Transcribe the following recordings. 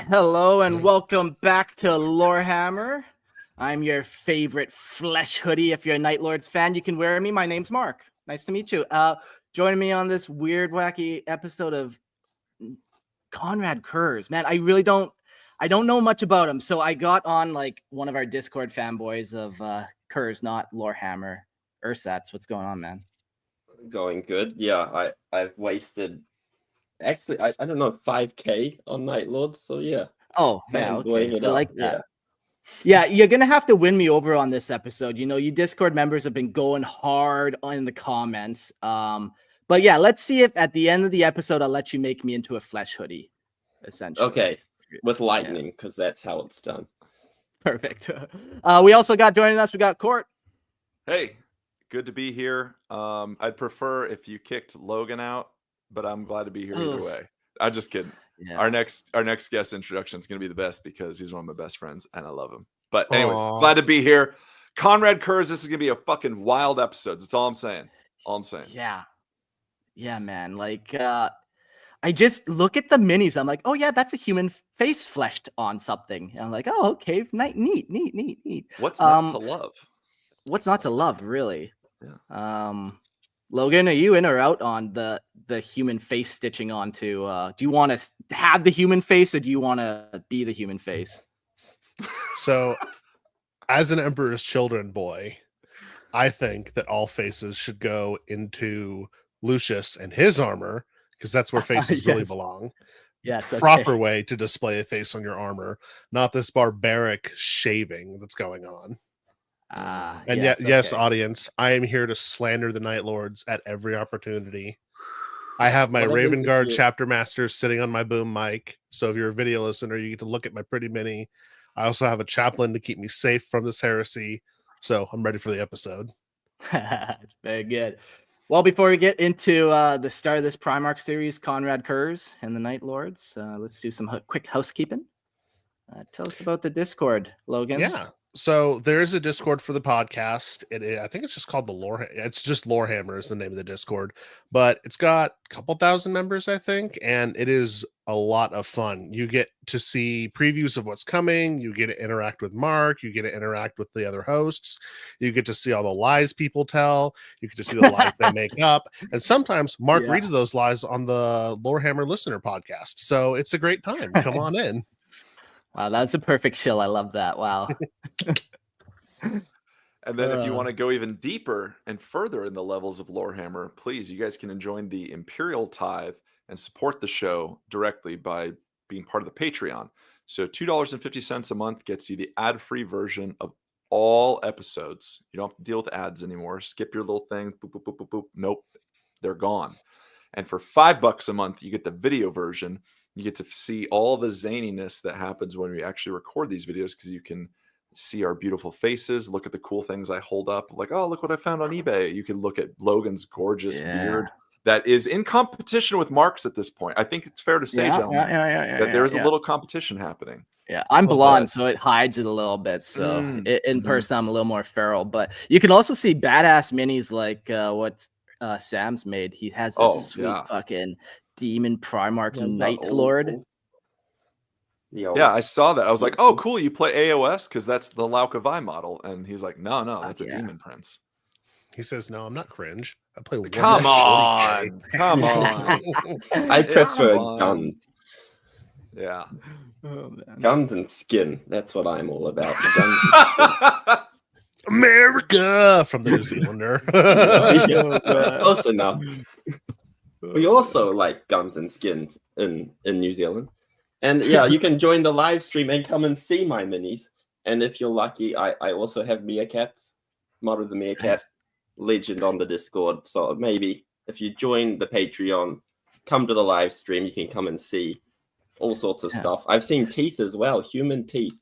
Hello and welcome back to Lorehammer. I'm your favorite flesh hoodie. If you're a Night Lords fan, you can wear me. My name's Mark. Nice to meet you. Joining me on this weird, wacky episode of Konrad Curze. Man, I don't know much about him. So I got on like one of our Discord fanboys of Curze, not Lorehammer. Ursats, what's going on, man? Going good. Yeah, I've wasted actually I don't know 5K on Night Lords, so yeah. Oh, yeah, okay. It I up. like that. Yeah, you're gonna have to win me over on this episode. You know, you Discord members have been going hard in the comments. But yeah, let's see if at the end of the episode I'll let you make me into a flesh hoodie, essentially. Okay, with lightning, because that's how it's done. Perfect. We also got joining us, we got Court. Hey, good to be here. I'd prefer if you kicked Logan out, but I'm glad to be here either way. I'm just kidding. Yeah. Our next guest introduction is going to be the best because he's one of my best friends and I love him. But anyways, glad to be here. Konrad Curze, this is going to be a fucking wild episode. That's all I'm saying. Yeah, man. Like, I just look at the minis. I'm like, oh yeah, that's a human face fleshed on something. And I'm like, oh, okay, neat. What's not to love? What's not to love, really? Yeah. Logan, are you in or out on the human face stitching onto? Do you want to have the human face, or do you want to be the human face? So, as an Emperor's Children boy, I think that all faces should go into Lucius and his armor, because that's where faces really belong. Yes, the proper way to display a face on your armor, not this barbaric shaving that's going on. And yes, audience, I am here to slander the Night Lords at every opportunity. I have my Raven Guard chapter master sitting on my boom mic, so if you're a video listener, you get to look at my pretty mini. I also have a chaplain to keep me safe from this heresy, so I'm ready for the episode. Very good. Well, before we get into the start of this Primarch series, Konrad Curze and the Night Lords, let's do some quick housekeeping. Tell us about the Discord, Logan. Yeah. So there is a Discord for the podcast. I think it's just called it's just Lorehammer is the name of the Discord, but it's got a couple thousand members, I think, and it is a lot of fun. You get to see previews of what's coming. You get to interact with Mark. You get to interact with the other hosts. You get to see all the lies people tell. You get to see the lies they make up. And sometimes Mark reads those lies on the Lorehammer listener podcast. So it's a great time. Come on in. Wow, that's a perfect shill. I love that. Wow. And then if you want to go even deeper and further in the levels of Lorehammer, please, you guys can join the Imperial Tithe and support the show directly by being part of the Patreon. So $2.50 a month gets you the ad-free version of all episodes. You don't have to deal with ads anymore. Skip your little thing. Boop, boop, boop, boop, boop. Nope. They're gone. And for $5 a month, you get the video version. You get to see all the zaniness that happens when we actually record these videos, because you can see our beautiful faces, look at the cool things I hold up, like, oh, look what I found on eBay. You can look at Logan's gorgeous beard that is in competition with Mark's at this point. I think it's fair to say, gentlemen, that there is a little competition happening. Yeah, I'm blonde, so it hides it a little bit. So in person, I'm a little more feral. But you can also see badass minis like what Sam's made. He has a sweet fucking demon Primarch Night Lord. Yeah, I saw that. I was like, oh, cool. You play AOS? Because that's the Laukavai model. And he's like, no, that's a demon prince. He says, no, I'm not cringe. I play Warhammer. Come on. I prefer guns. Yeah. Oh, guns and skin. That's what I'm all about. Guns America from the New Zealander. Close enough. We also like guns and skins in New Zealand. And yeah, you can join the live stream and come and see my minis. And if you're lucky, I also have meerkats, Mod of the Meerkat legend on the Discord. So maybe if you join the Patreon, come to the live stream, you can come and see all sorts of stuff. I've seen teeth as well, human teeth.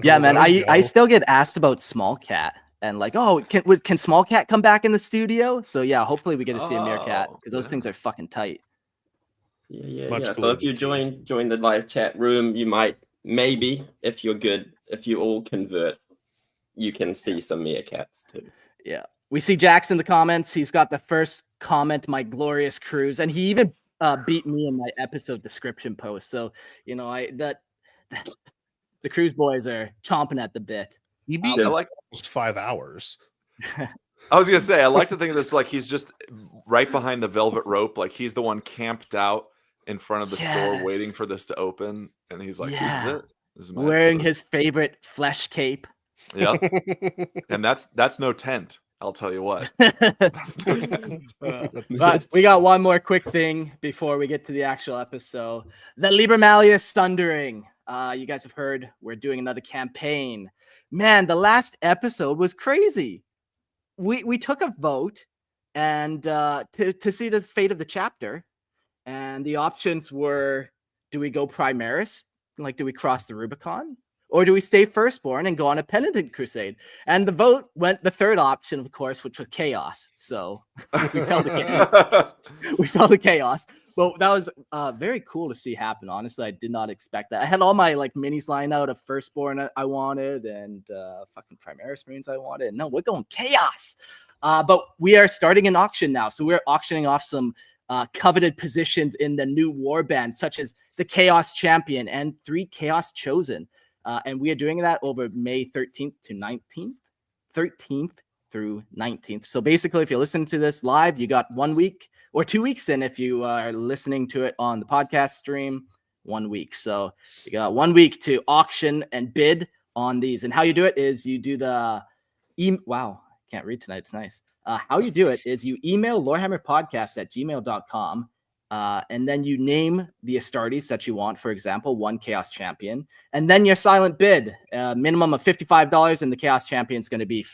Yeah, man, I still get asked about Small Cat. And like, oh, can Small Cat come back in the studio? So yeah, hopefully we get to see a meerkat, because those things are fucking tight. Yeah. So if you join the live chat room, you might, maybe, if you're good, if you all convert, you can see some meerkats too. Yeah. We see Jax in the comments. He's got the first comment, my glorious cruise. And he even beat me in my episode description post. So the Cruise boys are chomping at the bit. He beat almost 5 hours. I was gonna say, I like to think of this like he's just right behind the velvet rope, like he's the one camped out in front of the store waiting for this to open, and he's like, "This is it. This is my wearing episode." his favorite flesh cape. Yeah, and that's no tent. I'll tell you what. That's no tent. But we got one more quick thing before we get to the actual episode. The Liber Malleus Sundering. You guys have heard we're doing another campaign. Man, the last episode was crazy. We took a vote and to see the fate of the chapter, and the options were: do we go Primaris, like do we cross the Rubicon, or do we stay Firstborn and go on a penitent crusade? And the vote went the third option, of course, which was chaos. So we fell to chaos. But that was very cool to see happen. Honestly, I did not expect that. I had all my minis lined out of Firstborn I wanted and fucking Primaris Marines I wanted. No, we're going chaos. But we are starting an auction now. So we're auctioning off some coveted positions in the new warband, such as the Chaos Champion and 3 Chaos Chosen. And we are doing that over May 13th to 19th. 13th through 19th. So basically, if you're listening to this live, you got 1 week or 2 weeks in. If you are listening to it on the podcast stream, 1 week. So you got 1 week to auction and bid on these. And how you do it is you do the wow, I can't read tonight. It's nice. How you do it is you email lorehammerpodcast@gmail.com. And then you name the Astartes that you want, for example, 1 Chaos Champion, and then your silent bid, minimum of $55, and the Chaos Champion is going to be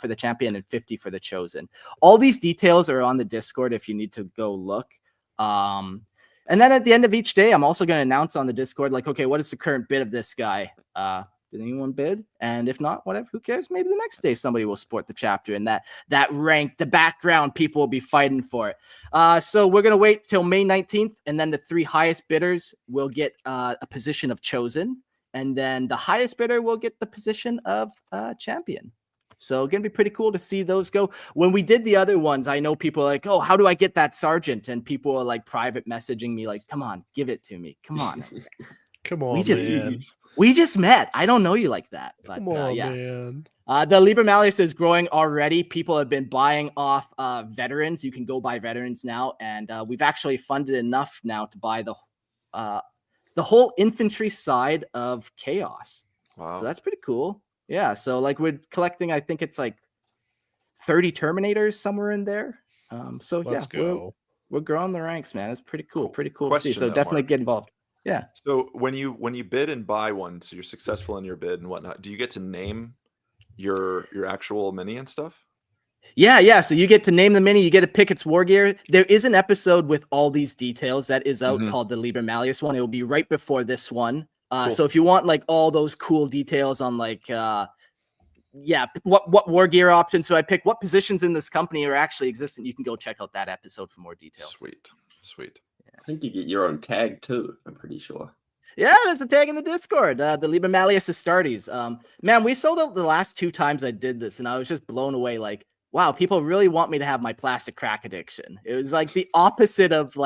for the champion and 50 for the chosen. All these details are on the Discord if you need to go look. And then at the end of each day, I'm also going to announce on the Discord, like, okay, what is the current bid of this guy? Did anyone bid? And if not, whatever, who cares? Maybe the next day somebody will support the chapter, and that rank, the background, people will be fighting for it. So we're going to wait till May 19th, and then the 3 highest bidders will get a position of chosen, and then the highest bidder will get the position of champion. So going to be pretty cool to see those go. When we did the other ones, I know people are like, oh, how do I get that sergeant? And people are like private messaging me like, come on, give it to me. Come on. Come on, man. We just met. I don't know you like that. But Come on, yeah. man. The Liber Malleus is growing already. People have been buying off veterans. You can go buy veterans now. And we've actually funded enough now to buy the whole infantry side of Chaos. Wow. So that's pretty cool. Yeah, so we're collecting, I think it's 30 Terminators somewhere in there. So Let's go. We're growing the ranks, man. It's pretty cool. Pretty cool to see. Question So though, definitely Mark. get involved. Yeah. So when you bid and buy one, so you're successful in your bid and whatnot, do you get to name your actual mini and stuff? Yeah. So you get to name the mini, you get to pick its war gear. There is an episode with all these details that is out called the Liber Malleus one. It will be right before this one. Cool. So if you want all those cool details on what war gear options do I pick, what positions in this company are actually existent, you can go check out that episode for more details. Sweet. I think you get your own tag too, I'm pretty sure. Yeah, there's a tag in the Discord. The Liber Malleus Astartes. Man, we sold out the last 2 times I did this, and I was just blown away. Wow, people really want me to have my plastic crack addiction. It was the opposite of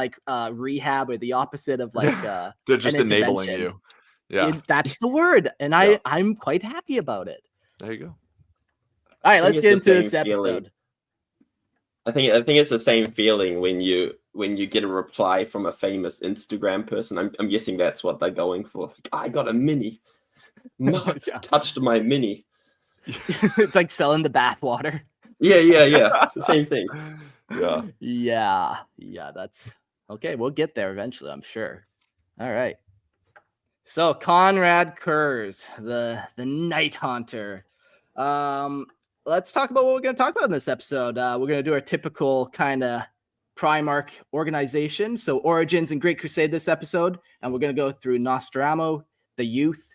rehab, or the opposite of they're just enabling you. Yeah, that's the word, and I'm quite happy about it. There you go. All right, let's get into this episode. I think it's the same feeling when you get a reply from a famous Instagram person. I'm guessing that's what they're going for. I got a mini. Mark's touched my mini. It's like selling the bathwater. Yeah. It's the same thing. Yeah. That's okay. We'll get there eventually, I'm sure. All right. So Konrad Curze, the Night Haunter. Let's talk about what we're going to talk about in this episode. We're going to do our typical kind of Primarch organization. So Origins and Great Crusade this episode. And we're going to go through Nostramo, the Youth,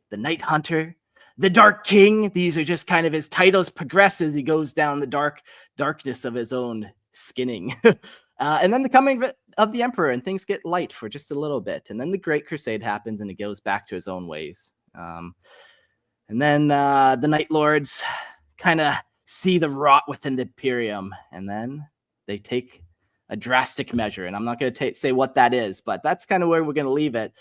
the Night Hunter, the Dark King. These are just kind of his titles progress as he goes down the darkness of his own skinning. And then the coming of the Emperor, and things get light for just a little bit. And then the Great Crusade happens, and he goes back to his own ways. And then the Night Lords kind of see the rot within the Imperium, and then they take a drastic measure, and I'm not going to say what that is, but that's kind of where we're going to leave it.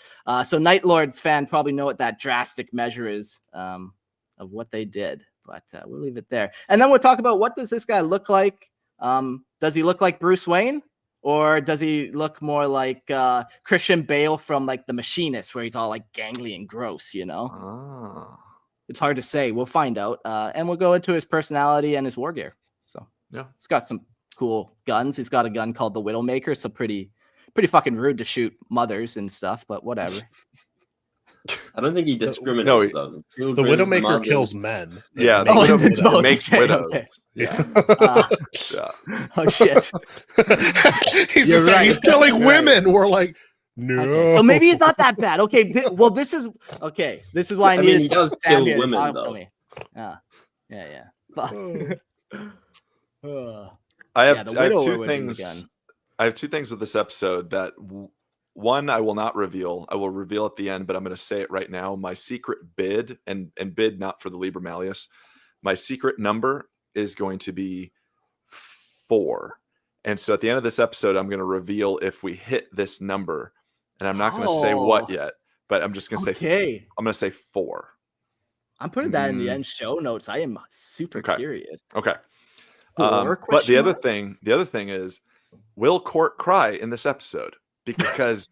So Night Lords fan probably know what that drastic measure is of what they did, but we'll leave it there. And then we'll talk about what does this guy look like? Does he look like Bruce Wayne, or does he look more like Christian Bale from like The Machinist, where he's all like gangly and gross, you know? Ah. It's hard to say. We'll find out. And we'll go into his personality and his war gear. So Yeah, he's got some cool guns. He's got a gun called the Widowmaker. So pretty fucking rude to shoot mothers and stuff, but whatever. I don't think he discriminates though. The Widowmaker kills men. Yeah, It the makes it's Widowmaker both. makes Okay, widows. okay. Yeah. Yeah. Oh shit. he's You're just right. he's killing You're right. women. We're like, no. Okay, so maybe he's not that bad. Okay, this is okay. This is why I I mean, needed he does Sam kill here to women, talk to though. me. Yeah. Fuck. I Yeah, have the widower two would be the things. gun. I have two things with this episode that one I will not reveal. I will reveal at the end, but I'm going to say it right now. My secret bid, and bid not for the Liber Malleus. My secret number is going to be 4. And so at the end of this episode, I'm going to reveal if we hit this number. And I'm not going to say what yet, but I'm just going to say I'm going to say 4. I'm putting that in the end show notes. I am super curious. Okay. Four, But the question other mark? thing is, will Court cry in this episode? Because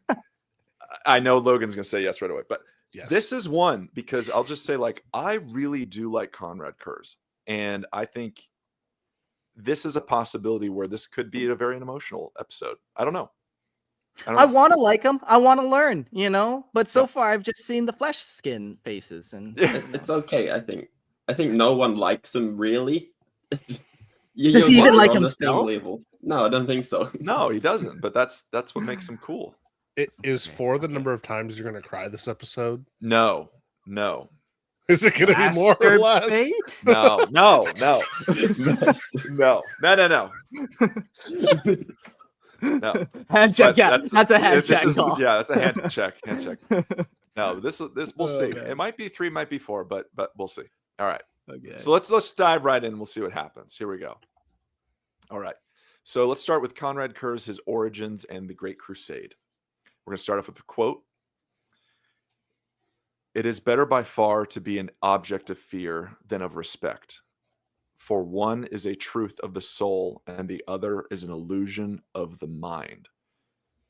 I know Logan's going to say yes right away, but Yes. this is one, because I'll just say, like, I really do like Konrad Curze, and I think this is a possibility where this could be a very emotional episode. I don't know. I want to like him. I want to learn, you know. But so far, I've just seen the flesh skin faces, and It's okay. I think no one likes him really. Does he even like on the same himself? level. No, I don't think so. No, he doesn't. But that's what makes him cool. It is 4 the number of times you're going to cry this episode. No. Is it going to be more or less? Masturbate? No. Hand check. But Yeah, that's a hand check. Yeah, that's a hand check. No, this we'll see. man. It might be 3, might be 4, but we'll see. All right. Okay. So let's dive right in and we'll see what happens. Here we go. All right. So let's start with Konrad Curze, his origins, and the Great Crusade. We're going to start off with a quote. "It is better by far to be an object of fear than of respect. For one is a truth of the soul, and the other is an illusion of the mind."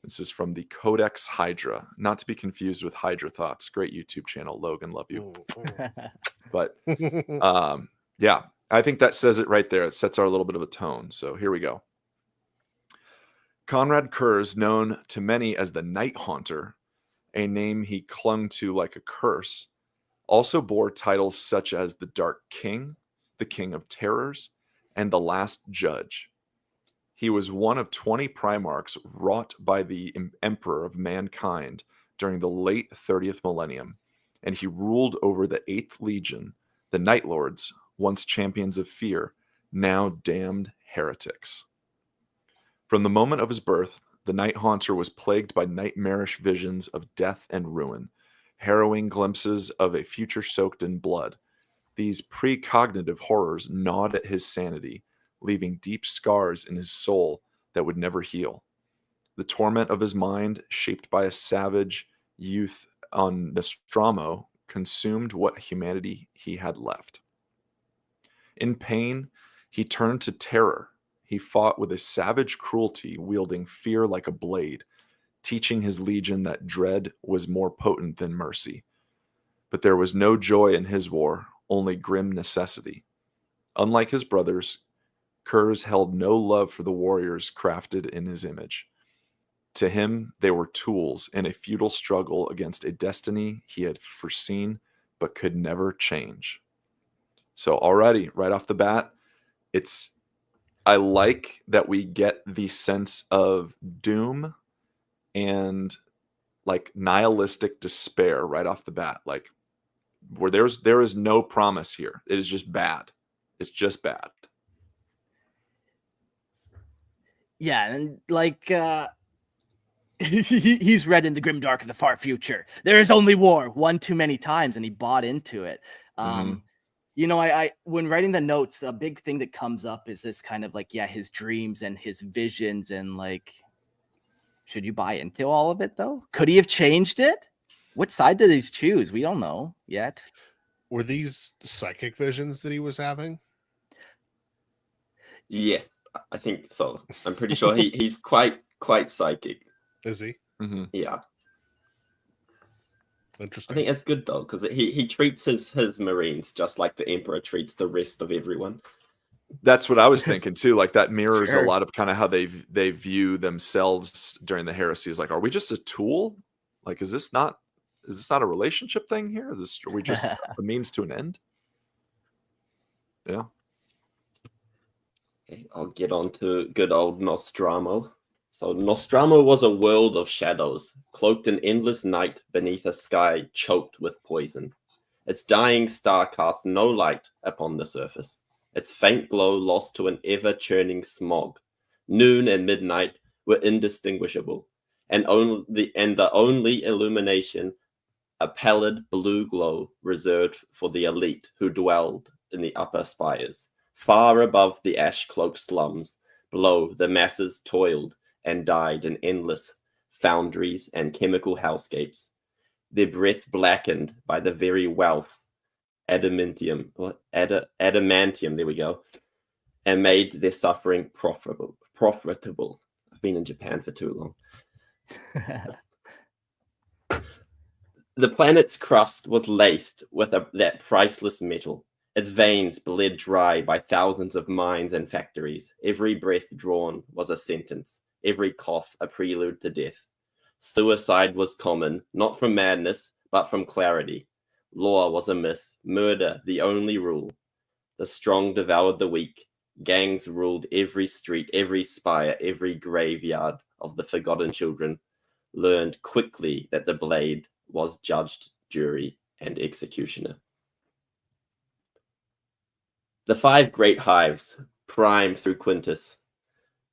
This is from the Codex Hydra, not to be confused with Hydra Thoughts. Great YouTube channel, Logan, love you. But yeah, I think that says it right there. It sets our little bit of a tone. So here we go. Konrad Curze, known to many as the Night Haunter, a name he clung to like a curse, also bore titles such as the Dark King, the King of Terrors, and the Last Judge. He was one of 20 primarchs wrought by the Emperor of mankind during the late 30th millennium, and he ruled over the 8th Legion, the Night Lords, once champions of fear, now damned heretics. From the moment of his birth, the Night Haunter was plagued by nightmarish visions of death and ruin, harrowing glimpses of a future soaked in blood. These precognitive horrors gnawed at his sanity, leaving deep scars in his soul that would never heal. The torment of his mind, shaped by a savage youth on Nostramo, consumed what humanity he had left. In pain, he turned to terror. He fought with a savage cruelty, wielding fear like a blade, teaching his legion that dread was more potent than mercy. But there was no joy in his war, only grim necessity. Unlike his brothers, Curze held no love for the warriors crafted in his image. To him, they were tools in a futile struggle against a destiny he had foreseen but could never change. So already, right off the bat, I like that we get the sense of doom and like nihilistic despair right off the bat. Like where there is no promise here. It is just bad. It's just bad. Yeah, and like he's read in the grim dark of the far future. There is only war, one too many times, and he bought into it. You know, I when writing the notes, a big thing that comes up is this kind of like, yeah, his dreams and his visions, and like, should you buy into all of it though? Could he have changed it? Which side did he choose? We don't know yet. Were these psychic visions that he was having? Yes, I think so. I'm pretty sure he's quite psychic. Is he? Mm-hmm. Yeah. Interesting. I think it's good though, because he treats his Marines just like the Emperor treats the rest of everyone. That's what I was thinking too. Like that mirrors Sure. a lot of kind of how they view themselves during the heresy. Is like, are we just a tool? Like, is this not a relationship thing here? Are we just a means to an end? Yeah. Okay, I'll get on to good old Nostramo. So Nostramo was a world of shadows, cloaked in endless night beneath a sky choked with poison. Its dying star cast no light upon the surface, its faint glow lost to an ever-churning smog. Noon and midnight were indistinguishable, and the only illumination a pallid blue glow reserved for the elite who dwelled in the upper spires. Far above the ash-cloaked slums, below the masses toiled and died in endless foundries and chemical hellscapes, their breath blackened by the very wealth, adamantium, there we go, and made their suffering profitable. I've been in Japan for too long. The planet's crust was laced with that priceless metal. Its veins bled dry by thousands of mines and factories. Every breath drawn was a sentence. Every cough a prelude to death. Suicide was common, not from madness, but from clarity. Law was a myth, murder the only rule. The strong devoured the weak. Gangs ruled every street, every spire, every graveyard of the forgotten children. Learned quickly that the blade was judged, jury, and executioner. The 5 great hives, prime through Quintus,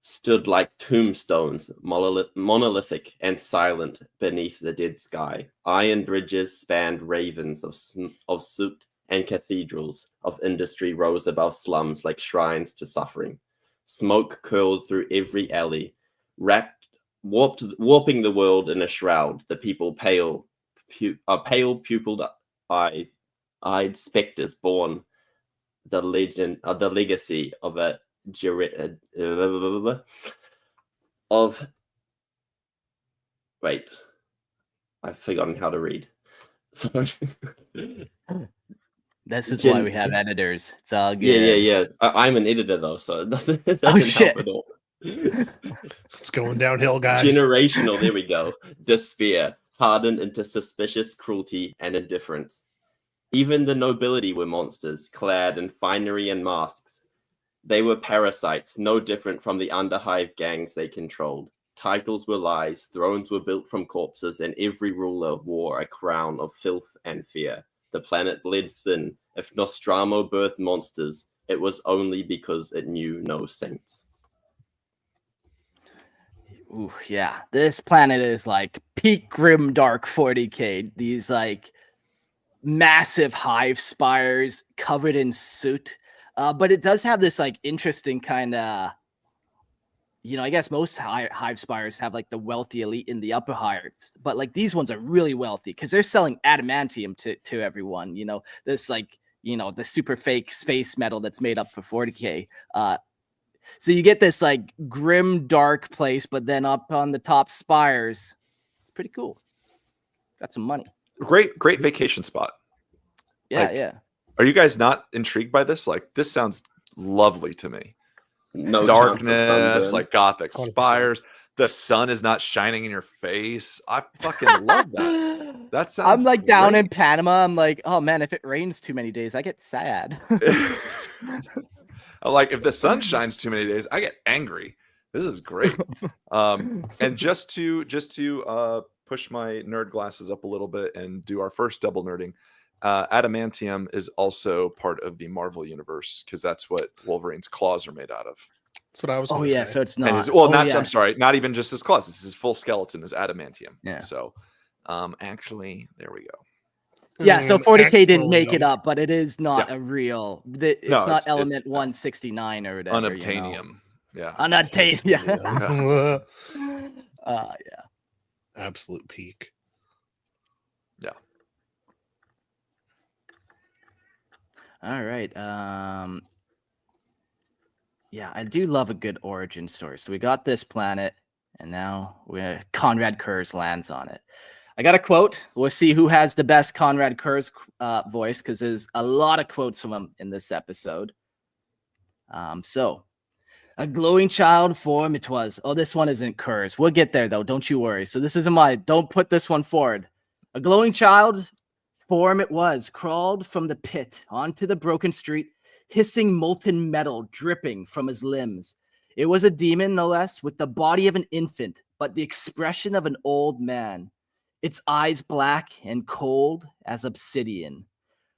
stood like tombstones, monolithic and silent beneath the dead sky. Iron bridges spanned ravens of soot, and cathedrals of industry rose above slums like shrines to suffering. Smoke curled through every alley, warping the world in a shroud. The people pupilled eyed specters born the legacy of a wait, I've forgotten how to read. Sorry. This is why we have editors. It's all good. Yeah. I'm an editor though, so it doesn't shit. help at all. It's going downhill, guys. Generational, there we go. Despair hardened into suspicious cruelty and indifference. Even the nobility were monsters, clad in finery and masks. They were parasites, no different from the underhive gangs they controlled. Titles were lies, thrones were built from corpses, and every ruler wore a crown of filth and fear. The planet bled thin. If Nostramo birthed monsters, it was only because it knew no saints. Ooh, yeah. This planet is like peak grimdark 40K. These like massive hive spires covered in soot. But it does have this like interesting kind of, you know, I guess most hive spires have like the wealthy elite in the upper hives, but like these ones are really wealthy because they're selling adamantium to everyone. You know, this like, you know, the super fake space metal that's made up for 40K. So you get this like grim, dark place, but then up on the top spires, it's pretty cool. Got some money. Great vacation spot. Yeah, like, yeah. Are you guys not intrigued by this? Like, this sounds lovely to me. No darkness, like gothic 100%. spires. The sun is not shining in your face. I fucking love that. That sounds. I'm like down in great. Panama. I'm like, oh man, if it rains too many days, I get sad. Like if the sun shines too many days, I get angry. This is great. And just to push my nerd glasses up a little bit and do our first double nerding, adamantium is also part of the Marvel universe because that's what Wolverine's claws are made out of. That's what I was. Oh yeah, say. so it's And not. I'm sorry, not even just his claws. It's his full skeleton is adamantium. Yeah. So, actually, there we go. Yeah, so 40K didn't make it actually. up, but it is not a real. It's No, not it's element 169 or whatever. unobtainium. Yeah. Unobtainium. Yeah. Yeah. Yeah. Absolute peak. Yeah. All right. Yeah, I do love a good origin story. So we got this planet, and now Konrad Curze lands on it. I got a quote. We'll see who has the best Konrad Curze voice, because there's a lot of quotes from him in this episode. So, a glowing child form it was. Oh, this one isn't Curze. We'll get there, though. Don't you worry. So this isn't don't put this one forward. A glowing child form it was, crawled from the pit onto the broken street, hissing molten metal dripping from his limbs. It was a demon, no less, with the body of an infant, but the expression of an old man. Its eyes black and cold as obsidian.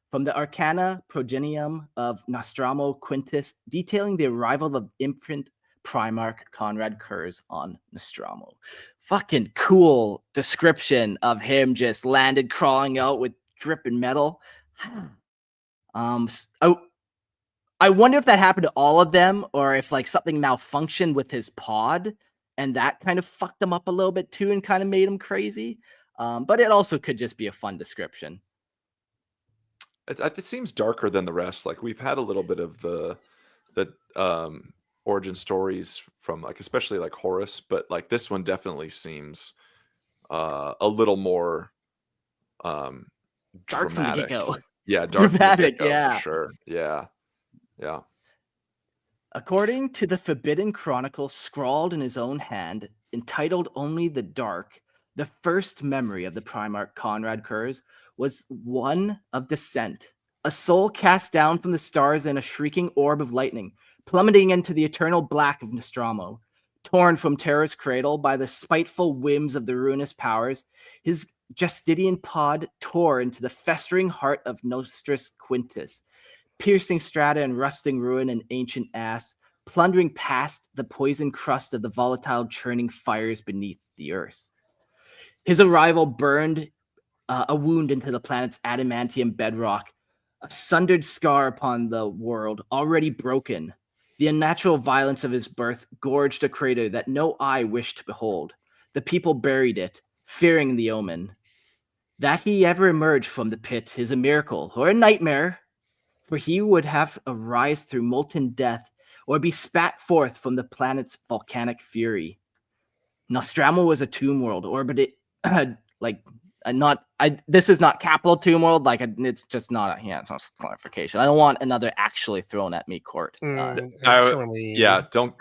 From the Arcana Progenium of Nostramo Quintus, detailing the arrival of imprint primarch Konrad Curze on Nostramo. Fucking cool description of him just landed crawling out with dripping metal. I wonder if that happened to all of them, or if like something malfunctioned with his pod and that kind of fucked him up a little bit too and kind of made him crazy. But it also could just be a fun description. It seems darker than the rest. Like we've had a little bit of the origin stories from like especially like Horus, but like this one definitely seems a little more Dark dramatic. from the get-go. Yeah, dark Dramatic, from the get-go, yeah. for sure. Yeah. Yeah. According to the Forbidden Chronicle scrawled in his own hand, entitled Only the Dark, the first memory of the Primarch Konrad Curze was one of descent, a soul cast down from the stars in a shrieking orb of lightning, plummeting into the eternal black of Nostramo. Torn from terror's cradle by the spiteful whims of the ruinous powers, his Justinian pod tore into the festering heart of Nostris Quintus, piercing strata and rusting ruin and ancient ash, plundering past the poisoned crust of the volatile churning fires beneath the earth. His arrival burned a wound into the planet's adamantium bedrock, a sundered scar upon the world already broken. The unnatural violence of his birth gorged a crater that no eye wished to behold. The people buried it, fearing the omen. That he ever emerged from the pit is a miracle or a nightmare, for he would have arise through molten death or be spat forth from the planet's volcanic fury. Nostramo was a tomb world orbited this is not capital tomb world, it's just not a clarification. I don't want another actually thrown at me, Court. Don't don't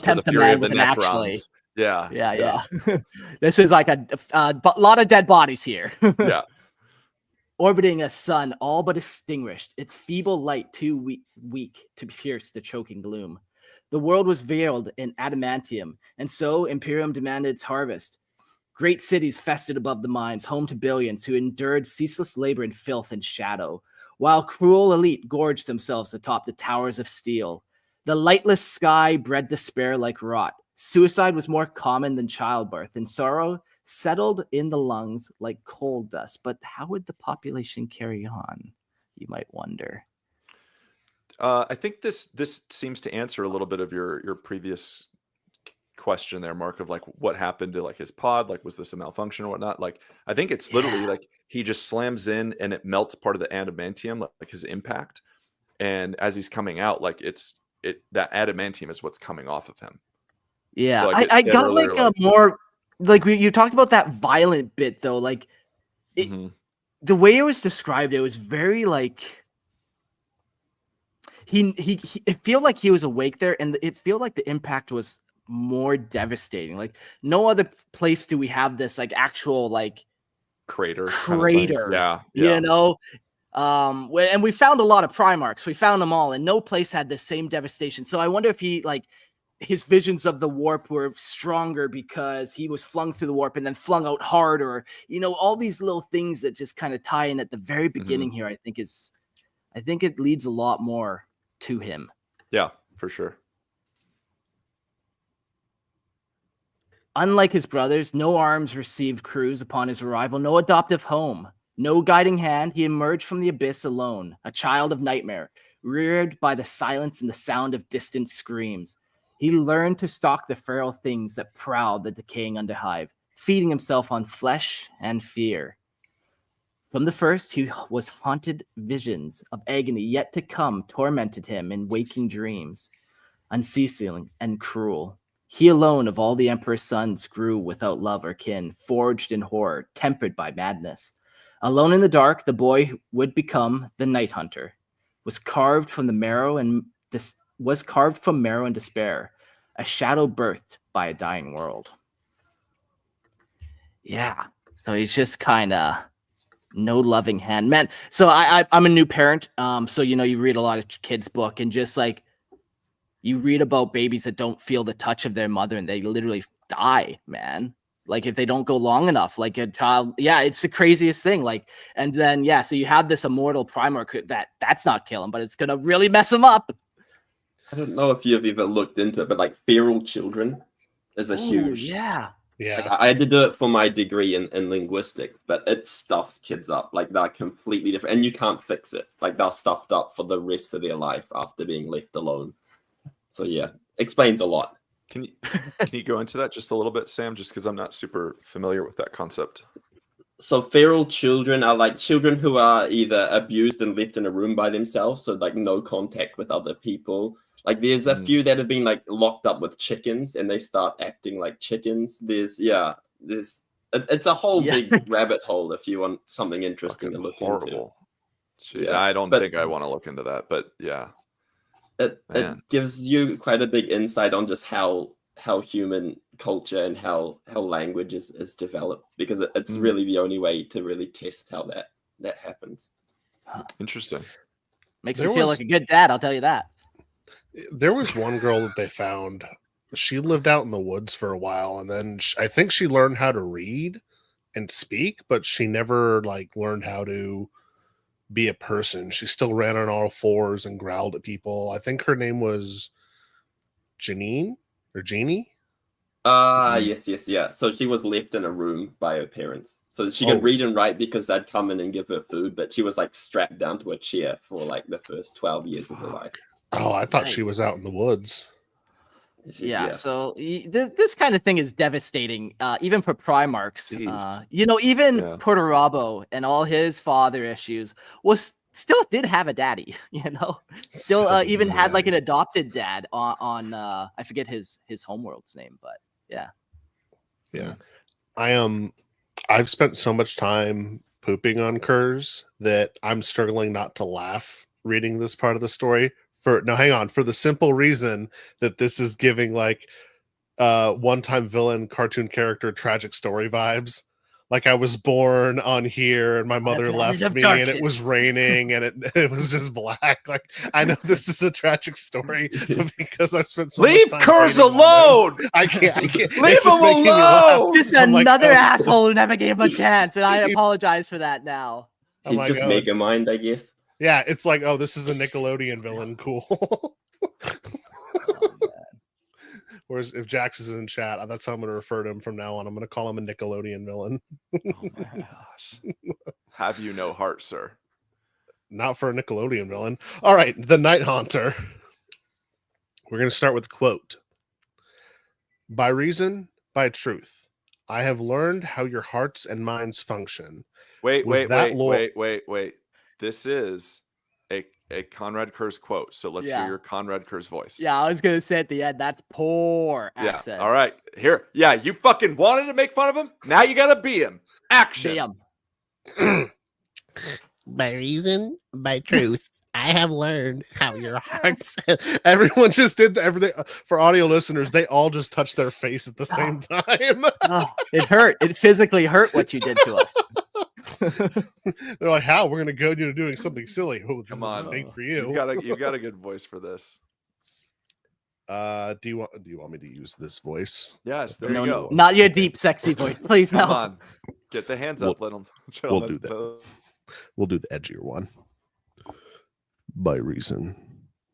tempt the man with an actually. Yeah. This is like a lot of dead bodies here. Yeah. Orbiting a sun all but extinguished, its feeble light too weak to pierce the choking gloom. The world was veiled in adamantium, and so Imperium demanded its harvest. Great cities festered above the mines, home to billions who endured ceaseless labor in filth and shadow, while cruel elite gorged themselves atop the towers of steel. The lightless sky bred despair like rot. Suicide was more common than childbirth, and sorrow settled in the lungs like coal dust. But how would the population carry on, you might wonder? I think this seems to answer a little bit of your previous question there, Mark, of like what happened to like his pod, like was this a malfunction or whatnot? Like I think it's literally like he just slams in and it melts part of the adamantium, like his impact, and as he's coming out, like that adamantium is what's coming off of him. Yeah, so, like, I got like a more like you talked about that violent bit though, like the way it was described, it was very like he it felt like he was awake there, and it felt like the impact was more devastating. Like no other place do we have this like actual like crater kind of you know. And we found a lot of primarchs, we found them all, and no place had the same devastation. So I wonder if he like his visions of the warp were stronger because he was flung through the warp and then flung out harder, all these little things that just kind of tie in at the very beginning here. I think it leads a lot more to him. Yeah, for sure. Unlike his brothers, no arms received Cruz upon his arrival, no adoptive home, No guiding hand, he emerged from the abyss alone, a child of nightmare, reared by the silence and the sound of distant screams. He learned to stalk the feral things that prowled the decaying underhive, feeding himself on flesh and fear. From the first, he was haunted visions of agony yet to come tormented him in waking dreams, unceasing and cruel. He alone of all the Emperor's sons grew without love or kin, forged in horror, tempered by madness. Alone in the dark, the boy would become the Night Hunter, was carved from marrow and despair, a shadow birthed by a dying world. Yeah, so he's just kind of no loving hand, man. So I'm a new parent, so you read a lot of kids' book, and just like you read about babies that don't feel the touch of their mother, and they literally die, man. Like if they don't go long enough, like a child, it's the craziest thing. Like, and then so you have this immortal primarch that's not killing, but it's gonna really mess him up. I don't know if you've ever looked into it, but like feral children is a huge. Yeah. Like, I had to do it for my degree in linguistics, but it stuffs kids up. Like they're completely different, and you can't fix it. Like they're stuffed up for the rest of their life after being left alone. So explains a lot. Can you go into that just a little bit, Sam? Just because I'm not super familiar with that concept. So feral children are like children who are either abused and left in a room by themselves, so like no contact with other people. Like there's a few that have been like locked up with chickens and they start acting like chickens. It's a whole big rabbit hole if you want something interesting to look into. I don't think I want to look into that, but it gives you quite a big insight on just how human culture and how language is developed, because it's really the only way to really test how that happens. Interesting. Makes me feel like a good dad, I'll tell you that. There was one girl that they found. She lived out in the woods for a while, and then I think she learned how to read and speak, but she never like learned how to be a person. She still ran on all fours and growled at people. I think her name was Janine or Jeannie. Yes. So she was left in a room by her parents. So she could read and write because they'd come in and give her food, but she was like strapped down to a chair for like the first 12 years of her life. Oh, I thought she was out in the woods. So this kind of thing is devastating, even for primarchs. Even Portorabo and all his father issues still did have a daddy. Still even had like an adopted dad on I forget his homeworld's name, but yeah. I've spent so much time pooping on Curze that I'm struggling not to laugh reading this part of the story. For the simple reason that this is giving like one-time villain cartoon character tragic story vibes. Like I was born on here and my mother left me and it was raining and it was just black. Like I know this is a tragic story, but because I've spent so leave much time Curze alone. I can't leave him alone. Just another asshole who never gave him a chance, and I apologize for that now. He's just mega mind, I guess. Yeah, it's like, oh, this is a Nickelodeon villain. Cool. Whereas if Jax is in chat, that's how I'm going to refer to him from now on. I'm going to call him a Nickelodeon villain. Oh my gosh. Have you no heart, sir? Not for a Nickelodeon villain. All right, the Night Haunter. We're going to start with a quote. By reason, by truth, I have learned how your hearts and minds function. Wait. This is a Konrad Curze quote. So let's hear your Konrad Curze voice. Yeah, I was going to say at the end, that's poor accent. Yeah, all right. Here. Yeah, you fucking wanted to make fun of him. Now you got to be him. Action. By reason, by truth, I have learned how your hearts... Everyone just did everything. For audio listeners, they all just touched their face at the same time. It hurt. It physically hurt what you did to us. They're like, how? We're going to go into doing something silly. Oh, this Come is on. a mistake for you. You've got a good voice for this. Do you want me to use this voice? Yes, there you go. Not your deep, sexy voice. Please, no. Come on. Get the hands up, little gentlemen. We'll do that. We'll do the edgier one. By reason,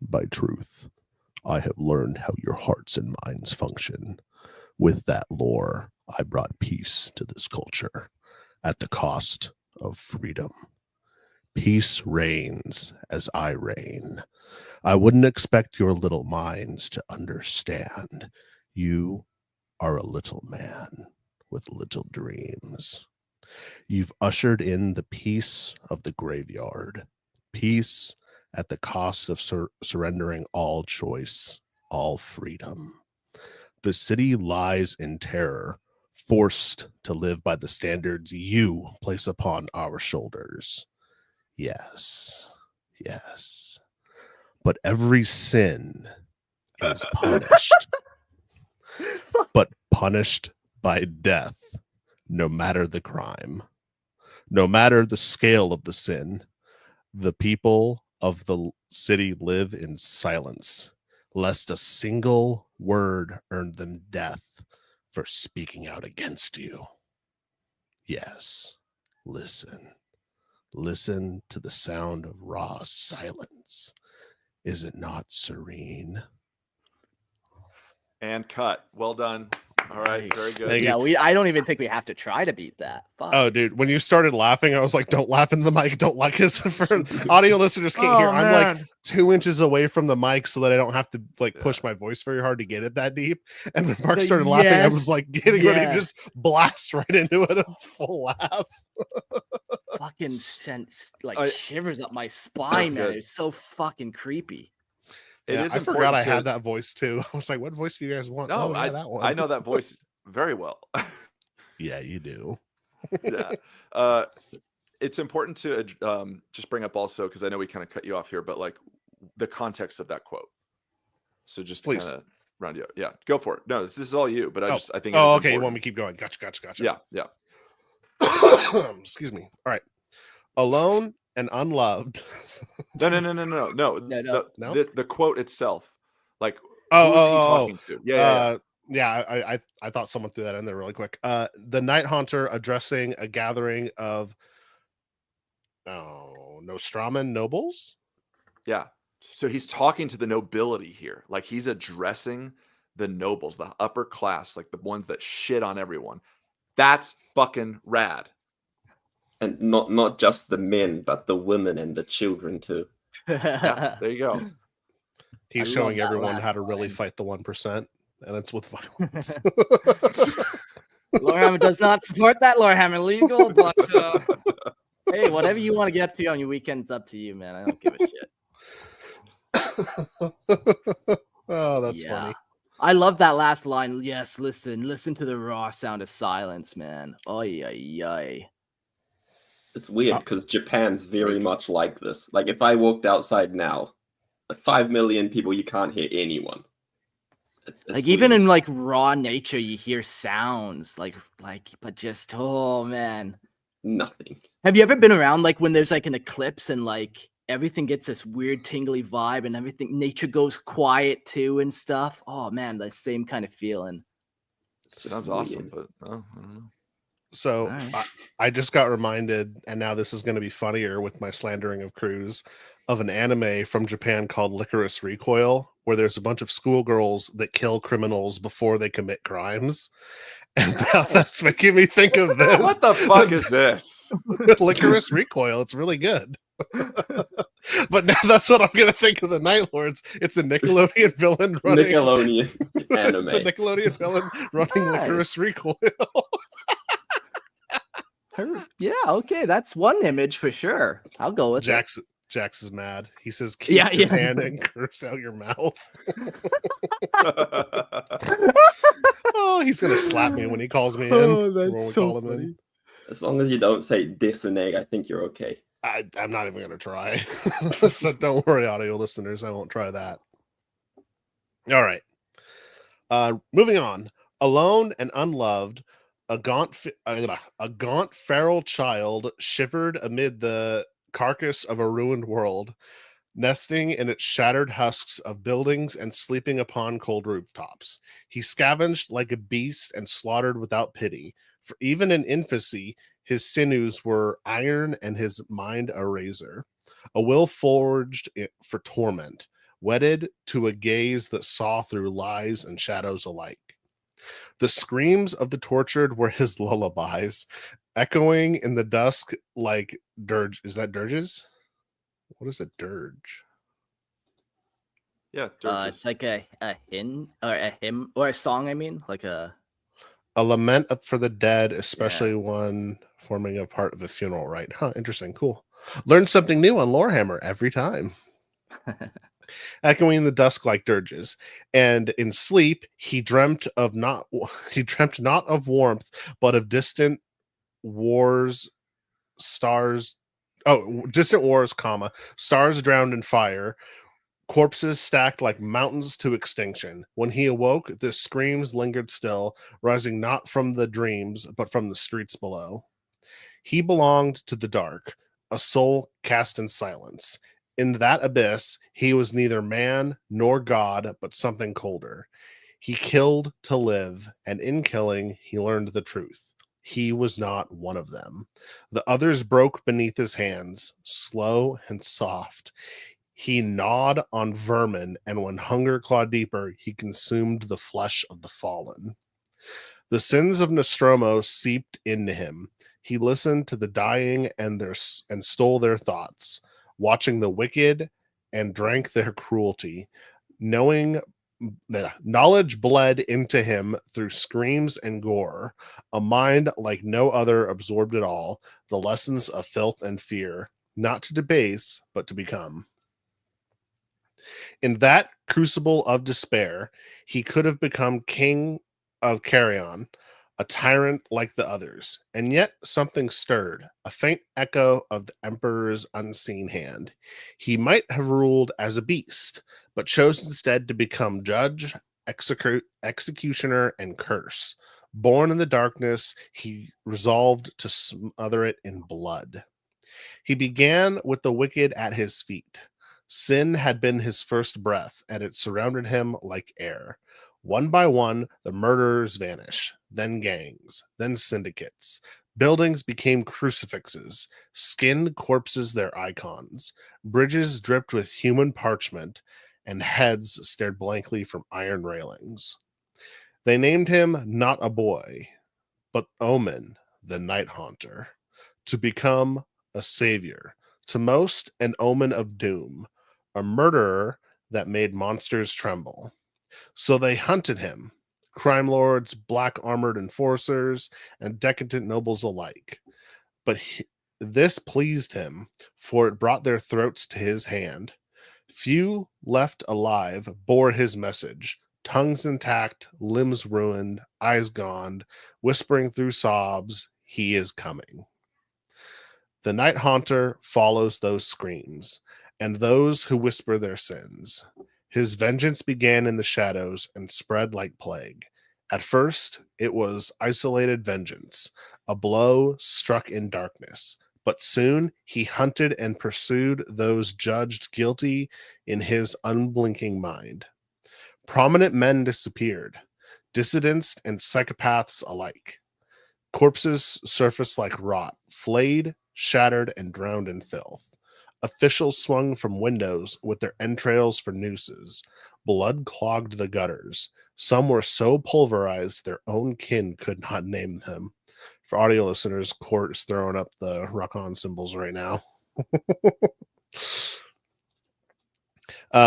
by truth, I have learned how your hearts and minds function. With that lore, I brought peace to this culture at the cost of freedom. Peace reigns as I reign. I wouldn't expect your little minds to understand. You are a little man with little dreams. You've ushered in the peace of the graveyard. Peace at the cost of surrendering all choice, all freedom. The city lies in terror, forced to live by the standards you place upon our shoulders. Yes, yes. But every sin is punished, but punished by death, no matter the crime, no matter the scale of the sin. The people of the city live in silence, lest a single word earned them death for speaking out against you. Yes, listen. Listen to the sound of raw silence. Is it not serene? And cut. Well done. All right, very good. Thank Yeah, you. I don't even think we have to try to beat that. Fuck. Oh, dude, when you started laughing, I was like, don't laugh into the mic. Don't like this. For audio listeners can't hear. I'm like 2 inches away from the mic so that I don't have to like push my voice very hard to get it that deep. And when Mark started laughing, I was like getting ready to just blast right into it, a full laugh. Fucking sent like shivers up my spine, man. It's so fucking creepy. I forgot I had that voice too. I was like, what voice do you guys want? No, that one. I know that voice very well. Yeah, you do. Yeah. It's important to just bring up also, because I know we kind of cut you off here, but like the context of that quote. So just to kind of round you up. Yeah, go for it. No, this is all you, but I think it is okay. important. You want me to keep going? Gotcha. Yeah. Excuse me. All right. Alone and unloved. No. The quote itself. Like, who is he talking to? Yeah. I thought someone threw that in there really quick. The Night Haunter addressing a gathering of Nostramo nobles. Yeah. So he's talking to the nobility here. Like he's addressing the nobles, the upper class, like the ones that shit on everyone. That's fucking rad. And not just the men, but the women and the children too. Yeah, there you go. He's showing everyone how to really fight the 1%, and it's with violence. Lorehammer does not support that. Lorehammer legal, but hey, whatever you want to get up to on your weekends, up to you, man. I don't give a shit. Oh, that's funny. I love that last line. Yes, listen to the raw sound of silence, man. Oy. It's weird because Japan's very much like this. Like if I walked outside now, like 5 million people, you can't hear anyone. It's like even in like raw nature, you hear sounds like, but just man, nothing. Have you ever been around like when there's like an eclipse and like everything gets this weird tingly vibe and everything, nature goes quiet too and stuff? Oh man, the same kind of feeling. Sounds awesome, but I don't know. So I just got reminded, and now this is going to be funnier with my slandering of Cruz, of an anime from Japan called Licorice Recoil, where there's a bunch of schoolgirls that kill criminals before they commit crimes. And now that's making me think of this. What the fuck is this? Licorice Recoil. It's really good. But now that's what I'm going to think of the Night Lords. It's a Nickelodeon villain running. Nickelodeon anime. It's a Nickelodeon villain running Licorice Recoil. Yeah, okay, that's one image for sure. I'll go with Jax is mad. He says, "Keep Japan and curse out your mouth." Oh, he's gonna slap me when he calls me in. Oh, that's so funny. As long as you don't say "dis" and egg, I think you're okay. I'm not even gonna try. So don't worry, audio listeners. I won't try that. All right. Moving on. Alone and unloved. A gaunt feral child shivered amid the carcass of a ruined world, nesting in its shattered husks of buildings and sleeping upon cold rooftops. He scavenged like a beast and slaughtered without pity. For even in infancy, his sinews were iron and his mind a razor. A will forged for torment, wedded to a gaze that saw through lies and shadows alike. The screams of the tortured were his lullabies, Echoing in the dusk like dirge. Is that dirges? What is a dirge? Yeah, dirges. It's like a hymn or a song. I mean, like a lament for the dead, especially one forming a part of a funeral rite. Huh, interesting. Cool. Learn something new on Lorehammer every time. Echoing in the dusk like dirges, and in sleep he dreamt not of warmth, but of distant wars, stars. Oh, distant wars, comma, stars drowned in fire, corpses stacked like mountains to extinction. When he awoke, the screams lingered still, rising not from the dreams, but from the streets below. He belonged to the dark, a soul cast in silence. In that abyss, he was neither man nor God, but something colder. He killed to live, and in killing, he learned the truth. He was not one of them. The others broke beneath his hands, slow and soft. He gnawed on vermin, and when hunger clawed deeper, he consumed the flesh of the fallen. The sins of Nostramo seeped into him. He listened to the dying and stole their thoughts, watching the wicked and drank their cruelty. Knowledge bled into him through screams and gore. A mind like no other absorbed it all, the lessons of filth and fear, not to debase, but to become. In that crucible of despair, he could have become king of Carrion, a tyrant like the others, and yet something stirred, a faint echo of the emperor's unseen hand. He might have ruled as a beast, but chose instead to become judge, executioner, and curse. Born in the darkness, he resolved to smother it in blood. He began with the wicked at his feet. Sin had been his first breath, and it surrounded him like air. One by one, the murderers vanish, then gangs, then syndicates. Buildings became crucifixes, skinned corpses their icons. Bridges dripped with human parchment, and heads stared blankly from iron railings. They named him not a boy, but Omen, the night haunter, to become a savior, to most an omen of doom, a murderer that made monsters tremble. So they hunted him, crime lords, black armored enforcers, and decadent nobles alike. But this pleased him, for it brought their throats to his hand. Few left alive bore his message, tongues intact, limbs ruined, eyes gone, whispering through sobs, he is coming. The night haunter follows those screams, and those who whisper their sins. His vengeance began in the shadows and spread like plague. At first, it was isolated vengeance, a blow struck in darkness. But soon he hunted and pursued those judged guilty in his unblinking mind. Prominent men disappeared, dissidents and psychopaths alike. Corpses surfaced like rot, flayed, shattered, and drowned in filth. Officials swung from windows with their entrails for nooses. Blood clogged the gutters. Some were so pulverized their own kin could not name them. For audio listeners, Court is throwing up the rock-on symbols right now.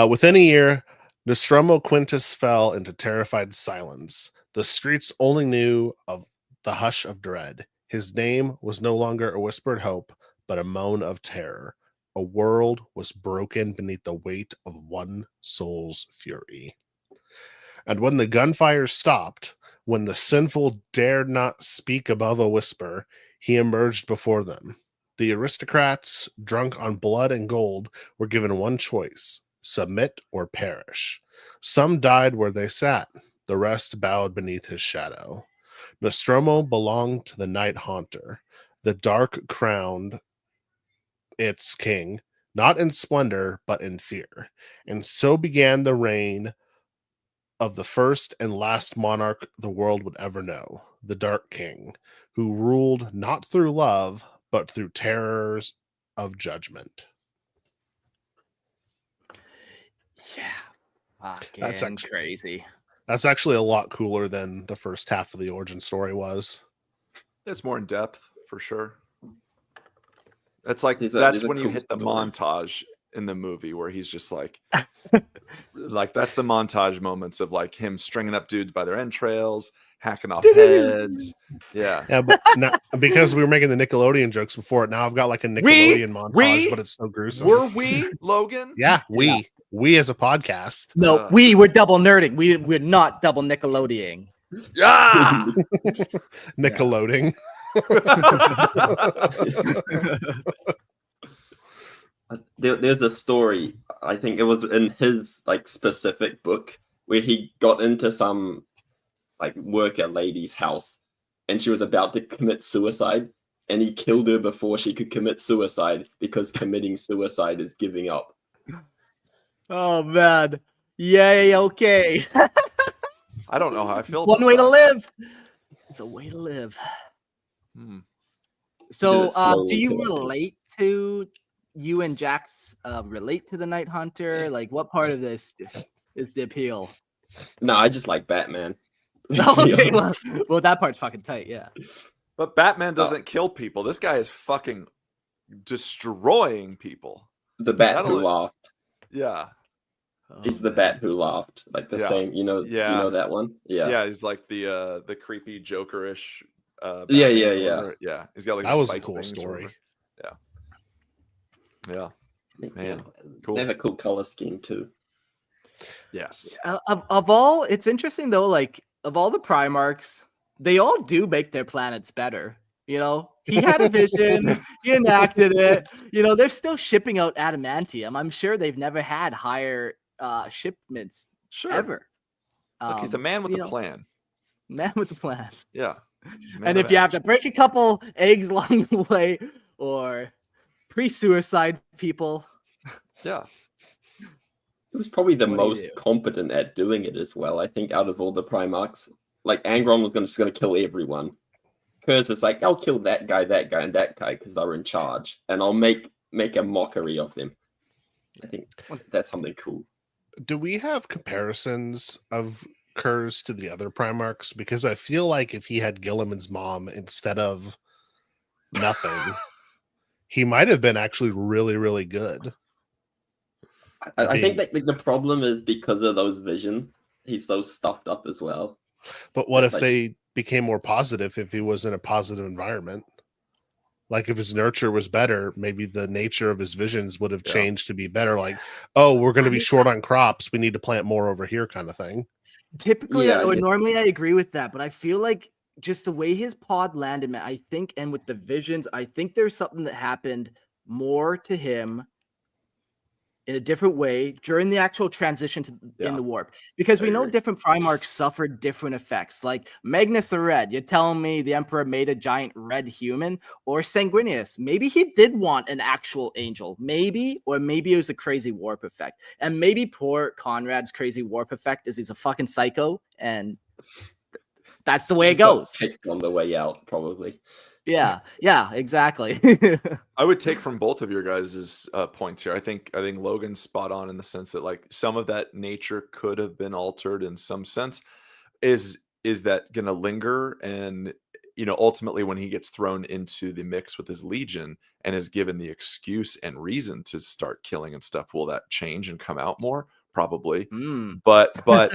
Within a year, Nostramo Quintus fell into terrified silence. The streets only knew of the hush of dread. His name was no longer a whispered hope, but a moan of terror. A world was broken beneath the weight of one soul's fury. And when the gunfire stopped, when the sinful dared not speak above a whisper, he emerged before them. The aristocrats, drunk on blood and gold, were given one choice: submit or perish. Some died where they sat, the rest bowed beneath his shadow. Nostromo belonged to the night haunter. The dark crowned its king, not in splendor, but in fear. And so began the reign of the first and last monarch the world would ever know, the Dark King, who ruled not through love, but through terrors of judgment. Yeah. Fucking That's actually crazy. That's actually a lot cooler than the first half of the origin story was. It's more in depth for sure. That's like These that's are when you cool hit the stories. montage in the movie where he's just like that's the montage moments of like him stringing up dudes by their entrails, hacking off heads. Yeah. Yeah, but now, because we were making the Nickelodeon jokes before it, now I've got like a Nickelodeon montage, but it's so gruesome. Were we, Logan? Yeah, we as a podcast. No, we were double nerding. We're not double Nickelodeoning. Yeah. Nickelodeon. There's a story, I think it was in his like specific book, where he got into some like worker lady's house and she was about to commit suicide, and he killed her before she could commit suicide because committing suicide is giving up. Oh man. Yay, okay. I don't know how I feel One about way that. to live. It's a way to live. So Did it slowly do you kill him. relate to you and Jax relate to the Night Hunter? Like what part of this is the appeal? No, I just like Batman. Okay, well that part's fucking tight, yeah. But Batman doesn't kill people. This guy is fucking destroying people. The Bat Not who only- laughed. Yeah. He's the Bat who laughed. Like the Yeah. same, you know, Yeah. you know that one? Yeah. Yeah, he's like the creepy Joker-ish. Yeah. Yeah. He's got like That was a spike cool things or story. whatever. Yeah. Man, Yeah. cool. They have a cool color scheme too. Yes. Of all, it's interesting though, like of all the Primarchs, they all do make their planets better. You know, he had a vision, he enacted it. You know, they're still shipping out adamantium. I'm sure they've never had higher shipments Sure. ever. Look, he's a man with you a know, plan. Man with a plan. Yeah. He's a man And of if you have to action. break a couple eggs along the way, or pre-suicide people, Yeah. He was probably the What do you most do? competent at doing it as well. I think out of all the Primarchs, like Angron was just gonna kill everyone. Curze is like, I'll kill that guy, and that guy because they're in charge, and I'll make a mockery of them. I think that's something cool. Do we have comparisons of Curze to the other Primarchs? Because I feel like if he had Gilliman's mom instead of nothing, he might have been actually really, really good. I think that like, the problem is because of those visions, he's so stuffed up as well. But what if Like- they became more positive if he was in a positive environment? Like if his nurture was better, maybe the nature of his visions would have Yeah. changed to be better. Like, oh, we're going to be short on crops. We need to plant more over here, kind of thing. typically Yeah, or yeah. normally I agree with that, but I feel like just the way his pod landed, man, I think, and with the visions, I think there's something that happened more to him in a different way during the actual transition to Yeah. in the warp, because I we know agree. different Primarchs suffered different effects. Like Magnus the Red, you're telling me the Emperor made a giant red human, or Sanguinius, maybe he did want an actual angel, maybe, or maybe it was a crazy warp effect, and maybe poor Konrad's crazy warp effect is he's a fucking psycho, and that's the way it He's got goes. kicked on the way out, probably. Yeah, exactly. I would take from both of your guys' points here. I think Logan's spot on in the sense that like some of that nature could have been altered in some sense. Is that going to linger? And you know, ultimately, when he gets thrown into the mix with his legion and is given the excuse and reason to start killing and stuff, will that change and come out more? Probably. Mm. But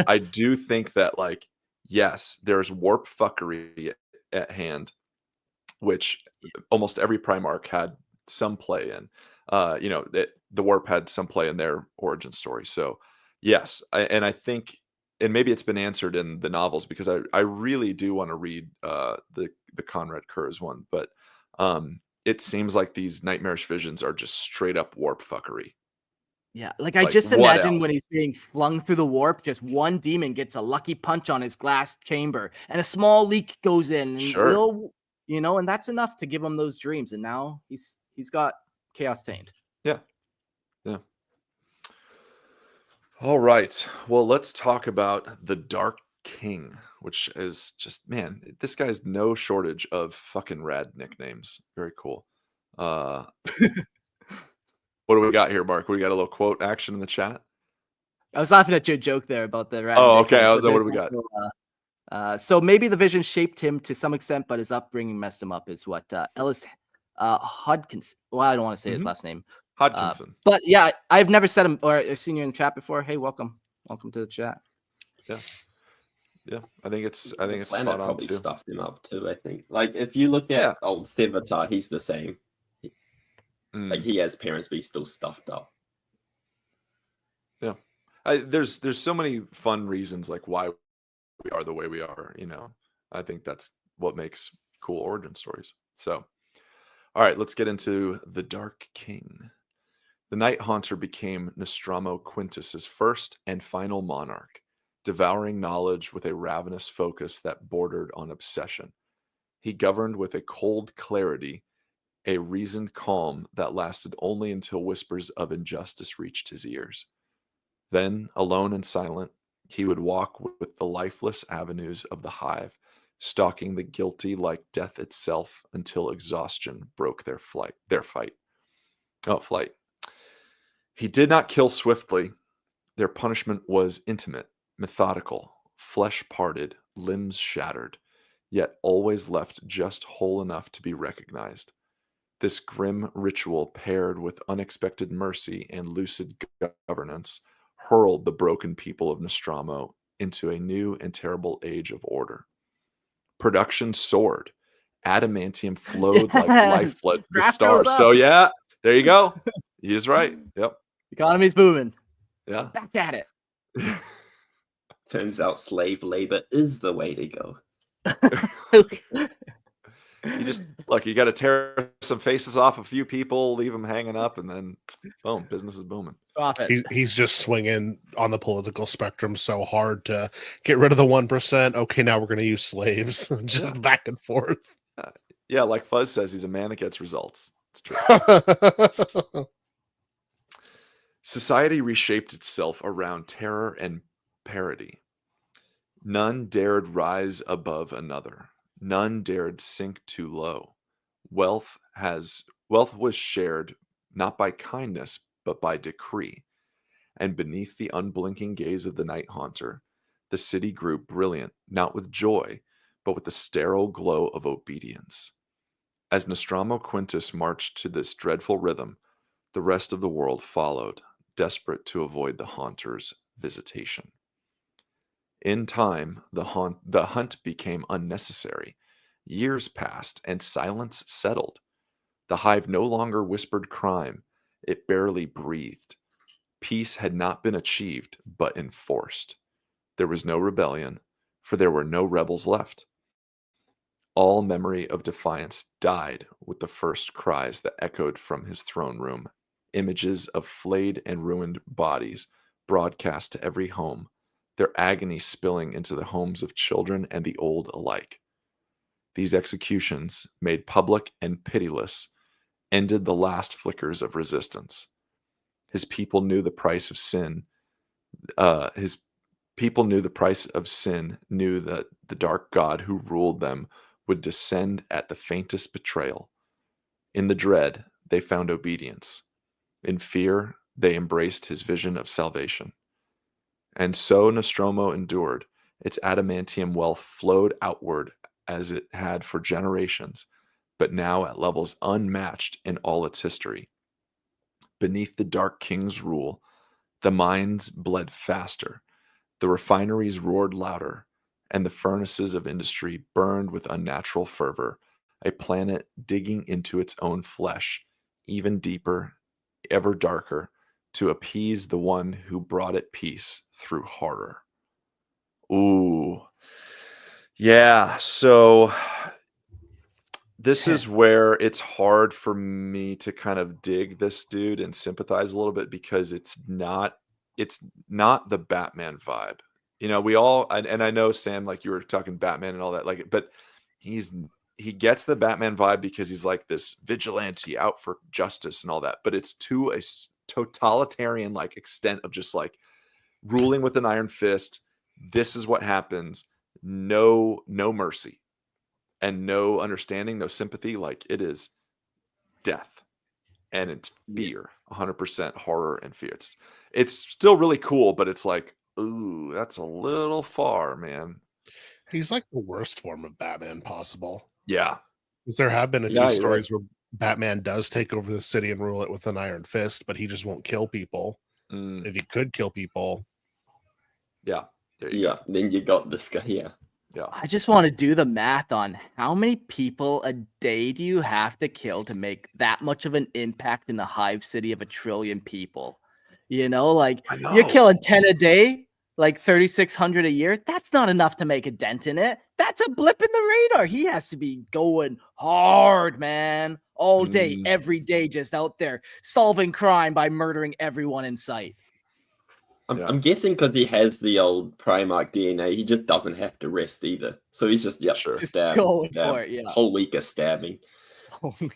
I do think that like yes, there's warp fuckery at hand, which almost every Primarch had some play in. You know, the warp had some play in their origin story. So yes, I think, and maybe it's been answered in the novels because I really do want to read the Konrad Curze one, but it seems like these nightmarish visions are just straight up warp fuckery. Yeah, like I Like, just what imagine when else? he's being flung through the warp, just one demon gets a lucky punch on his glass chamber, and a small leak goes in, and Sure. you know, and that's enough to give him those dreams. And now he's got chaos tained. Yeah. All right. Well, let's talk about the Dark King, which is just, man, this guy's no shortage of fucking rad nicknames. Very cool. What do we got here, Mark? We got a little quote action in the chat. I was laughing at your joke there about the rat. Oh, okay. nicknames, but What do there's we got? also, So maybe the vision shaped him to some extent, but his upbringing messed him up, is what Ellis Hodgkinson. Well, I don't want to say his last name. Hodgkinson. But yeah, I've never said him or seen you in the chat before. Hey, welcome to the chat. Yeah, I think it's Planet spot on probably too. stuffed him up too. I think, like, if you look at old Civitar, he's the same. Like, he has parents, but he's still stuffed up. Yeah, there's so many fun reasons like why we are the way we are. I think that's what makes cool origin stories. So, all right, let's get into the Dark King. The Night Haunter became Nostramo Quintus's first and final monarch, devouring knowledge with a ravenous focus that bordered on obsession. He governed with a cold clarity, a reasoned calm that lasted only until whispers of injustice reached his ears. Then, alone and silent, he would walk with the lifeless avenues of the hive, stalking the guilty like death itself until exhaustion broke their flight. He did not kill swiftly. Their punishment was intimate, methodical, flesh parted, limbs shattered, yet always left just whole enough to be recognized. This grim ritual, paired with unexpected mercy and lucid governance, hurled the broken people of Nostramo into a new and terrible age of order. Production soared. Adamantium flowed like lifeblood to the stars. So yeah, there you go. He is right. Yep. Economy's booming. Yeah. Back at it. Turns out slave labor is the way to go. You got to tear some faces off a few people, leave them hanging up, and then boom, business is booming. Profit. He's just swinging on the political spectrum so hard to get rid of the 1%. Okay, now we're going to use slaves. Just back and forth. Yeah, like Fuzz says, he's a man that gets results. It's true. Society reshaped itself around terror and parody. None dared rise above another. None dared sink too low. Wealth was shared not by kindness, but by decree. And beneath the unblinking gaze of the Night Haunter, the city grew brilliant, not with joy, but with the sterile glow of obedience. As Nostramo Quintus marched to this dreadful rhythm, the rest of the world followed, desperate to avoid the Haunter's visitation. In time, the hunt became unnecessary. Years passed, and silence settled. The hive no longer whispered crime. It barely breathed. Peace had not been achieved, but enforced. There was no rebellion, for there were no rebels left. All memory of defiance died with the first cries that echoed from his throne room. Images of flayed and ruined bodies broadcast to every home, their agony spilling into the homes of children and the old alike. These executions, made public and pitiless, ended the last flickers of resistance. His people knew the price of sin. Knew that the dark god who ruled them would descend at the faintest betrayal. In the dread, they found obedience. In fear, they embraced his vision of salvation. And so Nostromo endured. Its adamantium wealth flowed outward as it had for generations, but now at levels unmatched in all its history. Beneath the Dark King's rule, the mines bled faster, the refineries roared louder, and the furnaces of industry burned with unnatural fervor, a planet digging into its own flesh, even deeper, ever darker, to appease the one who brought it peace through horror. Ooh. Yeah, so this is where it's hard for me to kind of dig this dude and sympathize a little bit, because it's not the Batman vibe. We all, and I know, Sam, like you were talking Batman and all that, like, but he gets the Batman vibe because he's like this vigilante out for justice and all that, but it's to a totalitarian like extent of just like ruling with an iron fist. This is what happens. No mercy and no understanding, no sympathy. Like, it is death, and it's fear, 100% horror and fear. It's still really cool, but it's like, ooh, that's a little far, man. He's like the worst form of Batman possible. Yeah. Because there have been a few Yeah, you're stories where Batman does take over the city and rule it with an iron fist, but he just won't kill people. Mm, If he could kill people, yeah. There you go. Then you got this guy. Yeah. Yeah. I just want to do the math on how many people a day do you have to kill to make that much of an impact in a hive city of 1 trillion people? You know, like I you're know. killing 10 a day, like 3,600 a year. That's not enough to make a dent in it. That's a blip in the radar. He has to be going hard, man, all day, every day, just out there solving crime by murdering everyone in sight. I'm guessing because he has the old Primarch DNA, he just doesn't have to rest either. So he's just Just stab, going stab. for it, yeah. Whole week of stabbing. We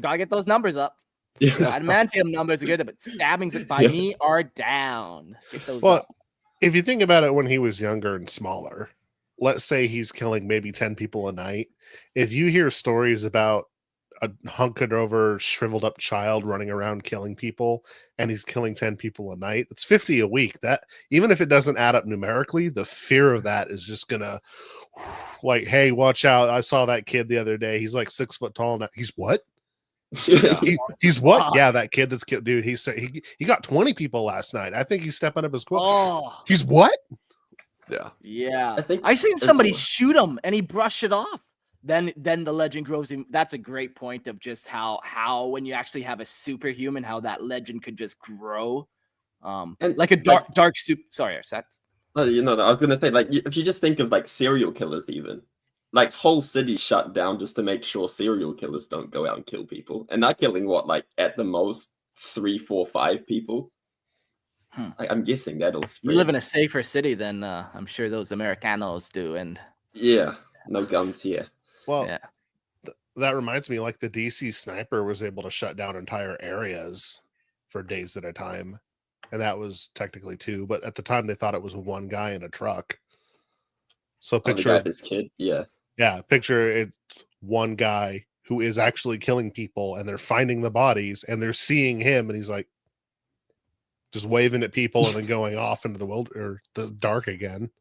gotta get those numbers up. Adamantium numbers are good, but stabbings by me are down. Get those up. If you think about it, when he was younger and smaller, let's say he's killing maybe 10 people a night. If you hear stories about a hunkered over, shriveled up child running around killing people, and he's killing 10 people a night, it's 50 a week. That, even if it doesn't add up numerically, the fear of that is just gonna, like, hey, watch out. I saw that kid the other day. He's like 6 foot tall now. He's what? He's what? Yeah, that kid that's killed, dude. He got 20 people last night. I think he's stepping up his quota. Oh, He's what? Yeah. I think I seen somebody shoot him and he brushed it off. Then the legend grows in. That's a great point of just how when you actually have a superhuman, how that legend could just grow. And like a dark soup. Sorry, Arsat. I was gonna say, like, if you just think of like serial killers, even like whole cities shut down just to make sure serial killers don't go out and kill people, and they're killing what, like at the most 3, 4, 5 people. I'm guessing that'll spread. You live in a safer city than I'm sure those Americanos do, and no guns here. Well, that reminds me, like the DC sniper was able to shut down entire areas for days at a time, and that was technically 2, but at the time they thought it was 1 guy in a truck. So picture this kid, picture it's 1 guy who is actually killing people, and they're finding the bodies, and they're seeing him, and he's like just waving at people and then going off into the dark again.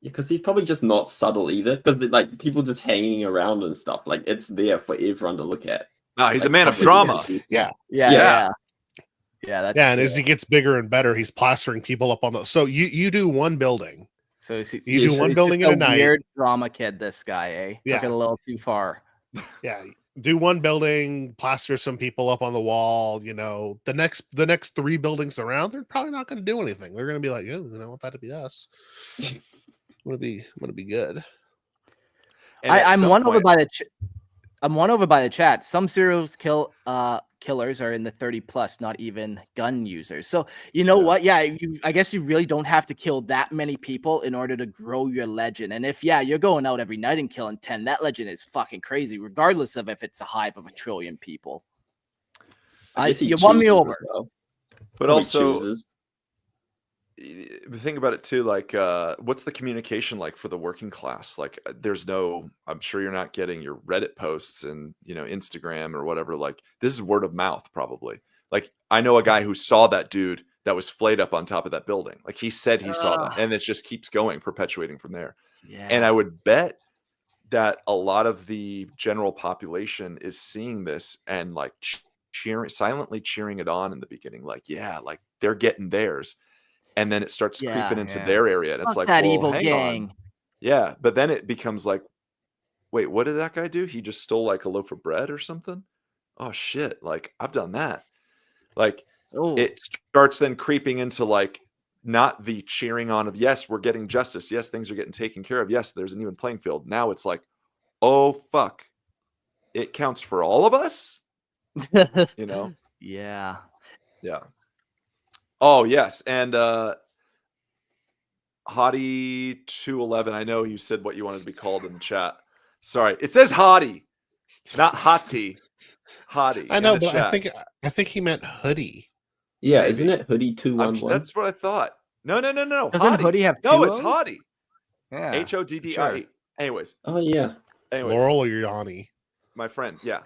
Yeah, because he's probably just not subtle either. Because like people just hanging around and stuff, like it's there for everyone to look at. No, he's like, a man of drama. Yeah. That's and as he gets bigger and better, he's plastering people up on those. So you do 1 building. So you do 1 building in a night. Weird drama kid, this guy, eh? Took it a little too far. Yeah. Do 1 building, plaster some people up on the wall. You know, the next 3 buildings around, they're probably not going to do anything. They're going to be like, oh, I want that to be us. I'm gonna be good. I'm won over by the chat. Some serial killers are in the 30 plus, not even gun users. So you know what? Yeah, I guess you really don't have to kill that many people in order to grow your legend. And if you're going out every night and killing 10, that legend is fucking crazy, regardless of if it's a hive of 1 trillion people. You won me over. Well. But also, think about it too, like what's the communication like for the working class? Like I'm sure you're not getting your Reddit posts and Instagram or whatever. Like this is word of mouth probably. Like I know a guy who saw that dude that was flayed up on top of that building. Like he said he saw that, and it just keeps going, perpetuating from there. And I would bet that a lot of the general population is seeing this and like silently cheering it on in the beginning, like like they're getting theirs. And then it starts creeping into their area, and it's like, that well, evil hang gang. on. Yeah, but then it becomes like, wait, what did that guy do? He just stole like a loaf of bread or something? Oh shit! Like I've done that. Like it starts then creeping into like not the cheering on of yes, we're getting justice. Yes, things are getting taken care of. Yes, there's an even playing field. Now it's like, oh fuck, it counts for all of us. Yeah. Oh yes, and Hottie 211. I know you said what you wanted to be called in the chat. Sorry, it says Hottie, not Hottie. Hottie. I know, but I think he meant hoodie. Yeah, maybe. Isn't it hoodie 211? That's what I thought. No. Doesn't hoodie have 2 No, it's Hottie. Yeah. HODDIE. Sure. Anyways. Oh yeah. Anyways. Laurel or Yanni? My friend. Yeah.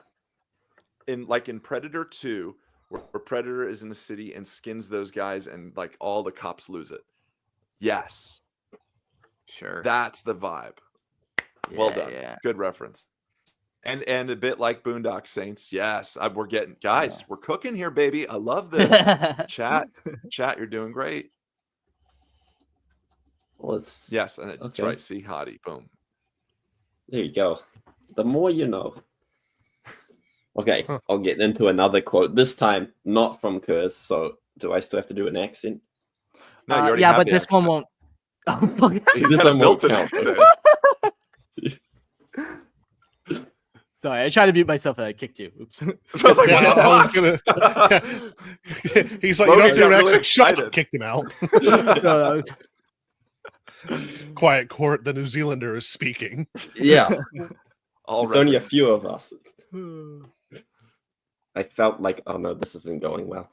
In Predator 2. Where Predator is in the city and skins those guys and like all the cops lose it. Yes. Sure. That's the vibe. Well done. Yeah. Good reference. And a bit like Boondock Saints. Yes, we're getting guys. We're cooking here, baby. I love this. Chat, you're doing great. Well, Yes, and that's right. See, hottie, boom. There you go. The more you know. Okay, I'll get into another quote. This time, not from Curze. So, do I still have to do an accent? No, you already yeah, have but the this accent. one won't. He's This got a one won't built-in count. accent. Sorry, I tried to mute myself and I kicked you. Oops. I was like, Yeah, what the I was fuck? gonna. He's like, Logan you don't do got an really accent. Shut excited. up! Kicked him out. No. Quiet court. The New Zealander is speaking. Yeah, All it's only a reference. few of us. I felt like, oh no, this isn't going well.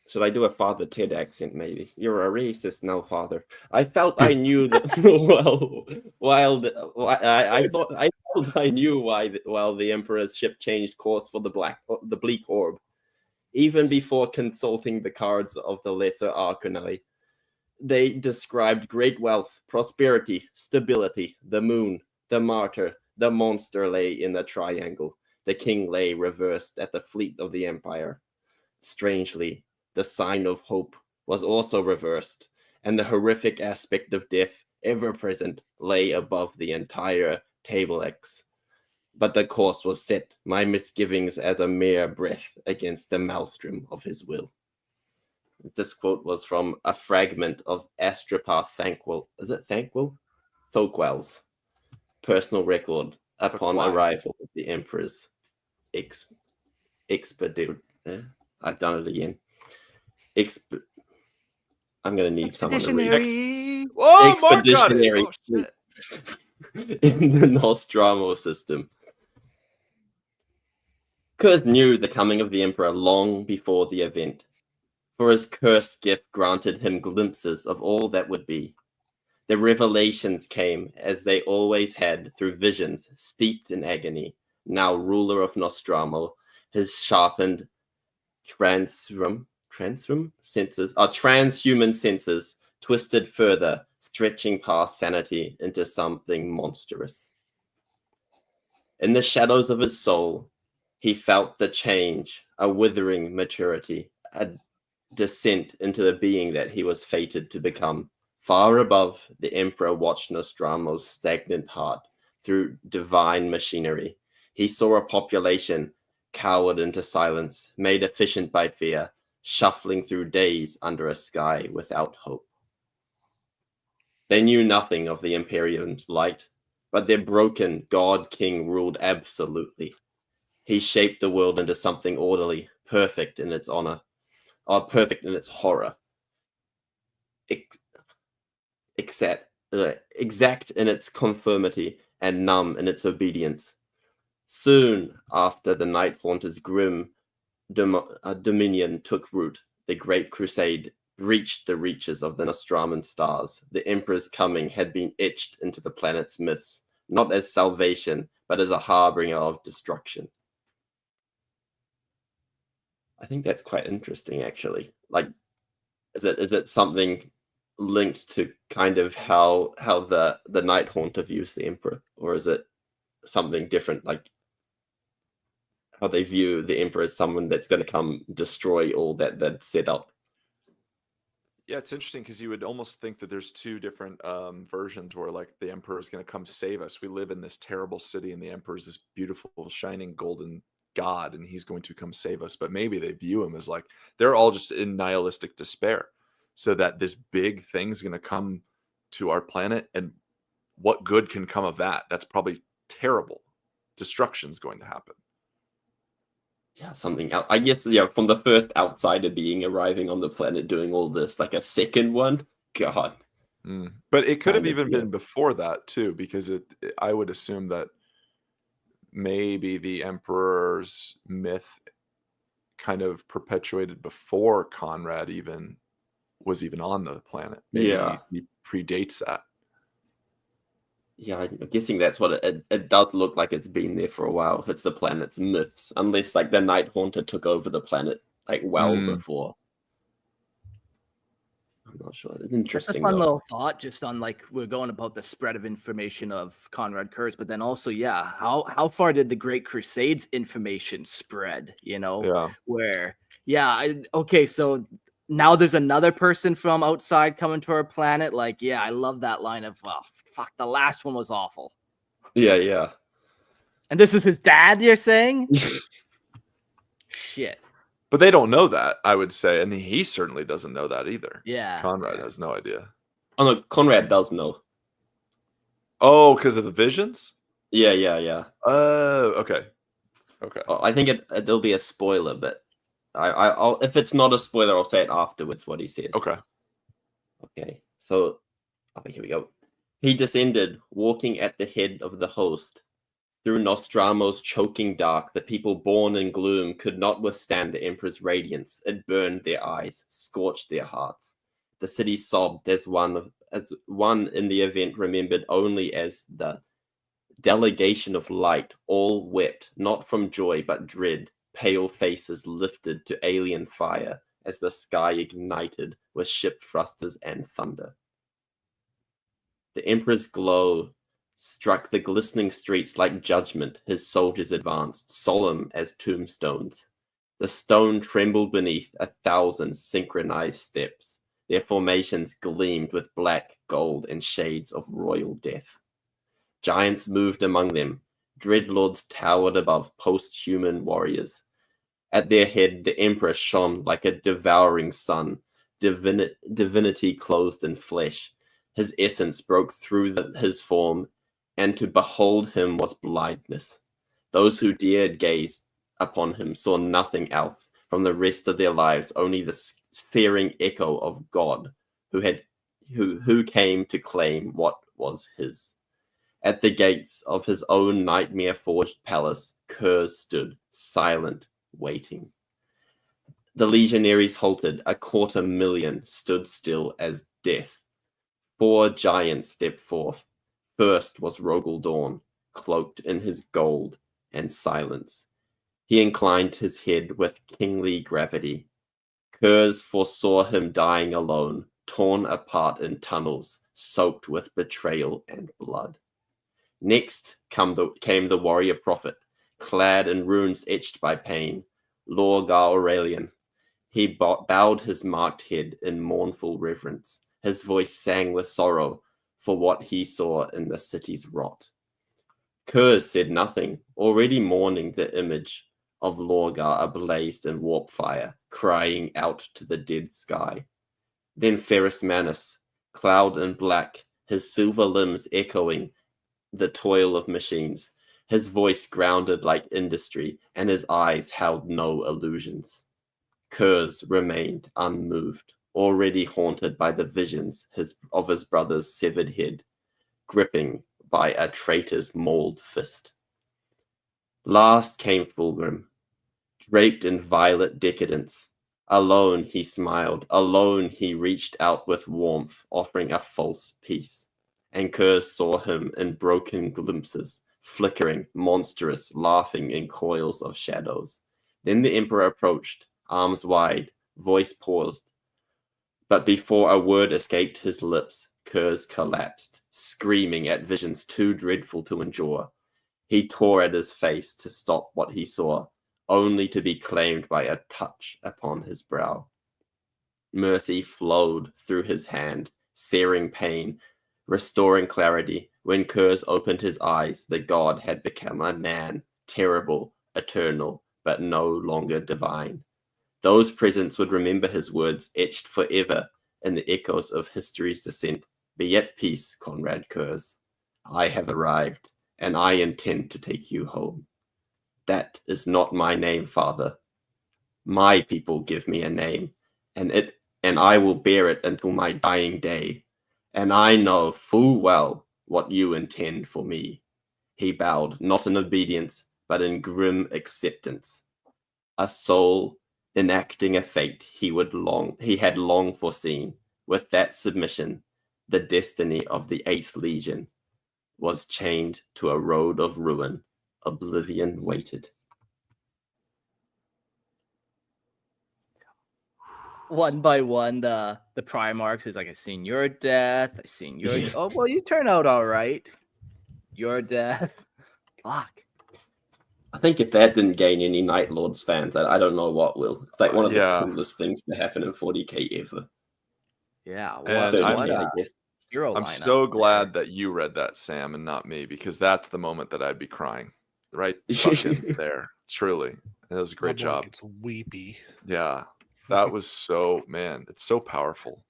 Should I do a Father Ted accent, maybe? You're a racist now, Father. I felt I knew that. I felt I knew why while the Emperor's ship changed course for the bleak orb, even before consulting the cards of the lesser arcani. They described great wealth, prosperity, stability. The moon, the martyr, the monster lay in the triangle. The king lay reversed at the fleet of the Empire. Strangely, the sign of hope was also reversed, and the horrific aspect of death, ever present, lay above the entire table X. But the course was set, my misgivings as a mere breath against the maelstrom of his will. This quote was from a fragment of Astropath Thokewell's personal record upon arrival of the Emperor's expedition. I've done it again. I'm going to need someone to read. Expeditionary in the Nostramo system. Curze knew the coming of the Emperor long before the event, for his cursed gift granted him glimpses of all that would be. The revelations came, as they always had, through visions steeped in agony. Now ruler of Nostramo, his sharpened transhuman senses twisted further, stretching past sanity into something monstrous. In the shadows of his soul, he felt the change, a withering maturity, a descent into the being that he was fated to become. Far above, the Emperor watched Nostramo's stagnant heart through divine machinery. He saw a population cowered into silence, made efficient by fear, shuffling through days under a sky without hope. They knew nothing of the Imperium's light, but their broken God-King ruled absolutely. He shaped the world into something orderly, perfect in its honor, or perfect in its horror, exact in its conformity, and numb in its obedience. Soon after the Night Haunter's grim dominion took root, the Great Crusade breached the reaches of the Nostraman stars. The Emperor's coming had been etched into the planet's myths, not as salvation, but as a harbinger of destruction. I think that's quite interesting, actually. Like, is it something linked to kind of how the Night Haunter views the Emperor, or is it something different, like how they view the Emperor as someone that's going to come destroy all that's set up? Yeah, it's interesting because you would almost think that there's two different versions where, like, the Emperor is going to come save us. We live in this terrible city, and the Emperor is this beautiful, shining, golden god, and he's going to come save us. But maybe they view him as like they're all just in nihilistic despair, so that this big thing's going to come to our planet, and what good can come of that? That's probably terrible. Destruction's going to happen. Yeah, something else. I guess, yeah, from the first outsider being arriving on the planet doing all this, like a second one. God. But it could have even been before that too, because I would assume that maybe the Emperor's myth kind of perpetuated before Konrad was even on the planet. Maybe he predates that. Yeah, I'm guessing that's what it does look like. It's been there for a while. It's the planet's myths, unless like the Night Haunter took over the planet like well before. I'm not sure. Just a Interesting. fun though. little thought, just on like we're going about the spread of information of Konrad Curze, but then also, yeah, how far did the Great Crusades information spread? You know, Yeah. where okay, so now there's another person from outside coming to our planet. Like, yeah, I love that line of, well, fuck, the last one was awful. Yeah. And this is his dad, you're saying? Shit. But they don't know that, I would say, and he certainly doesn't know that either. Yeah. Konrad has no idea. Oh no, Konrad does know. Oh, because of the visions? Yeah. Okay. Oh, I think it'll be a spoiler, but I'll if it's not a spoiler, I'll say it afterwards. What he says. Okay. So, here we go. He descended, walking at the head of the host. Through Nostramo's choking dark, the people born in gloom could not withstand the Emperor's radiance. It burned their eyes, scorched their hearts. The city sobbed as one in the event remembered only as the delegation of light. All wept, not from joy but dread. Pale faces lifted to alien fire as the sky ignited with ship thrusters and thunder. The Emperor's glow struck the glistening streets like judgment. His soldiers advanced, solemn as tombstones. The stone trembled beneath 1,000 synchronized steps. Their formations gleamed with black, gold, and shades of royal death. Giants moved among them. Dreadlords towered above post-human warriors. At their head, the Emperor shone like a devouring sun, divinity clothed in flesh. His essence broke through his form, and to behold him was blindness. Those who dared gaze upon him saw nothing else from the rest of their lives, only the searing echo of God, who came to claim what was his. At the gates of his own nightmare-forged palace, Curze stood, silent, waiting. The legionaries halted. 250,000 stood still as death. 4 giants stepped forth. First was Rogel Dawn, cloaked in his gold and silence. He inclined his head with kingly gravity. Curze foresaw him dying alone, torn apart in tunnels, soaked with betrayal and blood. Next came the warrior prophet, clad in runes etched by pain, Lorgar Aurelian. He bowed his marked head in mournful reverence. His voice sang with sorrow for what he saw in the city's rot. Curze said nothing, already mourning the image of Lorgar ablaze in warp fire, crying out to the dead sky. Then Ferrus Manus, cloud in black, his silver limbs echoing the toil of machines, his voice grounded like industry, and his eyes held no illusions. Curze remained unmoved, already haunted by the visions of his brother's severed head, gripping by a traitor's mauled fist. Last came Fulgrim, draped in violet decadence. Alone he smiled, alone he reached out with warmth, offering a false peace. And Curze saw him in broken glimpses, flickering, monstrous, laughing in coils of shadows. Then the Emperor approached, arms wide, voice paused. But before a word escaped his lips, Curze collapsed, screaming at visions too dreadful to endure. He tore at his face to stop what he saw, only to be claimed by a touch upon his brow. Mercy flowed through his hand, searing pain, restoring clarity. When Curze opened his eyes, the god had become a man, terrible, eternal, but no longer divine. Those present would remember his words etched forever in the echoes of history's descent. Be at peace, Konrad Curze. I have arrived, and I intend to take you home. That is not my name, Father. My people give me a name, and I will bear it until my dying day. And I know full well what you intend for me. He bowed, not in obedience, but in grim acceptance. A soul enacting a fate he had long foreseen. With that submission, the destiny of the 8th Legion was chained to a road of ruin. Oblivion waited. one by one, the primarchs is like, I've seen your death. I've seen your. Oh well, you turn out all right. Your death. Fuck. I think if that didn't gain any Night Lords fans, I don't know what will. It's like one of Yeah. the coolest things to happen in 40k ever. Yeah. And What, I'm- what 30k, a I guess. hero I'm lineup so there. glad that you read that, Sam, and not me, because that's the moment that I'd be crying. Right fucking there. Truly. It was a My great boy job. gets weepy. Yeah. That was so, man, it's so powerful.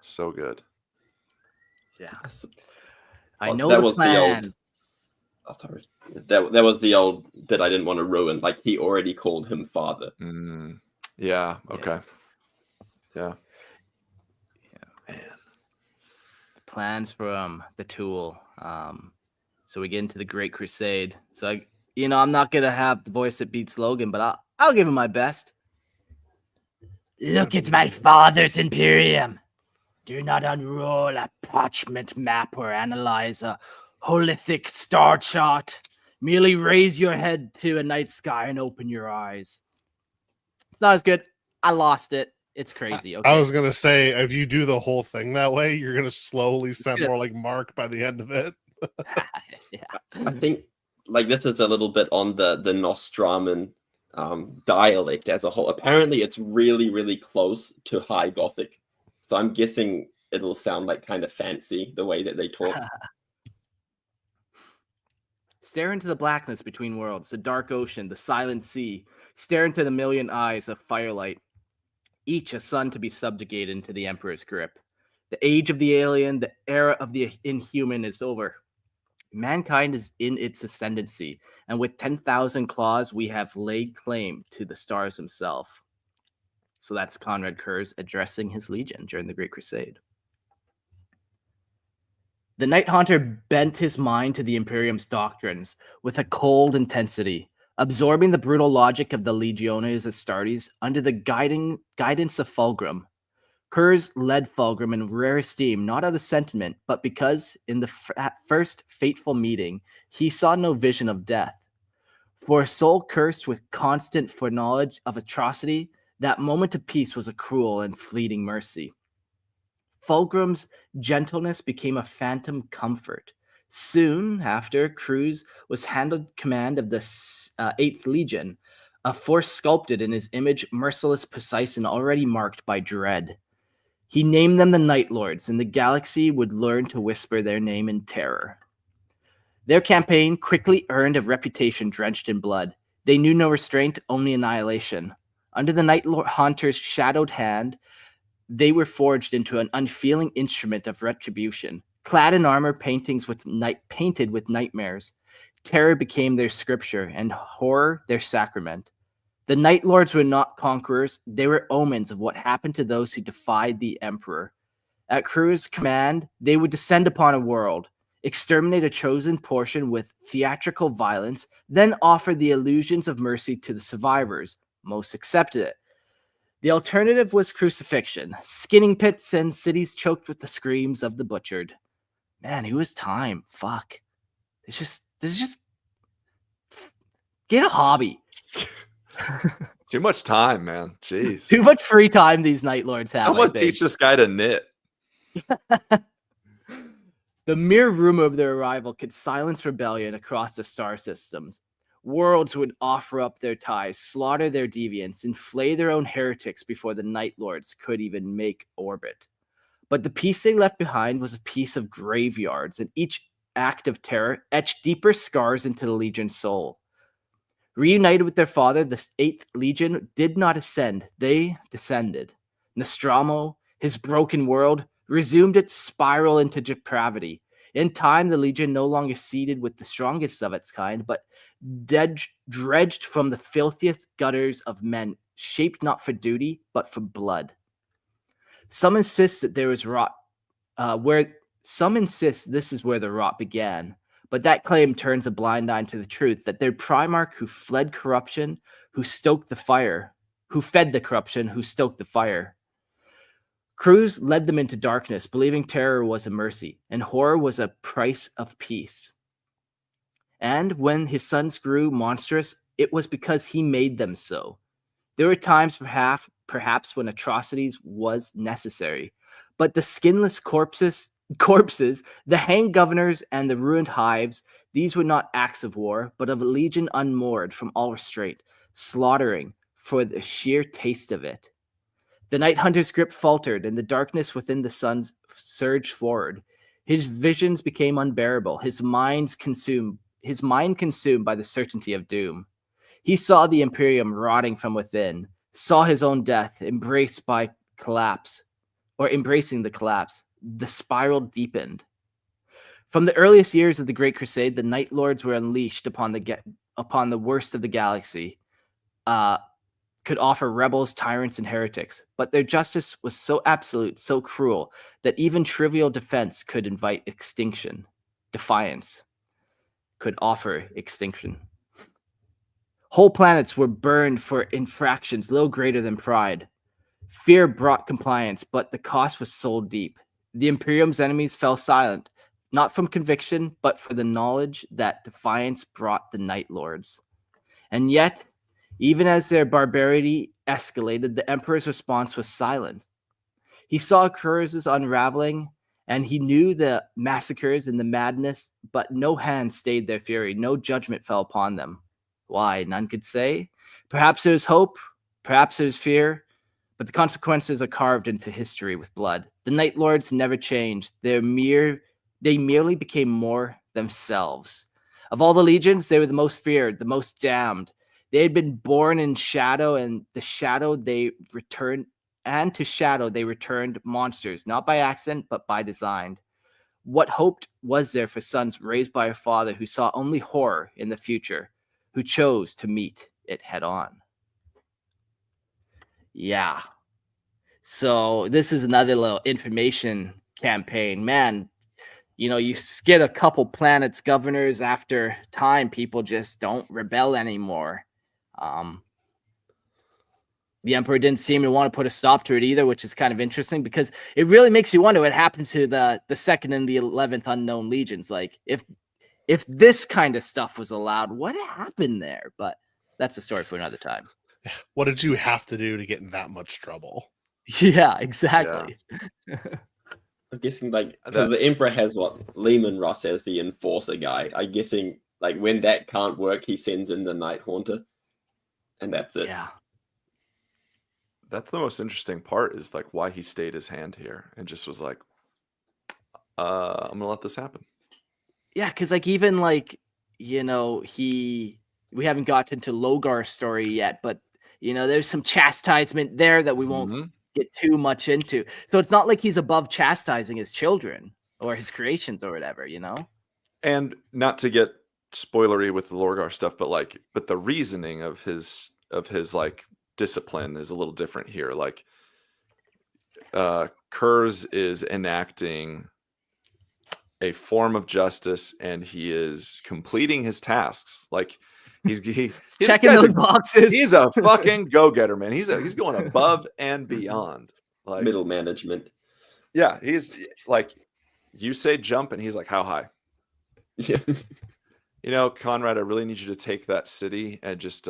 So good. Yeah. That's- I Oh, know that the was the plan. old. Oh, sorry. That was the old bit I didn't want to ruin. Like he already called him father. Mm, yeah. Yeah. Okay. Yeah. Plans from the Tool. So we get into the Great Crusade. So I'm not gonna have the voice that beats Logan, but I'll give him my best. Look at my father's Imperium. Do not unroll a parchment map or analyze a holothic star chart. Merely raise your head to a night sky and open your eyes. It's not as good. I lost it. It's crazy. Okay. I was gonna say, if you do the whole thing that way, you're gonna slowly sound good. more like Mark by the end of it. Yeah. I think like this is a little bit on the Nostraman dialect as a whole. Apparently, it's really, really close to High Gothic. So I'm guessing it'll sound like kind of fancy the way that they talk. Stare into the blackness between worlds, the dark ocean, the silent sea. Stare into the million eyes of firelight, each a sun to be subjugated into the Emperor's grip. The age of the alien, the era of the inhuman is over. Mankind is in its ascendancy, and with 10,000 claws, we have laid claim to the stars himself. So that's Konrad Curze addressing his legion during the Great Crusade. The Night Haunter bent his mind to the Imperium's doctrines with a cold intensity, absorbing the brutal logic of the Legiones Astartes under the guidance of Fulgrim. Curze led Fulgrim in rare esteem, not out of sentiment, but because in the first fateful meeting, he saw no vision of death. For a soul cursed with constant foreknowledge of atrocity, that moment of peace was a cruel and fleeting mercy. Fulgrim's gentleness became a phantom comfort. Soon after, Curze was handed command of the 8th Legion, a force sculpted in his image, merciless, precise, and already marked by dread. He named them the Night Lords, and the galaxy would learn to whisper their name in terror. Their campaign quickly earned a reputation drenched in blood. They knew no restraint, only annihilation. Under the Night Haunter's shadowed hand, they were forged into an unfeeling instrument of retribution. Clad in armor painted with nightmares, terror became their scripture and horror their sacrament. The Night Lords were not conquerors, they were omens of what happened to those who defied the Emperor. At Curze's command, they would descend upon a world, exterminate a chosen portion with theatrical violence, then offer the illusions of mercy to the survivors. Most accepted it. The alternative was crucifixion, skinning pits and cities choked with the screams of the butchered. Man, who has time? Fuck. This is just get a hobby. Too much time, man. Jeez. Too much free time these Night Lords have. Someone teach this guy to knit. The mere rumor of their arrival could silence rebellion across the star systems. Worlds would offer up their ties, slaughter their deviants, and flay their own heretics before the Night Lords could even make orbit. But the peace they left behind was a piece of graveyards, and each act of terror etched deeper scars into the Legion's soul. Reunited with their father, the 8th Legion did not ascend, they descended. Nostramo, his broken world, resumed its spiral into depravity. In time, the Legion no longer seeded with the strongest of its kind, but dredged from the filthiest gutters of men, shaped not for duty, but for blood. Some insist that there was rot, some insist this is where the rot began, but that claim turns a blind eye to the truth that their primarch who fled corruption, who stoked the fire, who fed the corruption, who stoked the fire. Curze led them into darkness, believing terror was a mercy, and horror was a price of peace. And when his sons grew monstrous, it was because he made them so. There were times perhaps when atrocities was necessary, but the skinless corpses, the hanged governors, and the ruined hives, these were not acts of war, but of a legion unmoored from all restraint, slaughtering for the sheer taste of it. The night hunter's grip faltered, and the darkness within the suns surged forward. His visions became unbearable, his mind consumed by the certainty of doom. He saw the Imperium rotting from within, saw his own death embracing the collapse. The spiral deepened. From the earliest years of the Great Crusade, the Night Lords were unleashed upon the worst of the galaxy, could offer rebels, tyrants, and heretics. But their justice was so absolute, so cruel, that even trivial defense could invite extinction. Defiance could offer extinction. Whole planets were burned for infractions little greater than pride. Fear brought compliance, but the cost was soul deep. The Imperium's enemies fell silent, not from conviction, but for the knowledge that defiance brought the Night Lords. And yet, even as their barbarity escalated, the Emperor's response was silent. He saw Curze's unraveling, and he knew the massacres and the madness, but no hand stayed their fury, no judgment fell upon them. Why? None could say. Perhaps there was hope, perhaps there was fear, but the consequences are carved into history with blood. The Night Lords never changed. They merely became more themselves. Of all the legions, they were the most feared, the most damned. They had been born in shadow, and to shadow they returned monsters, not by accident, but by design. What hope was there for sons raised by a father who saw only horror in the future, who chose to meet it head on? Yeah. So this is another little information campaign. Man, you skid a couple planets, governors, after time, people just don't rebel anymore. The Emperor didn't seem to want to put a stop to it either, which is kind of interesting because it really makes you wonder what happened to the 2nd and the 11th unknown legions. Like, if this kind of stuff was allowed, what happened there? But that's a story for another time. What did you have to do to get in that much trouble? Yeah, exactly. Yeah. I'm guessing because the Emperor has what Lehman Ross as the enforcer guy. I'm guessing when that can't work, he sends in the Night Haunter, and that's it. Yeah. That's the most interesting part, is why he stayed his hand here and just was like, I'm gonna let this happen. Yeah, because even we haven't gotten to Logar's story yet, but there's some chastisement there that we won't get too much into. So it's not like he's above chastising his children or his creations or whatever, And not to get spoilery with the Lorgar stuff, but the reasoning of his discipline is a little different here. Curze is enacting a form of justice, and he is completing his tasks. He's checking those boxes. He's a fucking go-getter, man. He's going above and beyond. Middle management. Yeah, he's you say jump, and he's like, how high? Yeah. Konrad, I really need you to take that city and just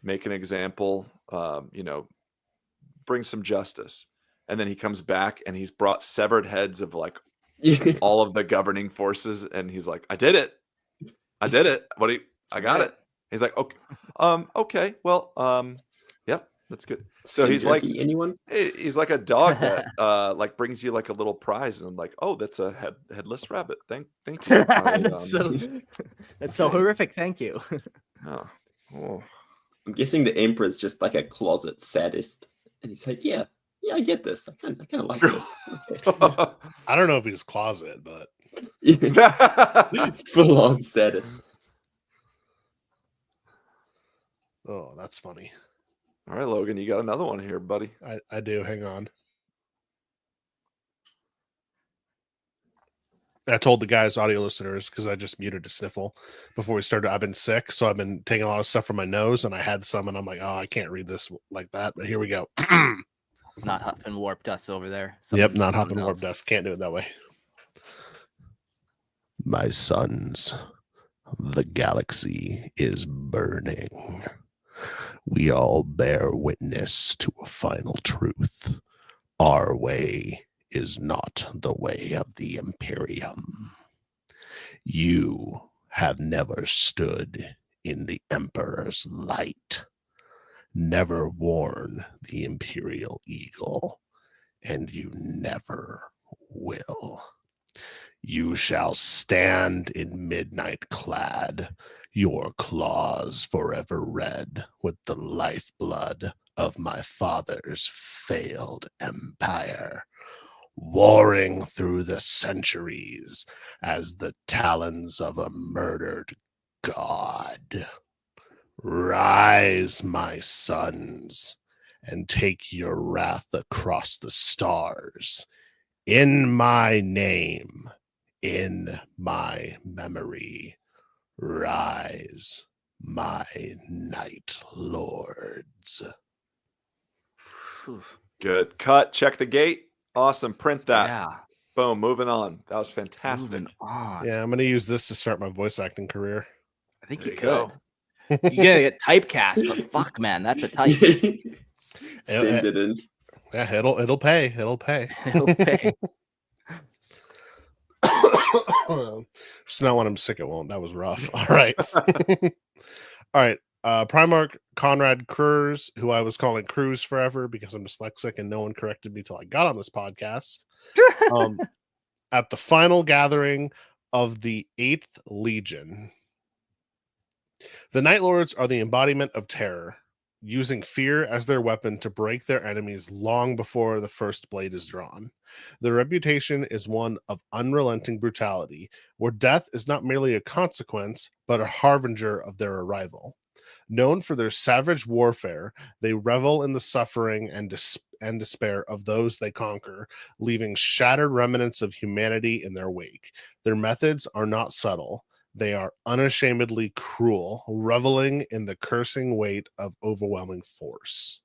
make an example. Bring some justice. And then he comes back, and he's brought severed heads of all of the governing forces, and he's like, I did it. I got it. He's like, okay. Okay. Well, yep, that's good. So he's like, anyone? He's like a dog that brings you a little prize, and I'm like, oh, that's a headless rabbit. Thank you. That's so horrific. Thank you. Oh. I'm guessing the Emperor's just a closet sadist, and he's like, yeah, I get this. I kind of like this. Okay. I don't know if he's closet, but full on sadist. Oh, that's funny. All right, Logan, you got another one here, buddy. I do. Hang on. I told the guys, audio listeners, because I just muted to sniffle before we started. I've been sick, so I've been taking a lot of stuff from my nose, and I had some, and I'm like, oh, I can't read this like that. But here we go. Not huffing warp dust over there. Yep, not huffing warp dust. Can't do it that way. My sons, the galaxy is burning. We all bear witness to a final truth. Our way is not the way of the Imperium. You have never stood in the Emperor's light, never worn the Imperial eagle, and you never will. You shall stand in midnight clad, your claws forever red with the lifeblood of my father's failed empire, warring through the centuries as the talons of a murdered god. Rise, my sons, and take your wrath across the stars. In my name, in my memory, rise, my night lords. Good. Cut. Check the gate. Awesome. Print that. Yeah. Boom. Moving on. That was fantastic. Moving on. Yeah, I'm going to use this to start my voice acting career. I think There you you could. go. You gotta get typecast, but fuck, man, that's a type. Send it in. Yeah, it'll pay. It'll pay. It'll pay. Just not when I'm sick, it won't. That was rough. All right. All right. Primarch Konrad Curze, who I was calling Cruz forever because I'm dyslexic and no one corrected me till I got on this podcast. At the final gathering of the 8th Legion, the Night Lords are the embodiment of terror, using fear as their weapon to break their enemies long before the first blade is drawn. Their reputation is one of unrelenting brutality, where death is not merely a consequence, but a harbinger of their arrival. Known for their savage warfare, they revel in the suffering and despair of those they conquer, leaving shattered remnants of humanity in their wake. Their methods are not subtle. They are unashamedly cruel, reveling in the cursing weight of overwhelming force.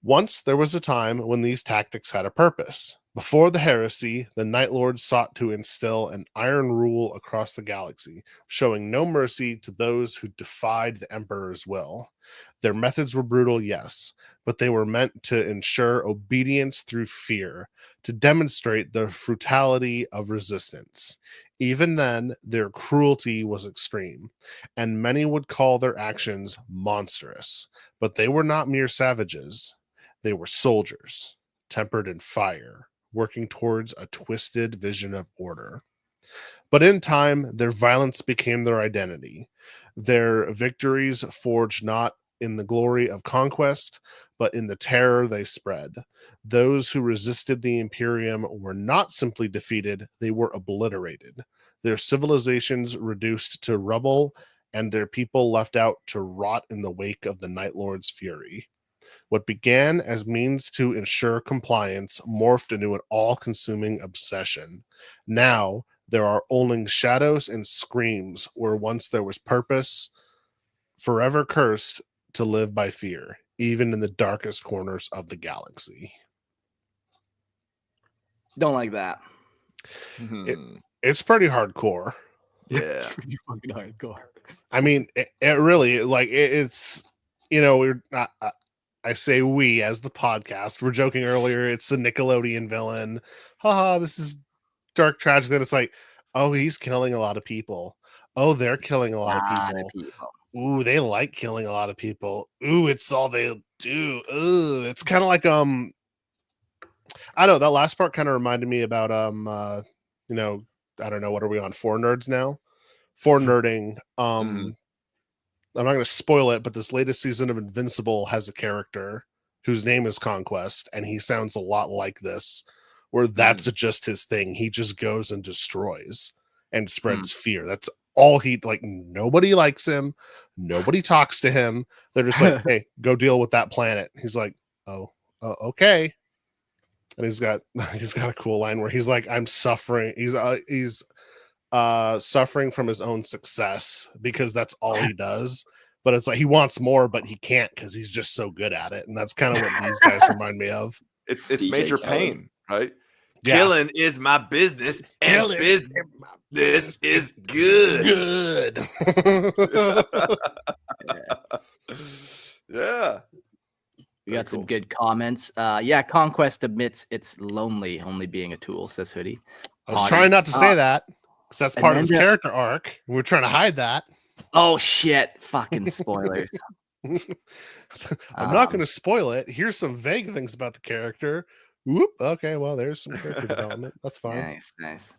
Once there was a time when these tactics had a purpose. Before the heresy, the Night Lords sought to instill an iron rule across the galaxy, showing no mercy to those who defied the Emperor's will. Their methods were brutal, yes, but they were meant to ensure obedience through fear, to demonstrate the brutality of resistance. Even then, their cruelty was extreme, and many would call their actions monstrous. But they were not mere savages. They were soldiers, tempered in fire, working towards a twisted vision of order. But in time, their violence became their identity. Their victories forged not in the glory of conquest, but in the terror they spread. Those who resisted the Imperium were not simply defeated, they were obliterated. Their civilizations reduced to rubble, and their people left out to rot in the wake of the Night Lord's fury. What began as means to ensure compliance morphed into an all-consuming obsession. Now, there are only shadows and screams where once there was purpose, forever cursed to live by fear, even in the darkest corners of the galaxy. Don't like that. It's pretty hardcore. Yeah. It's pretty fucking hardcore. I mean, it really, like, it's, you know, we're not, I say we as the podcast, we're joking earlier, it's a Nickelodeon villain. Haha, this is dark tragedy. Then it's like, oh, he's killing a lot of people. Oh, they're killing a lot of people. Ooh, they like killing a lot of people. Ooh, it's all they do. Ooh, it's kind of like I don't know, that last part kind of reminded me about you know, I don't know, what are we on? 4 nerds now? 4 nerding. I'm not going to spoil it, but this latest season of Invincible has a character whose name is Conquest, and he sounds a lot like this, where that's just his thing. He just goes and destroys and spreads fear. That's all he, like, nobody likes him. Nobody talks to him. They're just like, hey, go deal with that planet. He's like, oh, okay. And he's got a cool line where he's like, I'm suffering. He's suffering from his own success because that's all he does. But it's like he wants more, but he can't because he's just so good at it. And that's kind of what these guys remind me of. It's DJ Major Khaled. Pain, right? Yeah. Killing is my business, and business is good. Good. got some cool. good comments. Yeah, Conquest admits it's lonely only being a tool, says Hoodie. I was trying not to say that, because that's and part of then his character arc. We're trying to hide that. Oh shit! Fucking spoilers. I'm not going to spoil it. Here's some vague things about the character. Whoop. Okay, well, there's some character development. That's fine. Nice.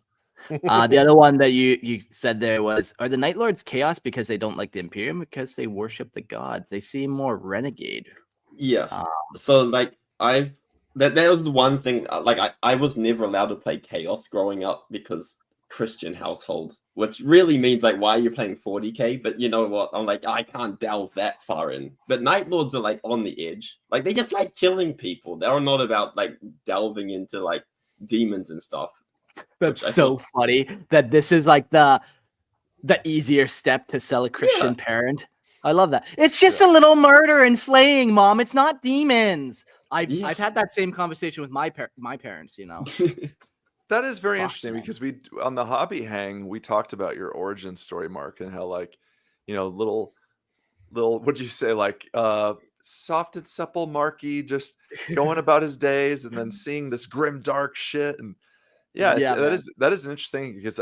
The other one that you said there was, are the Night Lords chaos because they don't like the Imperium, because they worship the gods? They seem more renegade. Yeah. So like that was the one thing. Like I was never allowed to play chaos growing up because Christian household, which really means like, why are you playing 40k? But you know what? I'm like, I can't delve that far in. But Night Lords are like on the edge. Like they just like killing people. They're not about like delving into like demons and stuff. That's so funny that this is like the easier step to sell a Christian parent. I love that. It's just a little murder and flaying, Mom. It's not demons. I've had that same conversation with my parents, you know. That is very interesting, because we on the hobby hang, we talked about your origin story, Mark, and how like, you know, little what'd you say, like soft and supple Marky just going about his days and then seeing this grim dark shit. And that is interesting, because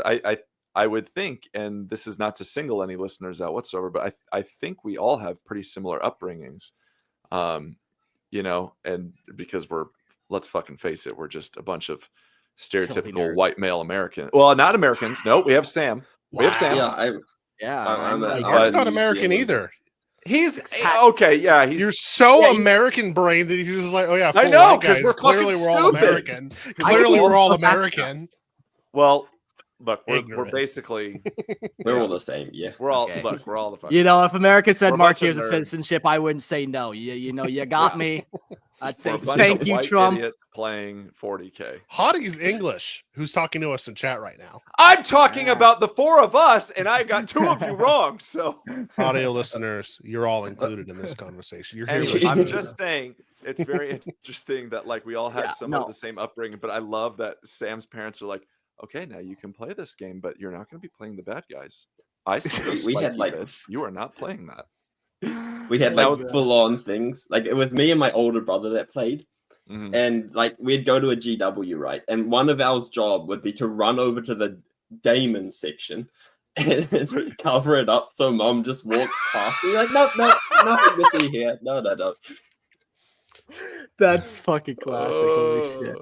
I would think, and this is not to single any listeners out whatsoever, but I think we all have pretty similar upbringings. You know, and because let's fucking face it, we're just a bunch of stereotypical white male American. Well, not Americans. No, we have Sam. We have Sam. Mark's not American either. He's okay. Yeah, you're so American brain that he's just like, oh yeah, I know, because we're all American. Clearly, we're all American. Well, look, we're basically we're all the same. Yeah, we're all we're all the fucking. You know, if America said Mark, here's a citizenship, I wouldn't say no. You know, you got me. I'd say thank you, Trump. Playing 40k. Hottie's English. Who's talking to us in chat right now? I'm talking about the four of us, and I got two of you wrong. So, audio listeners, you're all included in this conversation. You're here. I'm just saying, it's very interesting that like we all had some of the same upbringing, but I love that Sam's parents are like, okay, now you can play this game, but you're not going to be playing the bad guys. I see. We had like you are not playing that. We had like full-on things. Like it was me and my older brother that played, and like we'd go to a GW, right? And one of our job would be to run over to the Damon section and cover it up, so Mom just walks past me like, no, nothing to see here. No. That's fucking classic. Holy shit.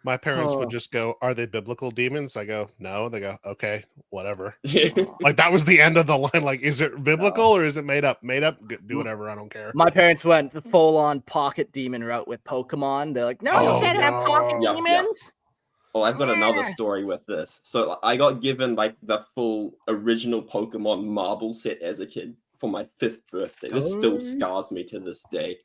My parents would just go, are they biblical demons? I go, no. They go, okay, whatever. Like that was the end of the line. Like, is it biblical or is it made up? Made up, do whatever. I don't care. My parents went the full-on pocket demon route with Pokemon. They're like, no, you can't have pocket demons. Yeah. Oh, I've got another story with this. So I got given like the full original Pokemon marble set as a kid for my 5th birthday. This still scars me to this day.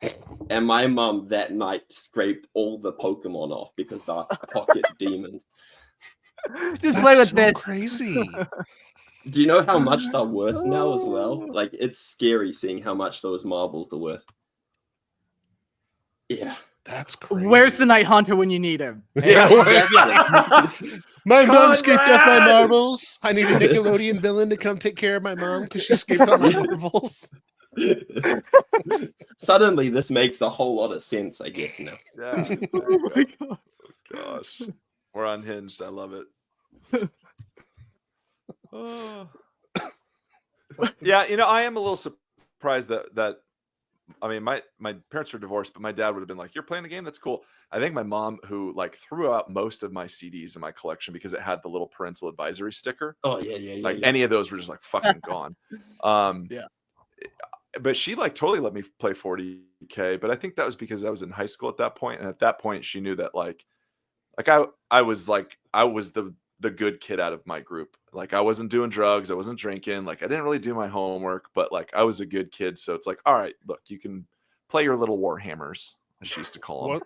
And my mom that night scraped all the Pokemon off because they're pocket demons. Just play with this. Crazy. Do you know how much they're worth now as well? Like it's scary seeing how much those marbles are worth. Yeah. That's crazy. Where's the Night Hunter when you need him? My mom scraped off my marbles. I need a Nickelodeon villain to come take care of my mom because she scraped off my marbles. Suddenly, this makes a whole lot of sense, I guess, now. Yeah. Oh my God. Gosh. We're unhinged. I love it. Yeah, you know, I am a little surprised that I mean, my parents were divorced, but my dad would have been like, you're playing the game? That's cool. I think my mom, who like threw out most of my CDs in my collection because it had the little parental advisory sticker. Oh, yeah. Like any of those were just like fucking gone. But she like totally let me play 40K. But I think that was because I was in high school at that point. And at that point, she knew that like I was the good kid out of my group. Like I wasn't doing drugs. I wasn't drinking. Like I didn't really do my homework, but like I was a good kid. So it's like, all right, look, you can play your little Warhammers, as she used to call them.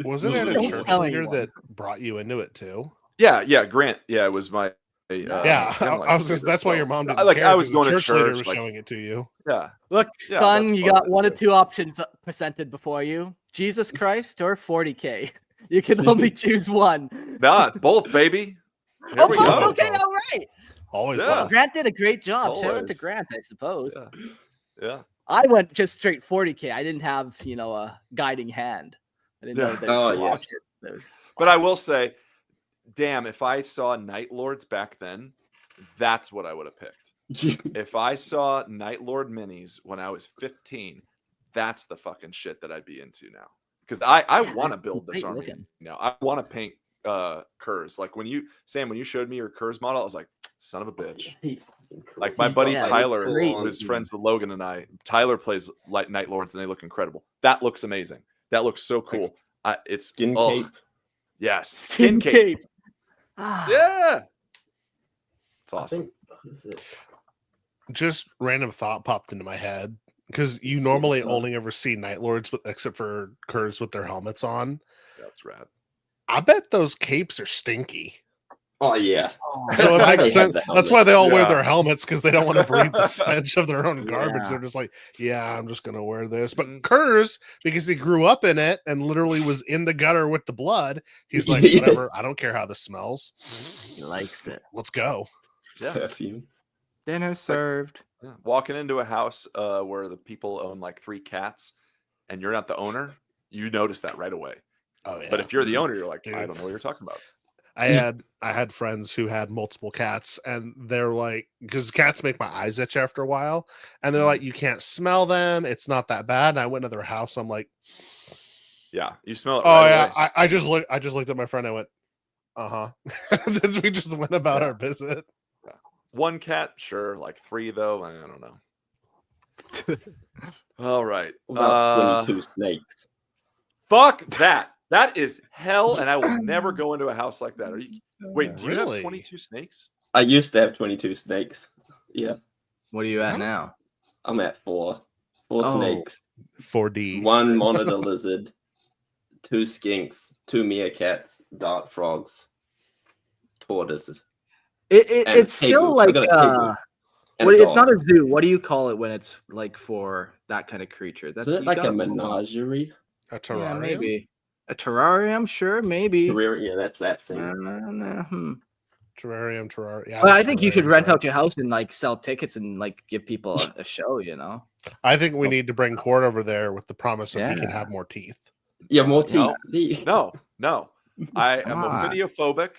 Wasn't it a church leader that brought you into it too? Yeah. Grant. Yeah, it was my. I was just, that's why your mom didn't like care, I was going the to church. Was showing it to you. Yeah. Look, son, you got one of two options presented before you: Jesus Christ or 40K. You can only choose one. Nah, both, baby. Here we go. Okay, all right. Always. Grant did a great job. Shout out to Grant, I suppose. Yeah. I went just straight 40K. I didn't have, a guiding hand. I didn't know there's two options. But I will say, damn, if I saw Night Lords back then, that's what I would have picked. If I saw Night Lord minis when I was 15, that's the fucking shit that I'd be into now. Because I want to build this army now. I want to paint Curze. Like when you showed me your Curze model, I was like, son of a bitch. Like my buddy Tyler, who's friends with Logan and I, Tyler plays Night Lords and they look incredible. That looks amazing. That looks so cool. It's skin cape. Yes, skin cape. Yeah. It's awesome. Just random thought popped into my head because you normally only ever see Night Lords except for Curze with their helmets on. That's rad. I bet those capes are stinky. Oh yeah. So it makes sense. That's why they all wear their helmets, because they don't want to breathe the stench of their own garbage. They're just like, yeah, I'm just gonna wear this. But Curze, because he grew up in it and literally was in the gutter with the blood, he's like, whatever, I don't care how this smells. He likes it. Let's go. Yeah. Perfume. Dinner served. Yeah. Walking into a house where the people own like 3 cats and you're not the owner, you notice that right away. Oh yeah. But if you're the owner, you're like, I don't know what you're talking about. I had friends who had multiple cats, and they're like, because cats make my eyes itch after a while, and they're like, you can't smell them, it's not that bad. And I went to their house, I'm like, yeah, you smell it. Oh right away. I just looked at my friend, I went, then we just went about our visit. Yeah. 1 cat, sure. Like 3 though, I don't know. All right. About 22 snakes. Fuck that. That is hell, and I will never go into a house like that. Wait, do you have 22 snakes? I used to have 22 snakes. Yeah. What are you at now? I'm at 4. 4 snakes. 4D. 1 monitor lizard. 2 skinks. 2 meerkats. Dart frogs. Tortoises. It's still like it's not a zoo. What do you call it when it's like for that kind of creature? Is it like a menagerie? A terrarium? Yeah, maybe. A terrarium, sure, maybe. Yeah, that's that thing. Terrarium. Yeah, but I think you should rent out your house and like sell tickets and like give people a show, I think we need to bring Cord over there with the promise that he can have more teeth. Yeah, more teeth. No. I am ophidiophobic.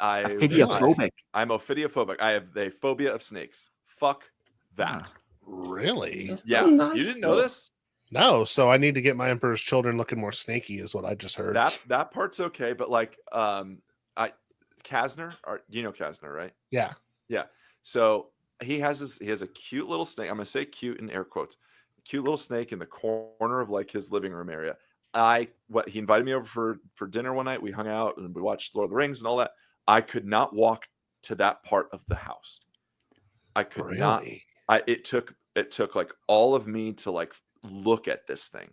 I'm ophidiophobic. I have a phobia of snakes. Fuck that. Really? Yeah. You didn't know this? No, so I need to get my Emperor's Children looking more snaky, is what I just heard. That part's okay, but like Kasner, you know Kasner, right? Yeah. So he has a cute little snake. I'm gonna say cute in air quotes. Cute little snake in the corner of like his living room area. He invited me over for dinner one night. We hung out and we watched Lord of the Rings and all that. I could not walk to that part of the house. I could not. It took like all of me to like look at this thing.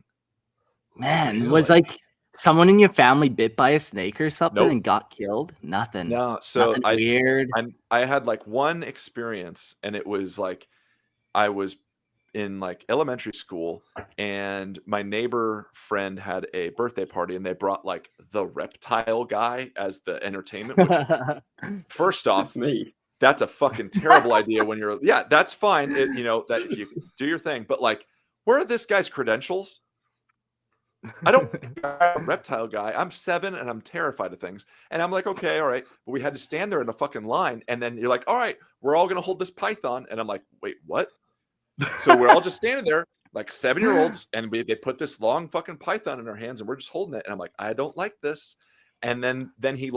Man, was like someone in your family bit by a snake or something and got killed? Nothing. No, so nothing weird. I had like one experience, and it was like I was in like elementary school, and my neighbor friend had a birthday party, and they brought like the reptile guy as the entertainment. Which, first off, that's a fucking terrible idea when you're that's fine. That if you do your thing, but like, where are this guy's credentials? I'm a reptile guy. I'm 7 and I'm terrified of things. And I'm like, okay, all right. But we had to stand there in a fucking line. And then you're like, all right, we're all going to hold this python. And I'm like, wait, what? So we're all just standing there like 7-year-olds. And they put this long fucking python in our hands and we're just holding it. And I'm like, I don't like this. And then he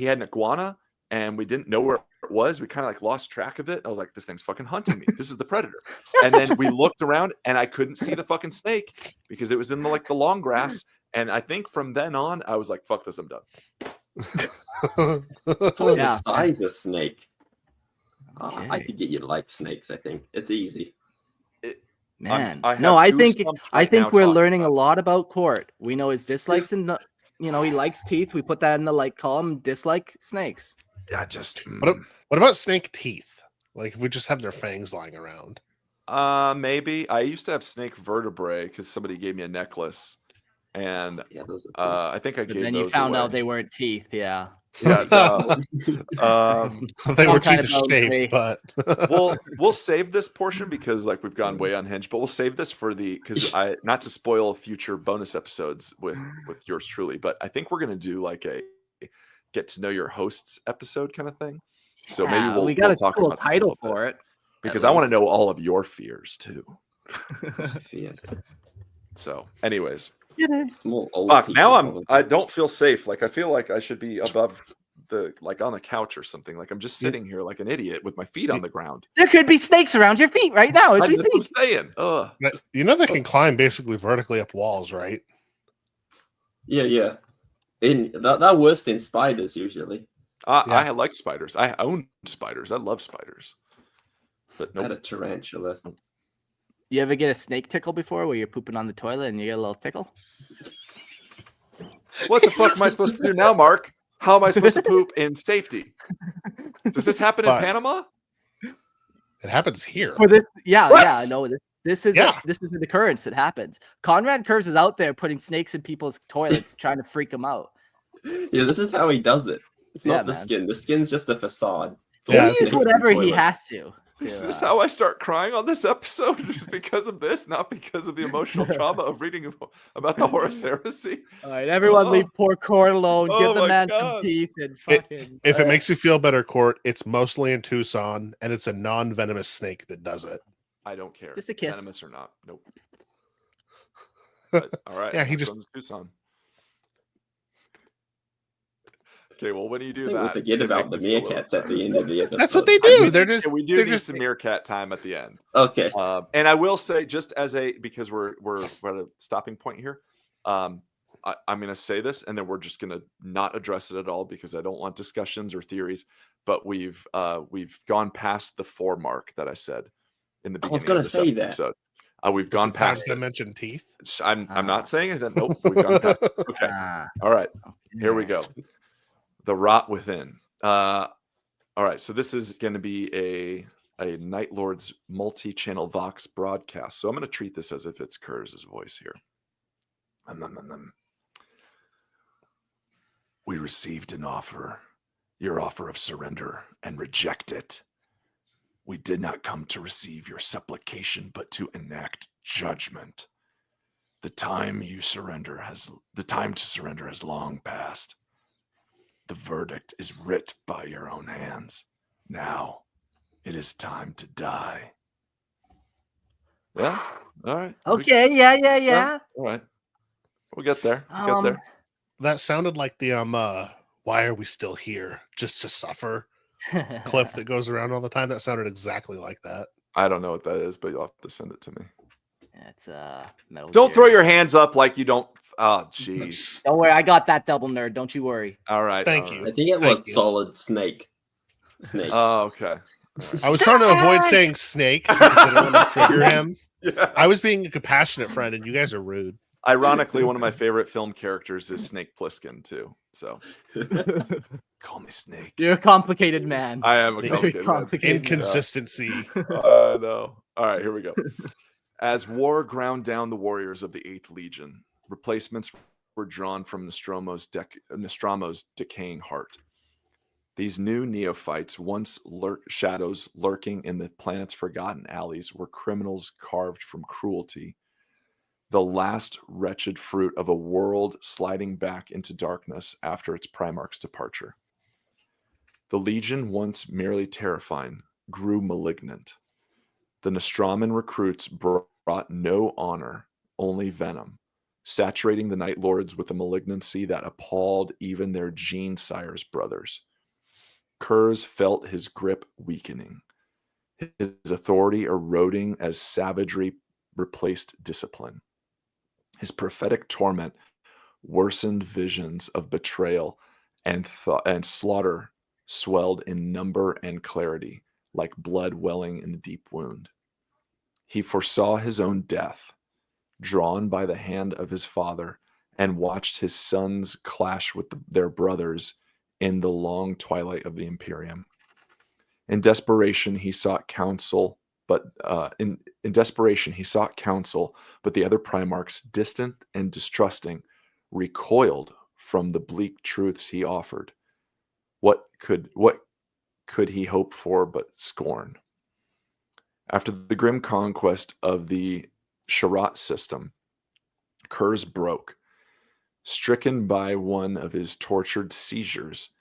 had an iguana and we didn't know where it was. We kind of like lost track of it. I was like, this thing's fucking hunting me. This is the predator. And then we looked around and I couldn't see the fucking snake because it was in the long grass. And I think from then on, I was like, fuck this, I'm done. The size of snake. I could get you to like snakes, I think. It's easy. Man. I think we're learning a lot about Court. We know his dislikes and he likes teeth. We put that in the like column, dislike snakes. Yeah, just what about snake teeth? Like if we just have their fangs lying around. Maybe. I used to have snake vertebrae because somebody gave me a necklace, and those I think I gave those. Then you found away. out they weren't teeth. Yeah. Yeah, no. They were kind too of boundary. shaped, but we'll save this portion because like we've gone way unhinged, but we'll save this for because I not to spoil future bonus episodes with yours truly, but I think we're gonna do like a get to know your hosts episode kind of thing. So maybe Yeah, we'll we got a talk cool about this a title little bit, for it. because I want to know all of your fears too. Yes. So, anyways, Small old fuck, people now probably. I don't feel safe. Like I feel like I should be above like on a couch or something. Like I'm just sitting here like an idiot with my feet on the ground. There could be snakes around your feet right now as we That's what I'm speak. saying. Ugh. you know they can climb basically vertically up walls, right? Yeah. That worse than spiders usually. I like spiders. I own spiders. I love spiders. But I had nope. a tarantula. You ever get a snake tickle before where you're pooping on the toilet and you get a little tickle? What the fuck am I supposed to do now, Mark? How am I supposed to poop in safety? Does this happen in But- Panama? It happens here. For this, yeah, What? I know this is this is an occurrence. It happens. Konrad Curze is out there putting snakes in people's toilets, trying to freak them out. Yeah, this is how he does it. It's Yeah, not the man. skin. The skin's just a facade. It's Yeah, all He uses snakes in the whatever he toilet. has to. Is this how I start crying on this episode? Just because of this, not because of the emotional trauma of reading about the Horus Heresy? All right, everyone, leave poor Court alone. Oh Give the my man some gosh. teeth and fucking. If it makes you feel better, Court, it's mostly in Tucson, and it's a non-venomous snake that does it. I don't care. Just a kiss. Venomous or not. Nope. But, all right. Yeah, he here just- comes Tucson. Okay, well, when you I do think that, we forget it about makes the me feel a little meerkats at the end of the episode. That's what they I do. do They're think just we do they're need just some meerkat time at the end. Okay. And I will say, just as because we're at a stopping point here, I'm going to say this, and then we're just going to not address it at all because I don't want discussions or theories. But we've gone past the 4 mark that I said in the I was beginning. gonna of this say that. episode. We've gone past I it. mentioned teeth. I'm not saying it. Nope. We've gone past it. Okay. All right. Here we go. The rot within. All right. So this is going to be a Night Lord's multi-channel Vox broadcast. So I'm going to treat this as if it's Curze's voice here. We received an offer, your offer of surrender, and reject it. We did not come to receive your supplication, but to enact judgment. The time to surrender has long passed. The verdict is writ by your own hands. Now, it is time to die. Yeah. All right. Okay. Yeah. All right. We'll get there. We'll get there. That sounded like the why are we still here? Just to suffer clip that goes around all the time. That sounded exactly like that. I don't know what that is, but you'll have to send it to me. That's Metal Don't Gear. throw your hands up like you don't. Oh, jeez. Don't worry, I got that double nerd. Don't you worry. All right. Thank all you. I right. think it Thank was you. solid snake. Oh, okay. I was trying to avoid saying snake because I didn't want to trigger him. Yeah. I was being a compassionate friend, and you guys are rude. Ironically, one of my favorite film characters is Snake Plissken too. So call me Snake. You're a complicated man. I am a Very complicated man. complicated. Inconsistency. I know. All right, here we go. As war ground down the warriors of the 8th Legion, replacements were drawn from Nostramo's decaying heart. These new neophytes, once shadows lurking in the planet's forgotten alleys, were criminals carved from cruelty. The last wretched fruit of a world sliding back into darkness after its primarch's departure. The Legion, once merely terrifying, grew malignant. The Nostraman recruits brought no honor, only venom, saturating the Night Lords with a malignancy that appalled even their gene sire's brothers. Curze felt his grip weakening, his authority eroding as savagery replaced discipline. His prophetic torment worsened visions of betrayal and slaughter swelled in number and clarity, like blood welling in a deep wound. He foresaw his own death, drawn by the hand of his father, and watched his sons clash with their brothers in the long twilight of the Imperium. In desperation, he sought counsel, but the other primarchs, distant and distrusting, recoiled from the bleak truths he offered. could he hope for but scorn? After the grim conquest of the Sharat system, Curze broke. Stricken by one of his tortured seizures,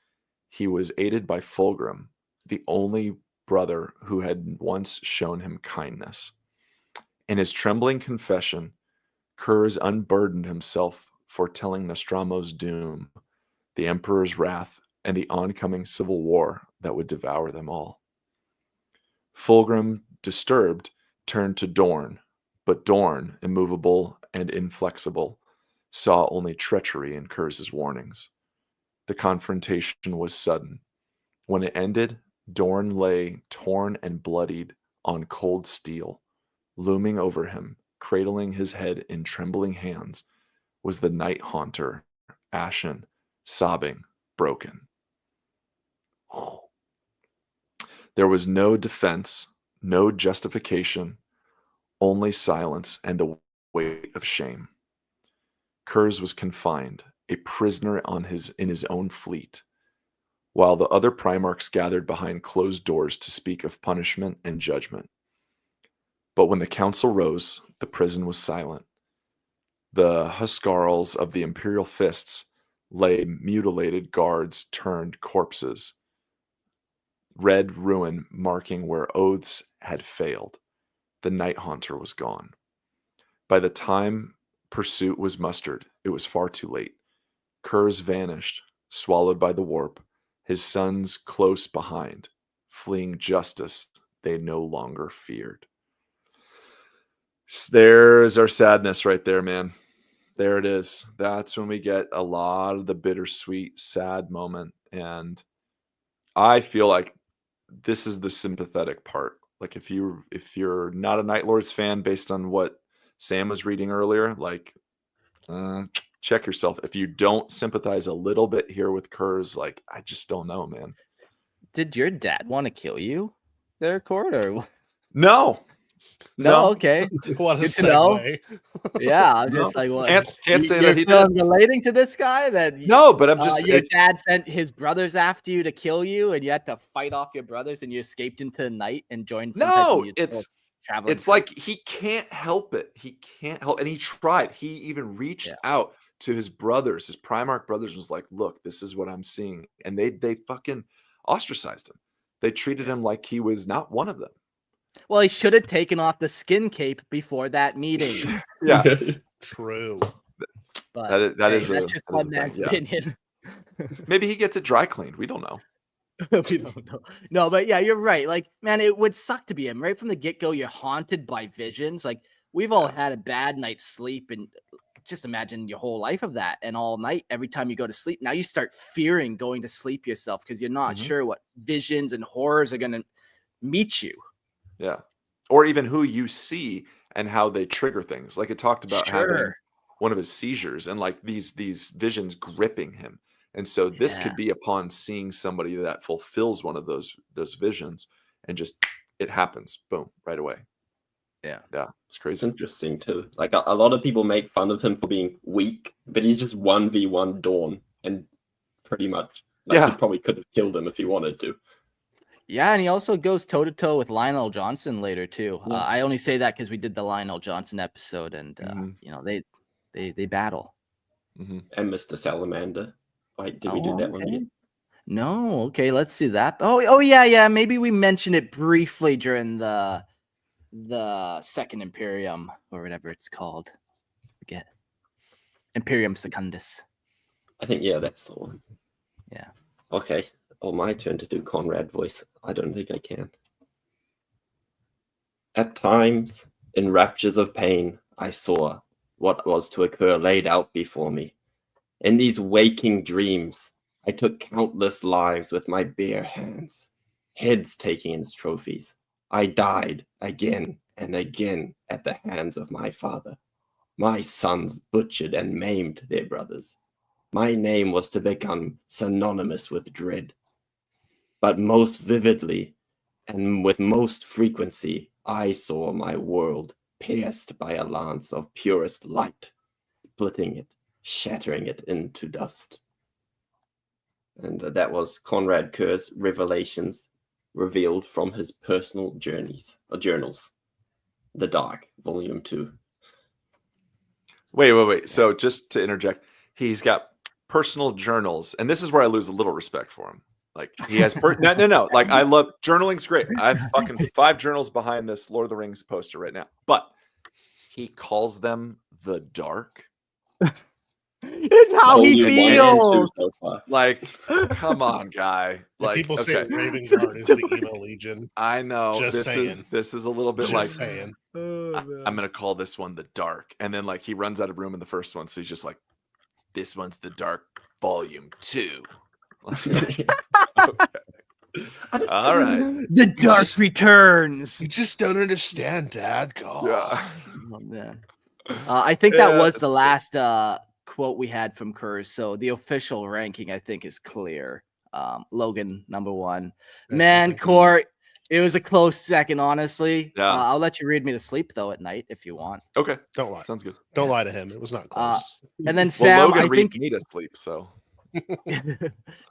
he was aided by Fulgrim, the only brother who had once shown him kindness. In his trembling confession, Curze unburdened himself, foretelling Nostramo's doom, the Emperor's wrath, and the oncoming civil war that would devour them all. Fulgrim, disturbed, turned to Dorn, but Dorn, immovable and inflexible, saw only treachery in Curze's warnings. The confrontation was sudden. When it ended, Dorn lay torn and bloodied on cold steel. Looming over him, cradling his head in trembling hands, was the Night Haunter, ashen, sobbing, broken. There was no defense, no justification, only silence and the weight of shame. Curze was confined, a prisoner in his own fleet, while the other primarchs gathered behind closed doors to speak of punishment and judgment. But when the council rose, the prison was silent. The huskarls of the Imperial fists lay mutilated guards turned corpses, red ruin marking where oaths had failed. The Night Haunter was gone. By the time pursuit was mustered, it was far too late. Curze vanished, swallowed by the warp, his sons close behind, fleeing justice they no longer feared. There's our sadness right there, man. There it is. That's when we get a lot of the bittersweet, sad moment. And I feel like this is the sympathetic part. Like if you're not a Night Lords fan based on what Sam was reading earlier, like check yourself. If you don't sympathize a little bit here with Curze, like I just don't know, man. Did your dad want to kill you there, Cord, or no? Okay. What a Good to know. segue. Yeah, I'm just like, what? Can't say that he You're did. relating to this guy that No, but I'm just your dad sent his brothers after you to kill you, and you had to fight off your brothers, and you escaped into the night and joined. It's like he can't help it. He can't help, and he tried. He even reached out to his brothers, his Primarch brothers, was like, "Look, this is what I'm seeing," and they fucking ostracized him. They treated him like he was not one of them. Well, he should have taken off the skin cape before that meeting. Yeah, true. But that's just one man's opinion. Maybe he gets it dry cleaned. We don't know. We don't know. No, but yeah, you're right. Like, man, it would suck to be him. Right from the get-go, you're haunted by visions. Like, we've all had a bad night's sleep, and just imagine your whole life of that. And all night, every time you go to sleep, now you start fearing going to sleep yourself because you're not sure what visions and horrors are going to meet you. Yeah. Or even who you see and how they trigger things. Like it talked about having one of his seizures and like these visions gripping him. And so this could be upon seeing somebody that fulfills one of those visions and just it happens. Boom, right away. Yeah. Yeah. It's crazy. It's interesting too. Like a lot of people make fun of him for being weak, but he's just 1v1 Dawn and pretty much he probably could have killed him if he wanted to. Yeah, and he also goes toe-to-toe with Lionel Johnson later, too. Yeah. I only say that because we did the Lionel Johnson episode, and, they battle. Mm-hmm. And Mr. Salamander. Wait, did we do that one again? No, okay, let's see that. Oh, yeah, maybe we mentioned it briefly during the second Imperium, or whatever it's called. Forget. Imperium Secundus. I think, that's the one. Yeah. Okay. My turn to do Konrad voice. I don't think I can. At times, in raptures of pain, I saw what was to occur laid out before me. In these waking dreams, I took countless lives with my bare hands, heads taking its trophies. I died again and again at the hands of my father. My sons butchered and maimed their brothers. My name was to become synonymous with dread. But most vividly and with most frequency, I saw my world pierced by a lance of purest light, splitting it, shattering it into dust. And that was Konrad Curze Revelations revealed from his personal journeys or journals. The Dark, Volume 2. Wait. So just to interject, he's got personal journals, and this is where I lose a little respect for him. Like he has no. Like I love journaling's great. I have fucking 5 journals behind this Lord of the Rings poster right now. But he calls them the Dark. It's how he feels. Like, come on, guy. Like people say Raven Guard is the evil legion. I know. Just this is a little bit Just like saying. I'm gonna call this one the Dark, and then like he runs out of room in the first one, so he's just like, this one's the Dark Volume 2. Okay. All right. The Dark returns. You just don't understand, Dad. God. Yeah. Oh, man. I think that was the last quote we had from Curze. So the official ranking, I think, is clear. Logan, number 1. Man, Court, it was a close second, honestly. Yeah. I'll let you read me to sleep, though, at night if you want. Okay. Don't lie. Sounds good. Don't lie to him. It was not close. And then Sam, Logan I reads think me to sleep, so.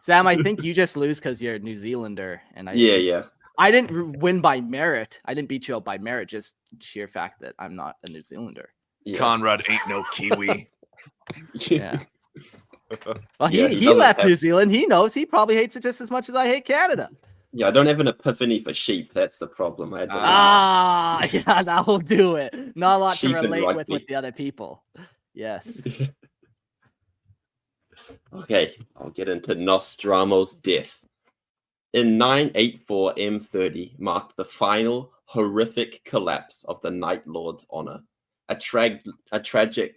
Sam, I think you just lose because you're a New Zealander, and Yeah. I didn't win by merit. I didn't beat you out by merit, just sheer fact that I'm not a New Zealander. Yeah. Konrad ain't no Kiwi. Yeah. Well, he left New Zealand. He knows. He probably hates it just as much as I hate Canada. Yeah, I don't have an epiphany for sheep. That's the problem. Yeah, that will do it. Not a lot Sheep to and relate with rugby. the other people. Yes. Okay, I'll get into Nostramo's death. In 984 M30 marked the final horrific collapse of the Night Lord's honor, a tragic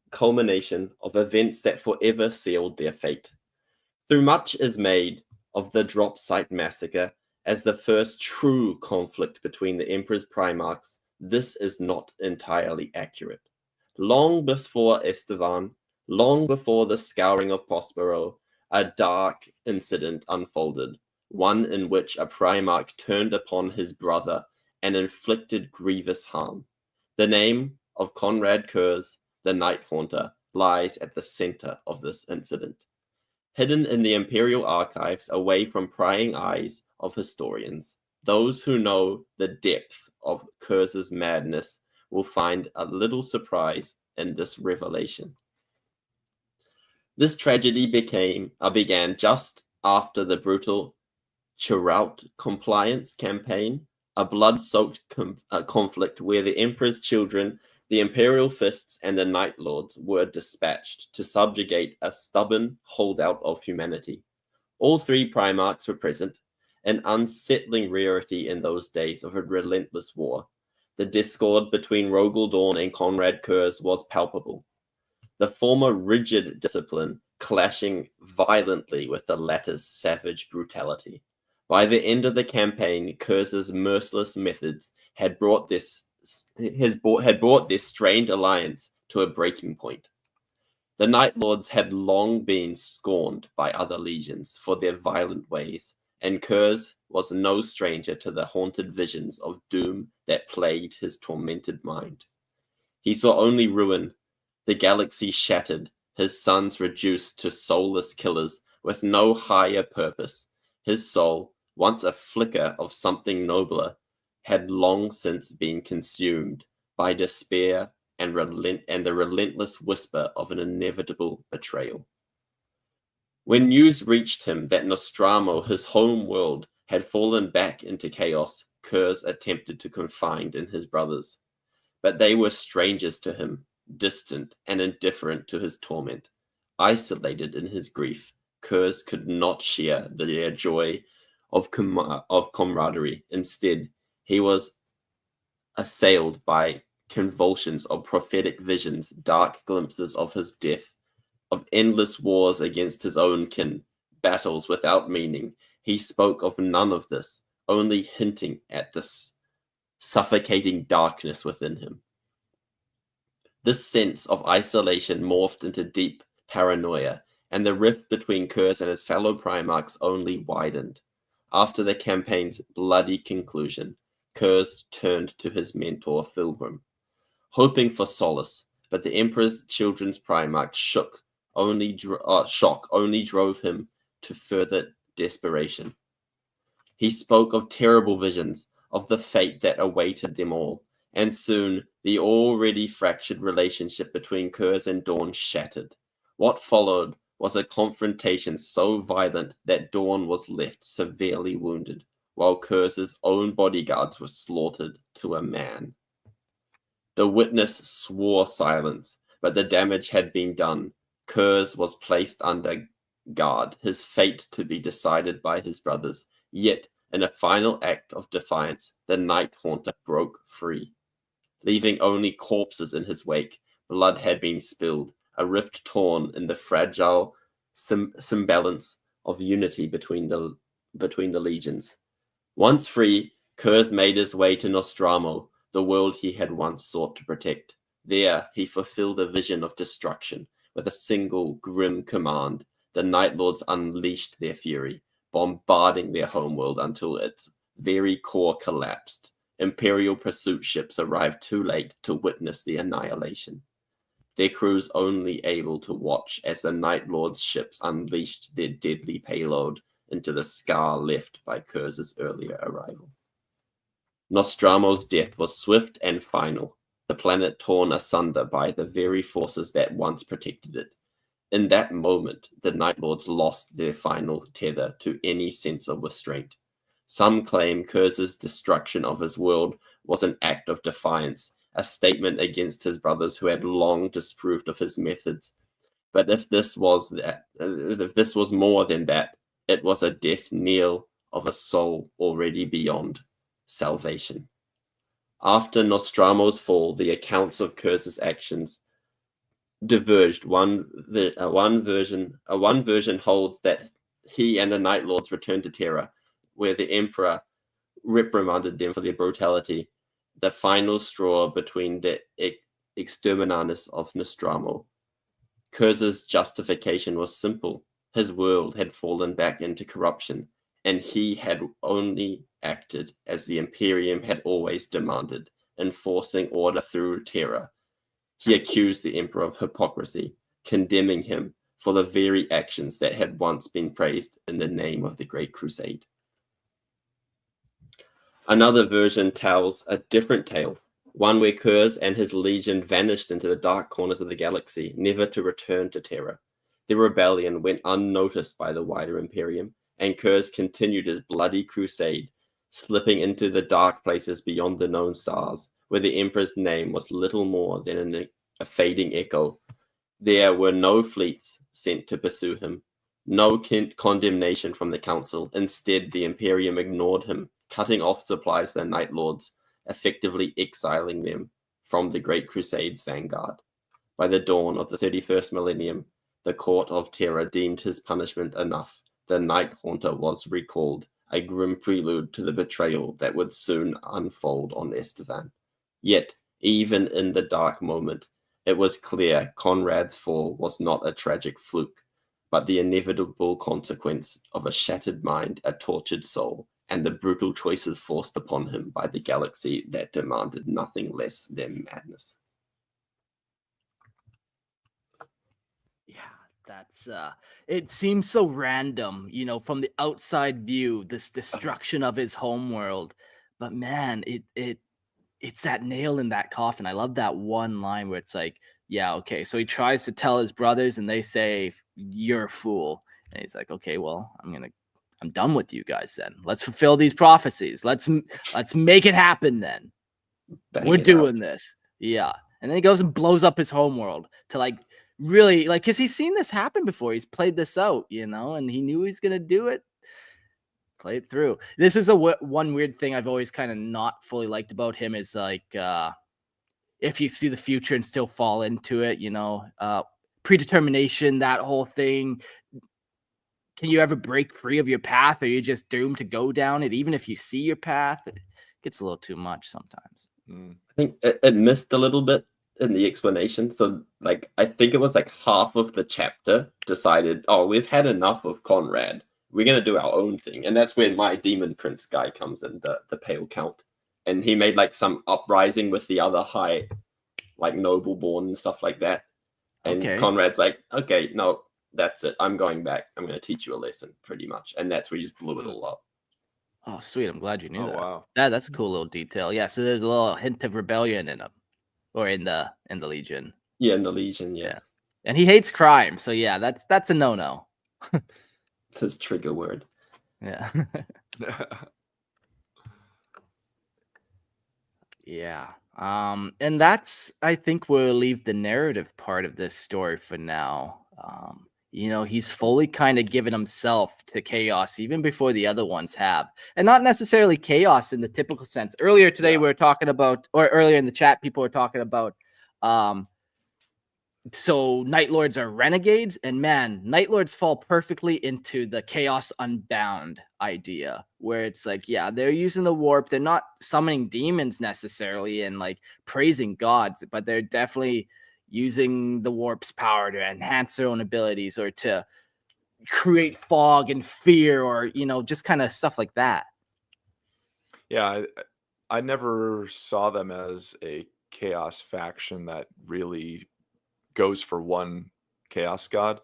culmination of events that forever sealed their fate. Though much is made of the drop site massacre as the first true conflict between the Emperor's primarchs, this is not entirely accurate. Long before Estevan, long before the scouring of Prospero, a dark incident unfolded, one in which a primarch turned upon his brother and inflicted grievous harm. The name of Konrad Curze, the Night Haunter, lies at the center of this incident. Hidden in the Imperial archives away from prying eyes of historians, those who know the depth of Curze's madness will find a little surprise in this revelation. This tragedy began just after the brutal Chiraut compliance campaign, a blood-soaked conflict where the Emperor's children, the Imperial Fists, and the Night Lords were dispatched to subjugate a stubborn holdout of humanity. All 3 primarchs were present, an unsettling rarity in those days of a relentless war. The discord between Rogel Dawn and Konrad Curze was palpable. The former rigid discipline clashing violently with the latter's savage brutality. By the end of the campaign, Curze's merciless methods had brought this strained alliance to a breaking point. The Night Lords had long been scorned by other legions for their violent ways, and Curze was no stranger to the haunted visions of doom that plagued his tormented mind. He saw only ruin, the galaxy shattered, his sons reduced to soulless killers with no higher purpose. His soul, once a flicker of something nobler, had long since been consumed by despair and the relentless whisper of an inevitable betrayal. When news reached him that Nostramo, his home world, had fallen back into chaos, Curze attempted to confide in his brothers. But they were strangers to him, distant and indifferent to his torment. Isolated in his grief, Curze could not share their joy of camaraderie. Instead, he was assailed by convulsions of prophetic visions, dark glimpses of his death, of endless wars against his own kin, battles without meaning. He spoke of none of this, only hinting at this suffocating darkness within him. This sense of isolation morphed into deep paranoia, and the rift between Curze and his fellow primarchs only widened. After the campaign's bloody conclusion, Curze turned to his mentor Filgrim, hoping for solace, but the Emperor's children's primarch shock only drove him to further desperation. He spoke of terrible visions, of the fate that awaited them all, and soon the already fractured relationship between Curze and Dawn shattered. What followed was a confrontation so violent that Dawn was left severely wounded, while Curze's own bodyguards were slaughtered to a man. The witness swore silence, but the damage had been done. Curze was placed under guard, his fate to be decided by his brothers. Yet, in a final act of defiance, the Night Haunter broke free. Leaving only corpses in his wake, blood had been spilled, a rift torn in the fragile semblance of unity between the legions. Once free, Curze made his way to Nostramo, the world he had once sought to protect. There, he fulfilled a vision of destruction. With a single grim command, the Night Lords unleashed their fury, bombarding their homeworld until its very core collapsed. Imperial pursuit ships arrived too late to witness the annihilation, their crews only able to watch as the Night Lords' ships unleashed their deadly payload into the scar left by Curze's earlier arrival. Nostramo's death was swift and final, the planet torn asunder by the very forces that once protected it. In that moment, the Night Lords lost their final tether to any sense of restraint. Some claim Curze's destruction of his world was an act of defiance, a statement against his brothers who had long disapproved of his methods. But if this was more than that, it was a death knell of a soul already beyond salvation. After Nostramo's fall, the accounts of Curze's actions diverged. One version holds that he and the Night Lords returned to Terra, where the Emperor reprimanded them for their brutality, the final straw between the exterminatus of Nostramo. Curze's justification was simple. His world had fallen back into corruption, and he had only acted as the Imperium had always demanded, enforcing order through terror. He accused the Emperor of hypocrisy, condemning him for the very actions that had once been praised in the name of the Great Crusade. Another version tells a different tale, one where Curze and his legion vanished into the dark corners of the galaxy, never to return to Terra. The rebellion went unnoticed by the wider Imperium, and Curze continued his bloody crusade, slipping into the dark places beyond the known stars, where the Emperor's name was little more than a fading echo. There were no fleets sent to pursue him, no condemnation from the Council. Instead, the Imperium ignored him, cutting off supplies to the Night Lords, effectively exiling them from the Great Crusade's vanguard. By the dawn of the 31st millennium, the Court of Terra deemed his punishment enough. The Night Haunter was recalled, a grim prelude to the betrayal that would soon unfold on Estevan. Yet, even in the dark moment, it was clear Konrad's fall was not a tragic fluke, but the inevitable consequence of a shattered mind, a tortured soul, and the brutal choices forced upon him by the galaxy that demanded nothing less than madness. That's it seems so random, from the outside view, this destruction of his homeworld. But man, it's that nail in that coffin. I love that one line where it's like, yeah, okay. So he tries to tell his brothers and they say, "You're a fool." And he's like, "Okay, well, I'm done with you guys then. Let's fulfill these prophecies. Let's make it happen then. We're doing this." Yeah. And then he goes and blows up his homeworld to really, because he's seen this happen before. He's played this out, and he knew he's gonna do it. Play it through. This is one weird thing I've always kind of not fully liked about him is if you see the future and still fall into it, predetermination, that whole thing. Can you ever break free of your path, or are you just doomed to go down it? Even if you see your path, it gets a little too much sometimes. I think it missed a little bit in the explanation. So I think it was half of the chapter decided, we've had enough of Konrad. We're going to do our own thing. And that's where my Demon Prince guy comes in, the Pale Count. And he made some uprising with the other high, noble born and stuff like that. And okay. Konrad's okay, no, that's it. I'm going back. I'm going to teach you a lesson, pretty much. And that's where you just blew it all up. Oh, sweet. I'm glad you knew Oh, that. wow. That's a cool little detail. Yeah, so there's a little hint of rebellion in him, or in the Legion. Yeah, in the Legion, yeah. And he hates crime, so yeah, that's a no-no. It's his trigger word. Yeah. Yeah. And that's, I think, we'll leave the narrative part of this story for now. He's fully kind of given himself to chaos even before the other ones have, and not necessarily chaos in the typical sense. Earlier today, we were talking about, or earlier in the chat, people were talking about, so Night Lords are renegades, and man, Night Lords fall perfectly into the Chaos Unbound idea, where it's like, yeah, they're using the warp. They're not summoning demons necessarily and like praising gods, but they're definitely using the warp's power to enhance their own abilities or to create fog and fear, or just kind of stuff like that. Yeah, I never saw them as a chaos faction that really goes for one chaos god.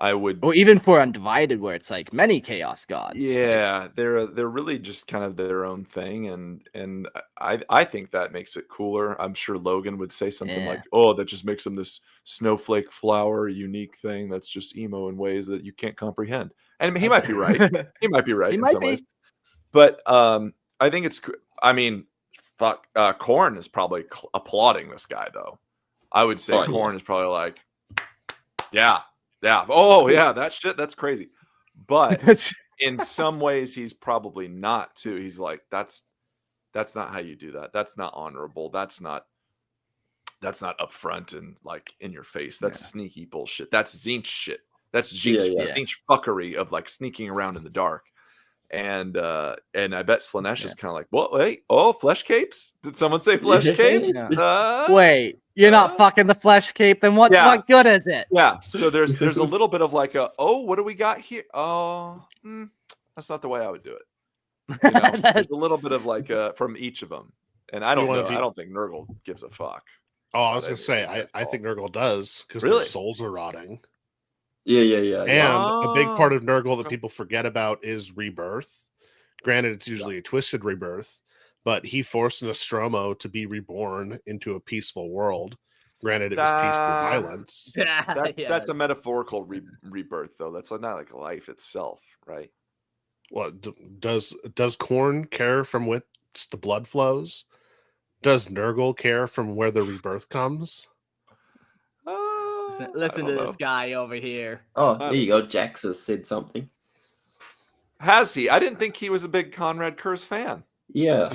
Or even for Undivided, where it's like many chaos gods. Yeah, they're really just kind of their own thing, and I think that makes it cooler. I'm sure Logan would say something like, "Oh, that just makes them this snowflake flower unique thing that's just emo in ways that you can't comprehend." And he might be right. He might be right in some ways. But I think it's. I mean, fuck. Korn is probably applauding this guy, though. I would say Korn is probably like, yeah. Oh, yeah. That shit. That's crazy. But in some ways, he's probably not too. He's like, that's not how you do that. That's not honorable. That's not upfront and like in your face. That's sneaky bullshit. That's Zinch shit. That's Zinch fuckery of like sneaking around in the dark. And I bet Slaanesh is kind of like, what? Wait, flesh capes? Did someone say flesh cape? Wait, you're not fucking the flesh cape, then what good is it? Yeah. So there's a little bit of like what do we got here? Oh, that's not the way I would do it. There's a little bit of like from each of them. And I don't know. I don't think Nurgle gives a fuck. Oh, I was gonna say, I think Nurgle does, because their souls are rotting. Yeah. And a big part of Nurgle that people forget about is rebirth. Granted, it's usually a twisted rebirth, but he forced Nostramo to be reborn into a peaceful world. Granted, it was peace through violence. That's a metaphorical rebirth, though. That's not like life itself, right? Well, does Khorne care from which the blood flows? Does Nurgle care from where the rebirth comes? Listen to this guy over here. Oh, there you go. Jax has said something. Has he? I didn't think he was a big Konrad Curze fan. Yeah.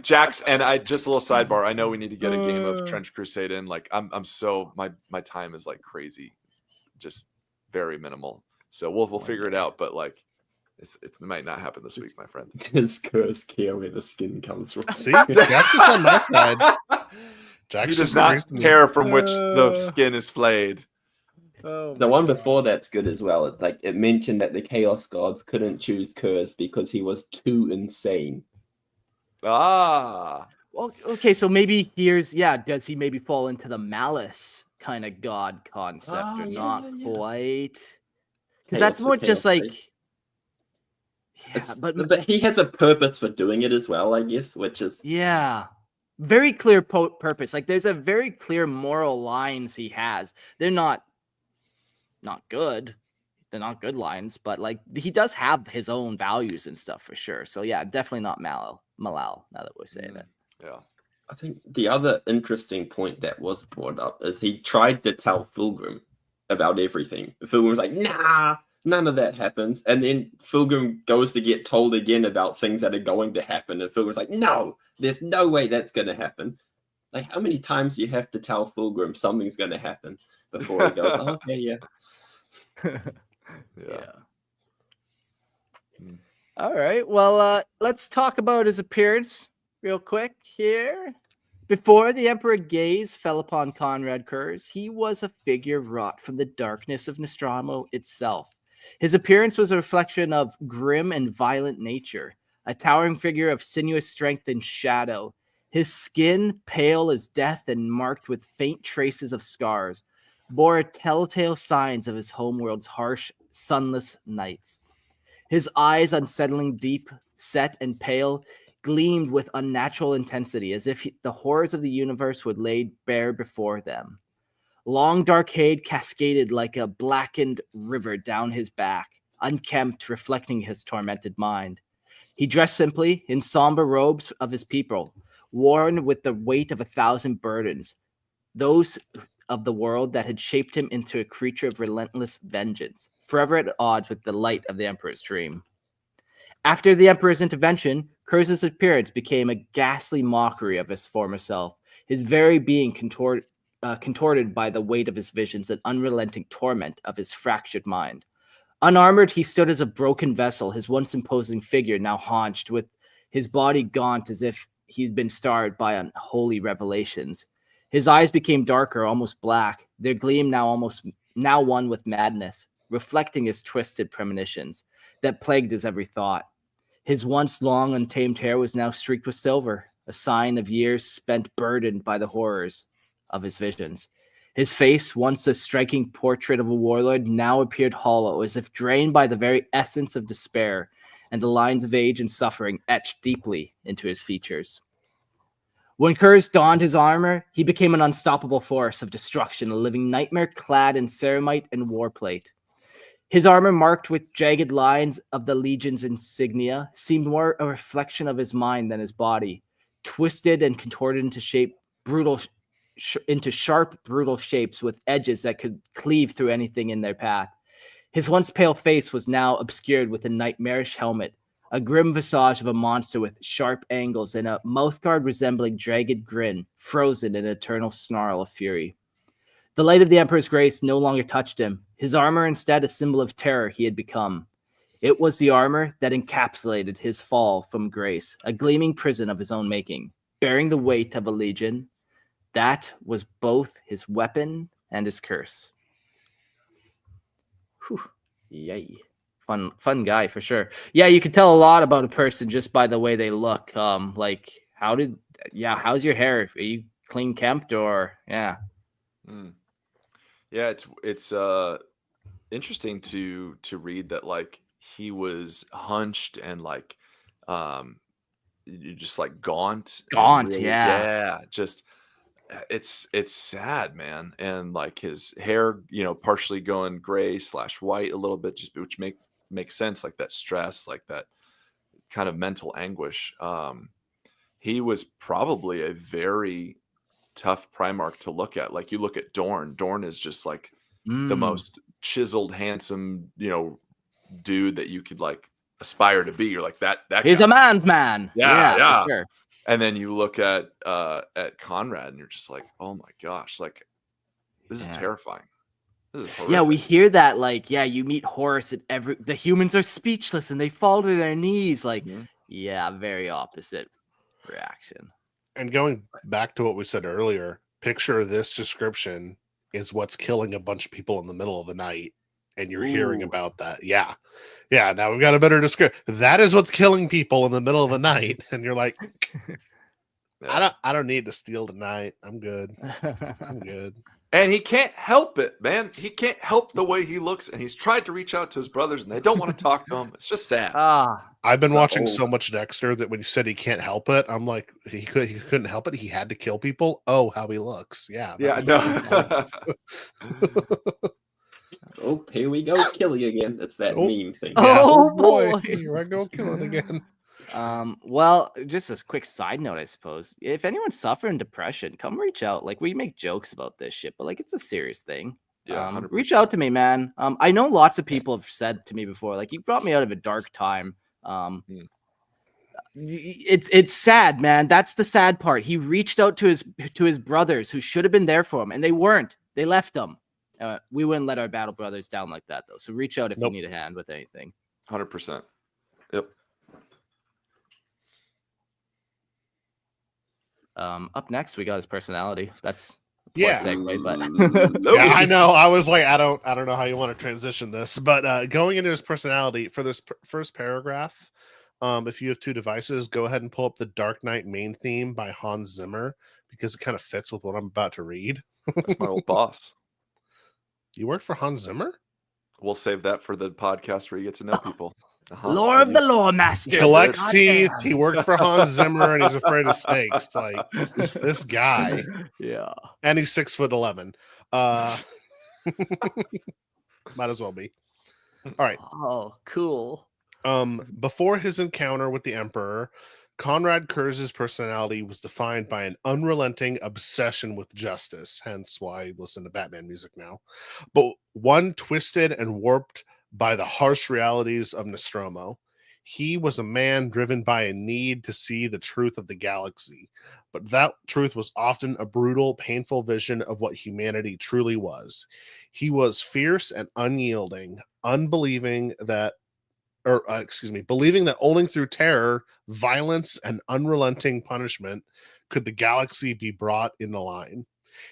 Jax, and I just a little sidebar. I know we need to get a game of Trench Crusade in. Like I'm so my time is like crazy, just very minimal. So we'll figure it out. But like it might not happen this week, my friend. Does Curze care where the skin comes from? See, Jax is on my side. He does not care from which the skin is flayed. The one before that's good as well. It's like it mentioned that the Chaos Gods couldn't choose Curze because he was too insane. Well, okay, so maybe does he maybe fall into the malice kind of god concept or not quite? Because that's more just like but he has a purpose for doing it as well, I guess, which is very clear purpose. Like there's a very clear moral lines he has. They're not good. They're not good lines, but like he does have his own values and stuff for sure. So yeah, definitely not Malal. Now that we're saying it. Yeah. I think the other interesting point that was brought up is he tried to tell Fulgrim about everything. Fulgrim was like, nah, none of that happens. And then Fulgrim goes to get told again about things that are going to happen. And Fulgrim's like, no, there's no way that's going to happen. Like, how many times do you have to tell Fulgrim something's going to happen before he goes, oh, okay, yeah. Yeah. All right. Well, let's talk about his appearance real quick here. Before the Emperor gaze fell upon Konrad Curze, he was a figure wrought from the darkness of Nostramo itself. His appearance was a reflection of grim and violent nature, a towering figure of sinuous strength and shadow. His skin pale as death and marked with faint traces of scars. bore telltale signs of his homeworld's harsh, sunless nights. His eyes, unsettling deep, set and pale, gleamed with unnatural intensity, as if the horrors of the universe would lay bare before them. Long dark hair cascaded like a blackened river down his back, unkempt, reflecting his tormented mind. He dressed simply in somber robes of his people, worn with the weight of 1,000 burdens, those of the world that had shaped him into a creature of relentless vengeance, forever at odds with the light of the Emperor's dream. After the Emperor's intervention, Curze's appearance became a ghastly mockery of his former self, his very being contorted by the weight of his visions and unrelenting torment of his fractured mind. Unarmored, he stood as a broken vessel, his once imposing figure now haunched, with his body gaunt as if he'd been starved by unholy revelations. His eyes became darker, almost black, their gleam now one with madness, reflecting his twisted premonitions that plagued his every thought. His once long, untamed hair was now streaked with silver, a sign of years spent burdened by the horrors of his visions. His face, once a striking portrait of a warlord, now appeared hollow, as if drained by the very essence of despair, and the lines of age and suffering etched deeply into his features. When Curze donned his armor, he became an unstoppable force of destruction, a living nightmare clad in ceramite and warplate. His armor, marked with jagged lines of the Legion's insignia, seemed more a reflection of his mind than his body, twisted and contorted into sharp, brutal shapes with edges that could cleave through anything in their path. His once pale face was now obscured with a nightmarish helmet, a grim visage of a monster with sharp angles and a mouthguard resembling jagged grin, frozen in an eternal snarl of fury. The light of the Emperor's grace no longer touched him, his armor instead a symbol of terror he had become. It was the armor that encapsulated his fall from grace, a gleaming prison of his own making, bearing the weight of a legion. That was both his weapon and his curse. Whew. Yay. Fun guy for sure. Yeah, you can tell a lot about a person just by the way they look. Like how's your hair? Are you clean kempt or yeah? Yeah, it's interesting to read that like he was hunched and like just like gaunt. Gaunt, yeah. Just it's sad, man. And like his hair, partially going gray / white a little bit, just which makes sense, like that stress, like that kind of mental anguish. He was probably a very tough primarch to look at. Like you look at Dorn. Dorn is just like the most chiseled, handsome, dude that you could like aspire to be. You're like that he's guy. a man's man. Yeah. For sure. And then you look at Konrad and you're just like, oh my gosh, like this is terrifying. This is horrific. Yeah, we hear that like, you meet Horus and the humans are speechless and they fall to their knees. Like, very opposite reaction. And going back to what we said earlier, picture this description is what's killing a bunch of people in the middle of the night. And you're hearing about that. Yeah. Now we've got a better description. That is what's killing people in the middle of the night. And you're like, I don't need to steal tonight. I'm good. I'm good. And he can't help it, man. He can't help the way he looks. And he's tried to reach out to his brothers and they don't want to talk to him. It's just sad. I've been watching so much Dexter that when you said he can't help it, I'm like, he couldn't help it. He had to kill people. Oh, how he looks. Yeah. Oh, here we go, killing again. That's that meme thing. Oh boy, here I go killing again. Well, just a quick side note, I suppose. If anyone's suffering depression, come reach out. Like we make jokes about this shit, but like it's a serious thing. Yeah, reach out to me, man. I know lots of people have said to me before, like you brought me out of a dark time. It's sad, man. That's the sad part. He reached out to his brothers who should have been there for him, and they weren't. They left him. We wouldn't let our battle brothers down like that, though. So reach out if you need a hand with anything. 100%. Yep. Up next, we got his personality. That's a segue, but yeah, I know. I was like, I don't know how you want to transition this, but going into his personality for this first paragraph, if you have two devices, go ahead and pull up the Dark Knight main theme by Hans Zimmer because it kind of fits with what I'm about to read. That's my old boss. You worked for Hans Zimmer? We'll save that for the podcast where you get to know people. Lore of the Lore Masters. He collects God teeth. damn. He worked for Hans Zimmer, and he's afraid of snakes. Like this guy. Yeah. And he's 6'11". Might as well be. All right. Oh, cool. Before his encounter with the Emperor, Konrad Curze's personality was defined by an unrelenting obsession with justice, hence why I listen to Batman music now, but one twisted and warped by the harsh realities of Nostramo. He was a man driven by a need to see the truth of the galaxy, but that truth was often a brutal, painful vision of what humanity truly was. He was fierce and unyielding, believing that only through terror, violence, and unrelenting punishment could the galaxy be brought into line.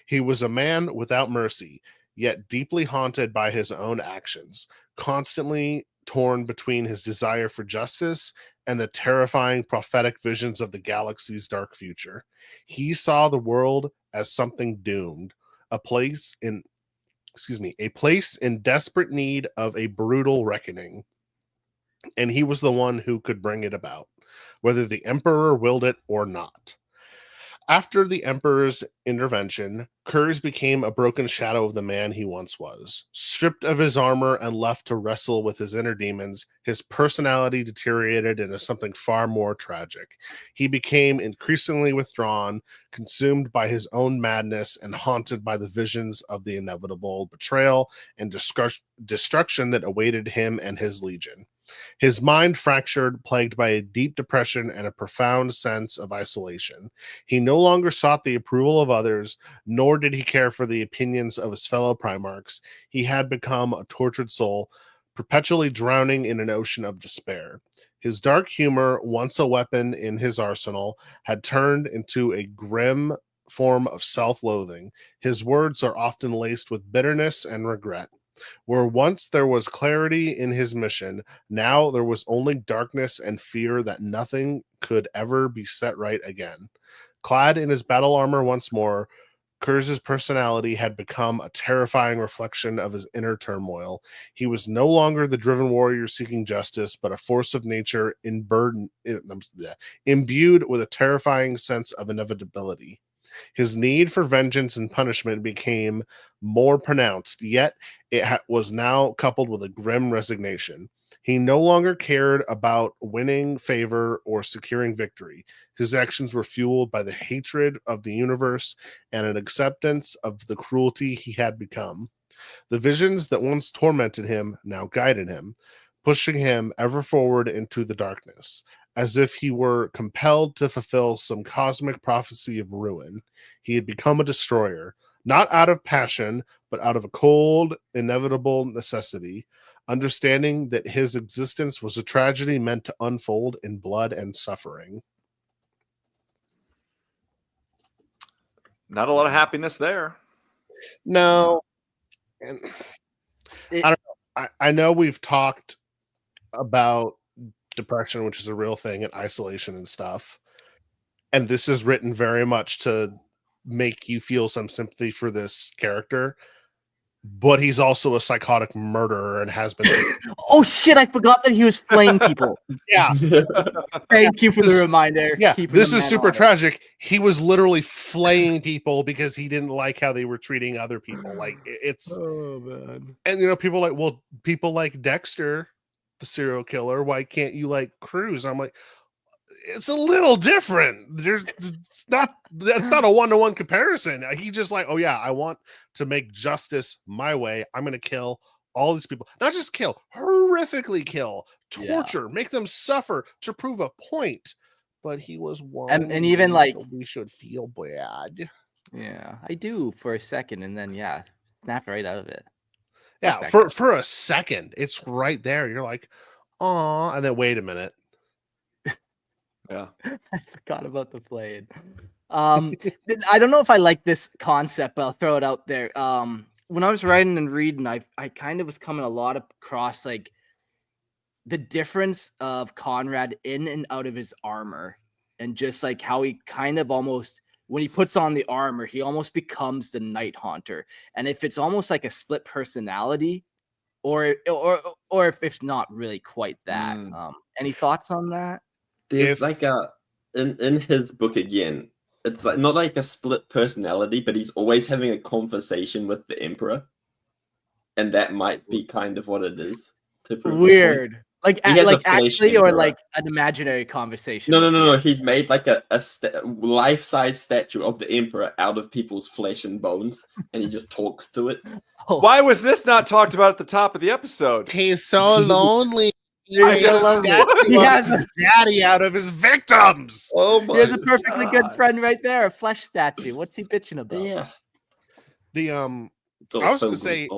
He was a man without mercy, yet deeply haunted by his own actions, constantly torn between his desire for justice and the terrifying prophetic visions of the galaxy's dark future. He saw the world as something doomed, a place in desperate need of a brutal reckoning. And he was the one who could bring it about, whether the Emperor willed it or not. After the Emperor's intervention, Curze became a broken shadow of the man he once was. Stripped of his armor and left to wrestle with his inner demons, his personality deteriorated into something far more tragic. He became increasingly withdrawn, consumed by his own madness, and haunted by the visions of the inevitable betrayal and destruction that awaited him and his legion. His mind fractured, plagued by a deep depression and a profound sense of isolation. He no longer sought the approval of others, nor did he care for the opinions of his fellow primarchs. He had become a tortured soul, perpetually drowning in an ocean of despair. His dark humor, once a weapon in his arsenal, had turned into a grim form of self-loathing. His words are often laced with bitterness and regret. Where once there was clarity in his mission, now there was only darkness and fear that nothing could ever be set right again. Clad in his battle armor once more, Curze's personality had become a terrifying reflection of his inner turmoil. He was no longer the driven warrior seeking justice, but a force of nature imbued with a terrifying sense of inevitability. His need for vengeance and punishment became more pronounced, yet it was now coupled with a grim resignation. He no longer cared about winning favor or securing victory. His actions were fueled by the hatred of the universe and an acceptance of the cruelty he had become. The visions that once tormented him now guided him, pushing him ever forward into the darkness, as if he were compelled to fulfill some cosmic prophecy of ruin. He had become a destroyer, not out of passion, but out of a cold, inevitable necessity, understanding that his existence was a tragedy meant to unfold in blood and suffering. Not a lot of happiness there. No. And I don't know. I know we've talked about depression, which is a real thing, and isolation and stuff. And this is written very much to make you feel some sympathy for this character. But he's also a psychotic murderer and has been. Oh shit! I forgot that he was flaying people. Yeah. Thank you for the reminder. Yeah, this is super honest. tragic. He was literally flaying people because he didn't like how they were treating other people. Like it's. Oh man. And people like Dexter, the serial killer. Why can't you like Cruz? I'm like, it's a little different. That's not a one-to-one comparison. He just like, oh yeah, I want to make justice my way. I'm going to kill all these people. Not just kill, horrifically kill, torture, make them suffer to prove a point. But he was one. And even like we should feel bad. Yeah, I do for a second, and then snap right out of it. Yeah, for a second, it's right there. You're like, aw, and then wait a minute. Yeah, I forgot about the flaying. I don't know if I like this concept, but I'll throw it out there. When I was writing and reading, I kind of was coming a lot across like the difference of Konrad in and out of his armor, and just like how he kind of almost when he puts on the armor, he almost becomes the Night Haunter. And if it's almost like a split personality, or if it's not really quite that. Any thoughts on that? There's like in his book again, it's like not like a split personality, but he's always having a conversation with the Emperor. And that might be kind of what it is. To prove Weird. Like actually, or Emperor. like an imaginary conversation. No. He's made like a life-size statue of the Emperor out of people's flesh and bones, and he just talks to it. Oh. Why was this not talked about at the top of the episode? He's so lonely. He has a daddy out of his victims. Oh my! Here's a perfectly good friend right there, a flesh statue. What's he bitching about? Yeah. I was going to say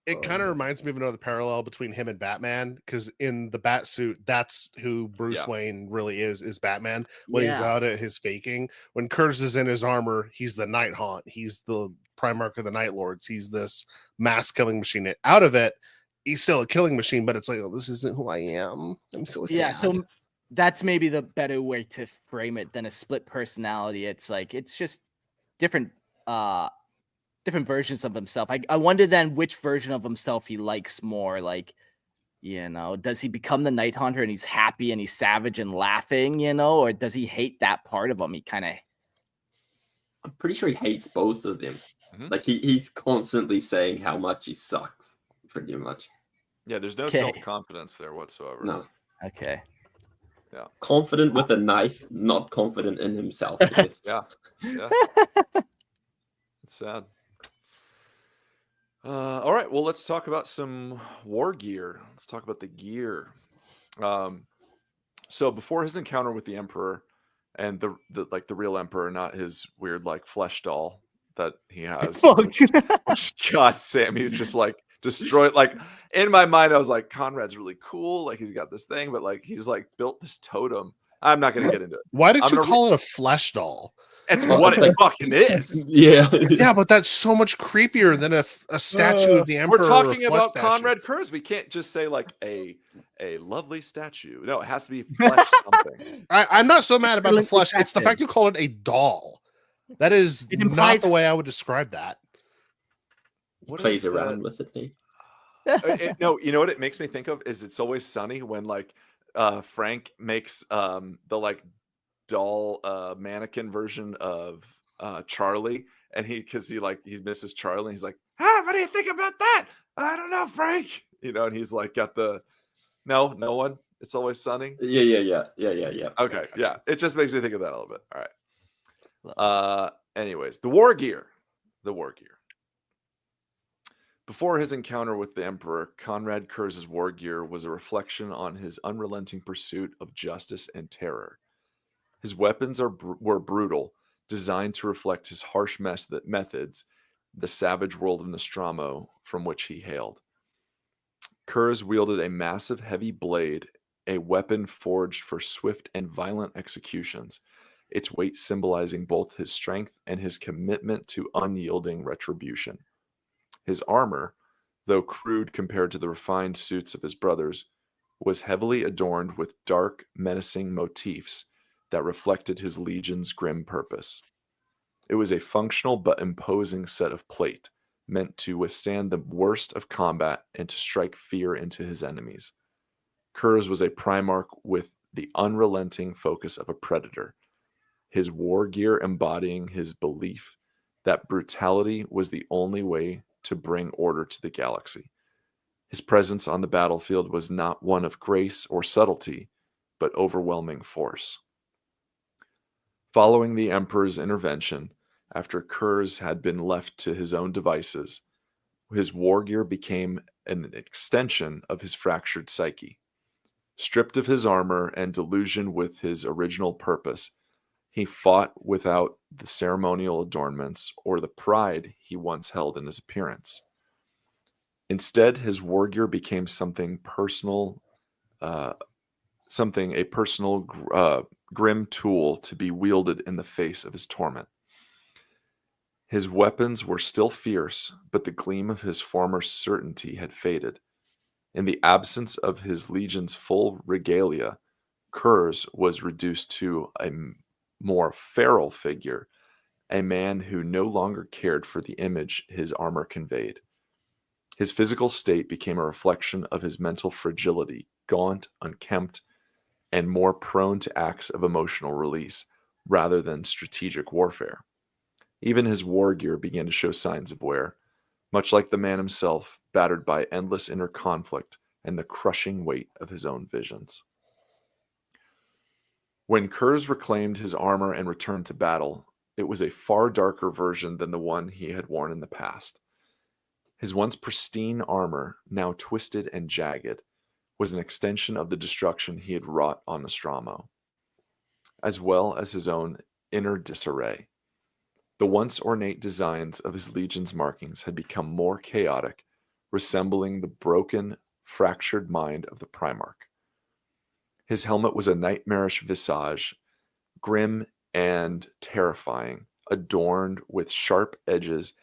it kind of reminds me of another parallel between him and Batman, because in the bat suit, that's who Bruce Wayne really is Batman. When he's out at his faking, when Curze is in his armor, he's the Night Haunt. He's the Primarch of the Night Lords. He's this mass killing machine. Out of it, he's still a killing machine, but it's like, oh, this isn't who I am. I'm so sad. Yeah, so that's maybe the better way to frame it than a split personality. It's like, it's just different versions of himself. I wonder then which version of himself he likes more. Like, does he become the Night Haunter and he's happy and he's savage and laughing, or does he hate that part of him? I'm pretty sure he hates both of them. Like he's constantly saying how much he sucks, pretty much. Yeah, there's no self-confidence there whatsoever. No. Okay. Yeah. Confident with a knife, not confident in himself. Yeah. It's sad. All right, well, let's talk about some war gear. Let's talk about the gear. So before his encounter with the Emperor, and the real Emperor, not his weird like flesh doll that he has. God, Sam, he just like destroyed. Like in my mind, I was like, Konrad's really cool. Like he's got this thing, but like he's like built this totem. I'm not gonna get into it. Why did you call it a flesh doll? It's what it fucking is. Yeah, but that's so much creepier than a statue of the Emperor. We're talking about Konrad Curze. We can't just say like a lovely statue. No, it has to be flesh something. I'm not so mad about the flesh. It's the fact you call it a doll. That is not the way I would describe that. What plays around with it? No, you know what it makes me think of is It's Always Sunny when like Frank makes the like doll mannequin version of Charlie, and he misses Charlie, and he's like, what do you think about that? I don't know, Frank. And he's like got the no one. It's Always Sunny. Yeah. Okay, yeah. It just makes me think of that a little bit. All right. Anyways, the war gear. Before his encounter with the Emperor, Konrad Curze's war gear was a reflection on his unrelenting pursuit of justice and terror. His weapons were brutal, designed to reflect his harsh methods, the savage world of Nostramo from which he hailed. Curze wielded a massive heavy blade, a weapon forged for swift and violent executions, its weight symbolizing both his strength and his commitment to unyielding retribution. His armor, though crude compared to the refined suits of his brothers, was heavily adorned with dark, menacing motifs that reflected his legion's grim purpose. It was a functional but imposing set of plate, meant to withstand the worst of combat and to strike fear into his enemies. Curze was a Primarch with the unrelenting focus of a predator, his war gear embodying his belief that brutality was the only way to bring order to the galaxy. His presence on the battlefield was not one of grace or subtlety, but overwhelming force. Following the Emperor's intervention, after Curze had been left to his own devices, his war gear became an extension of his fractured psyche. Stripped of his armor and delusioned with his original purpose, he fought without the ceremonial adornments or the pride he once held in his appearance. Instead, his war gear became something personal, a personal grim tool to be wielded in the face of his torment. His weapons were still fierce, but the gleam of his former certainty had faded. In the absence of his legion's full regalia, Curze was reduced to a more feral figure, a man who no longer cared for the image his armor conveyed. His physical state became a reflection of his mental fragility, gaunt, unkempt, and more prone to acts of emotional release rather than strategic warfare. Even his war gear began to show signs of wear, much like the man himself, battered by endless inner conflict and the crushing weight of his own visions. When Curze reclaimed his armor and returned to battle, it was a far darker version than the one he had worn in the past. His once pristine armor, now twisted and jagged, was an extension of the destruction he had wrought on Nostramo, as well as his own inner disarray. The once ornate designs of his legion's markings had become more chaotic, resembling the broken, fractured mind of the primarch. His helmet was a nightmarish visage, grim and terrifying, adorned with sharp edges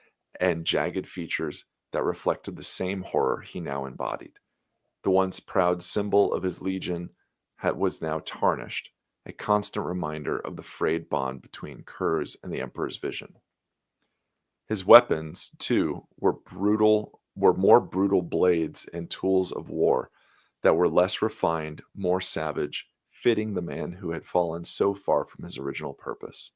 and jagged features that reflected the same horror he now embodied. The once proud symbol of his legion was now tarnished, a constant reminder of the frayed bond between Curze and the Emperor's vision. His weapons, too, were more brutal blades and tools of war that were less refined, more savage, fitting the man who had fallen so far from his original purpose.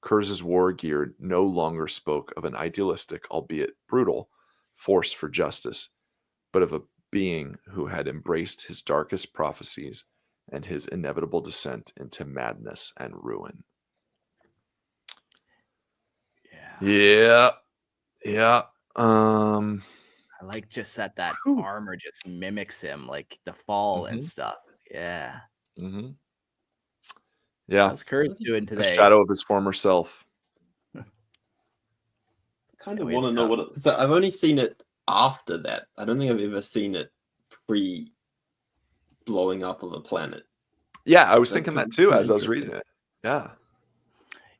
Curze's war gear no longer spoke of an idealistic, albeit brutal, force for justice, but of a being who had embraced his darkest prophecies and his inevitable descent into madness and ruin. Yeah. I like just that armor just mimics him, like the fall and stuff. Yeah. Mm-hmm. Yeah. How's Curze doing today? A shadow of his former self. Kind of want to know what it, so I've only seen it after that. I don't think I've ever seen it pre blowing up of a planet. Yeah, I was thinking that too as I was reading it. Yeah.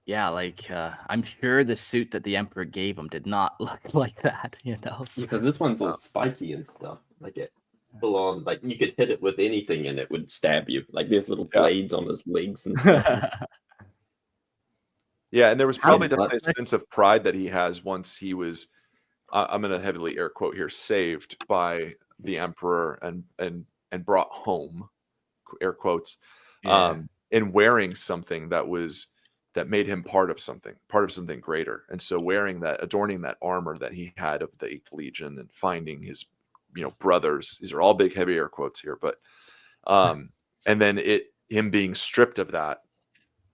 Yeah, like I'm sure the suit that the Emperor gave him did not look like that, you know. Because this one's all spiky and stuff. Like it full on, like you could hit it with anything and it would stab you. Like there's little blades on his legs and stuff. Yeah, and there was probably definitely a sense of pride that he has once he was, I'm going to heavily air quote here, saved by the Emperor and brought home, air quotes, in wearing something that made him part of something greater. And so adorning that armor that he had of the 8th Legion and finding his, brothers, these are all big, heavy air quotes here, but, and then him being stripped of that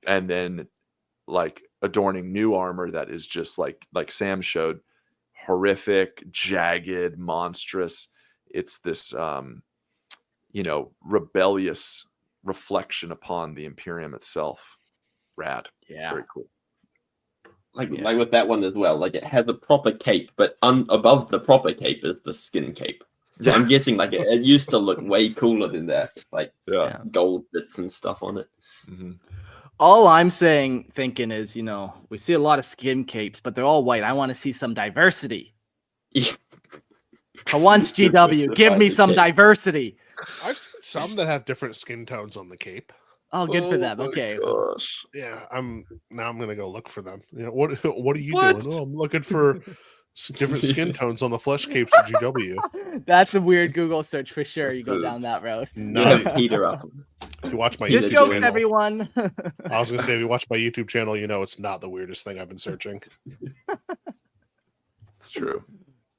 and then like adorning new armor that is just like Sam showed, horrific, jagged, monstrous. It's this, rebellious reflection upon the Imperium itself. Rad. Yeah. Very cool. Like with that one as well. Like it has a proper cape, but above the proper cape is the skin cape. So I'm guessing like it used to look way cooler than that. Like gold bits and stuff on it. Mm-hmm. All I'm thinking is, we see a lot of skin capes, but they're all white. I want to see some diversity. For once, GW, give me some diversity. I've seen some that have different skin tones on the cape. Oh, good for them. Okay. Gosh. Yeah, I'm gonna go look for them. What are you doing? Oh, I'm looking for different skin tones on the flesh capes of GW. That's a weird Google search for sure. You go down that road. No, Peter up. If you watch my Just YouTube jokes, channel, everyone. I was gonna say, if you watch my YouTube channel, it's not the weirdest thing I've been searching. It's true.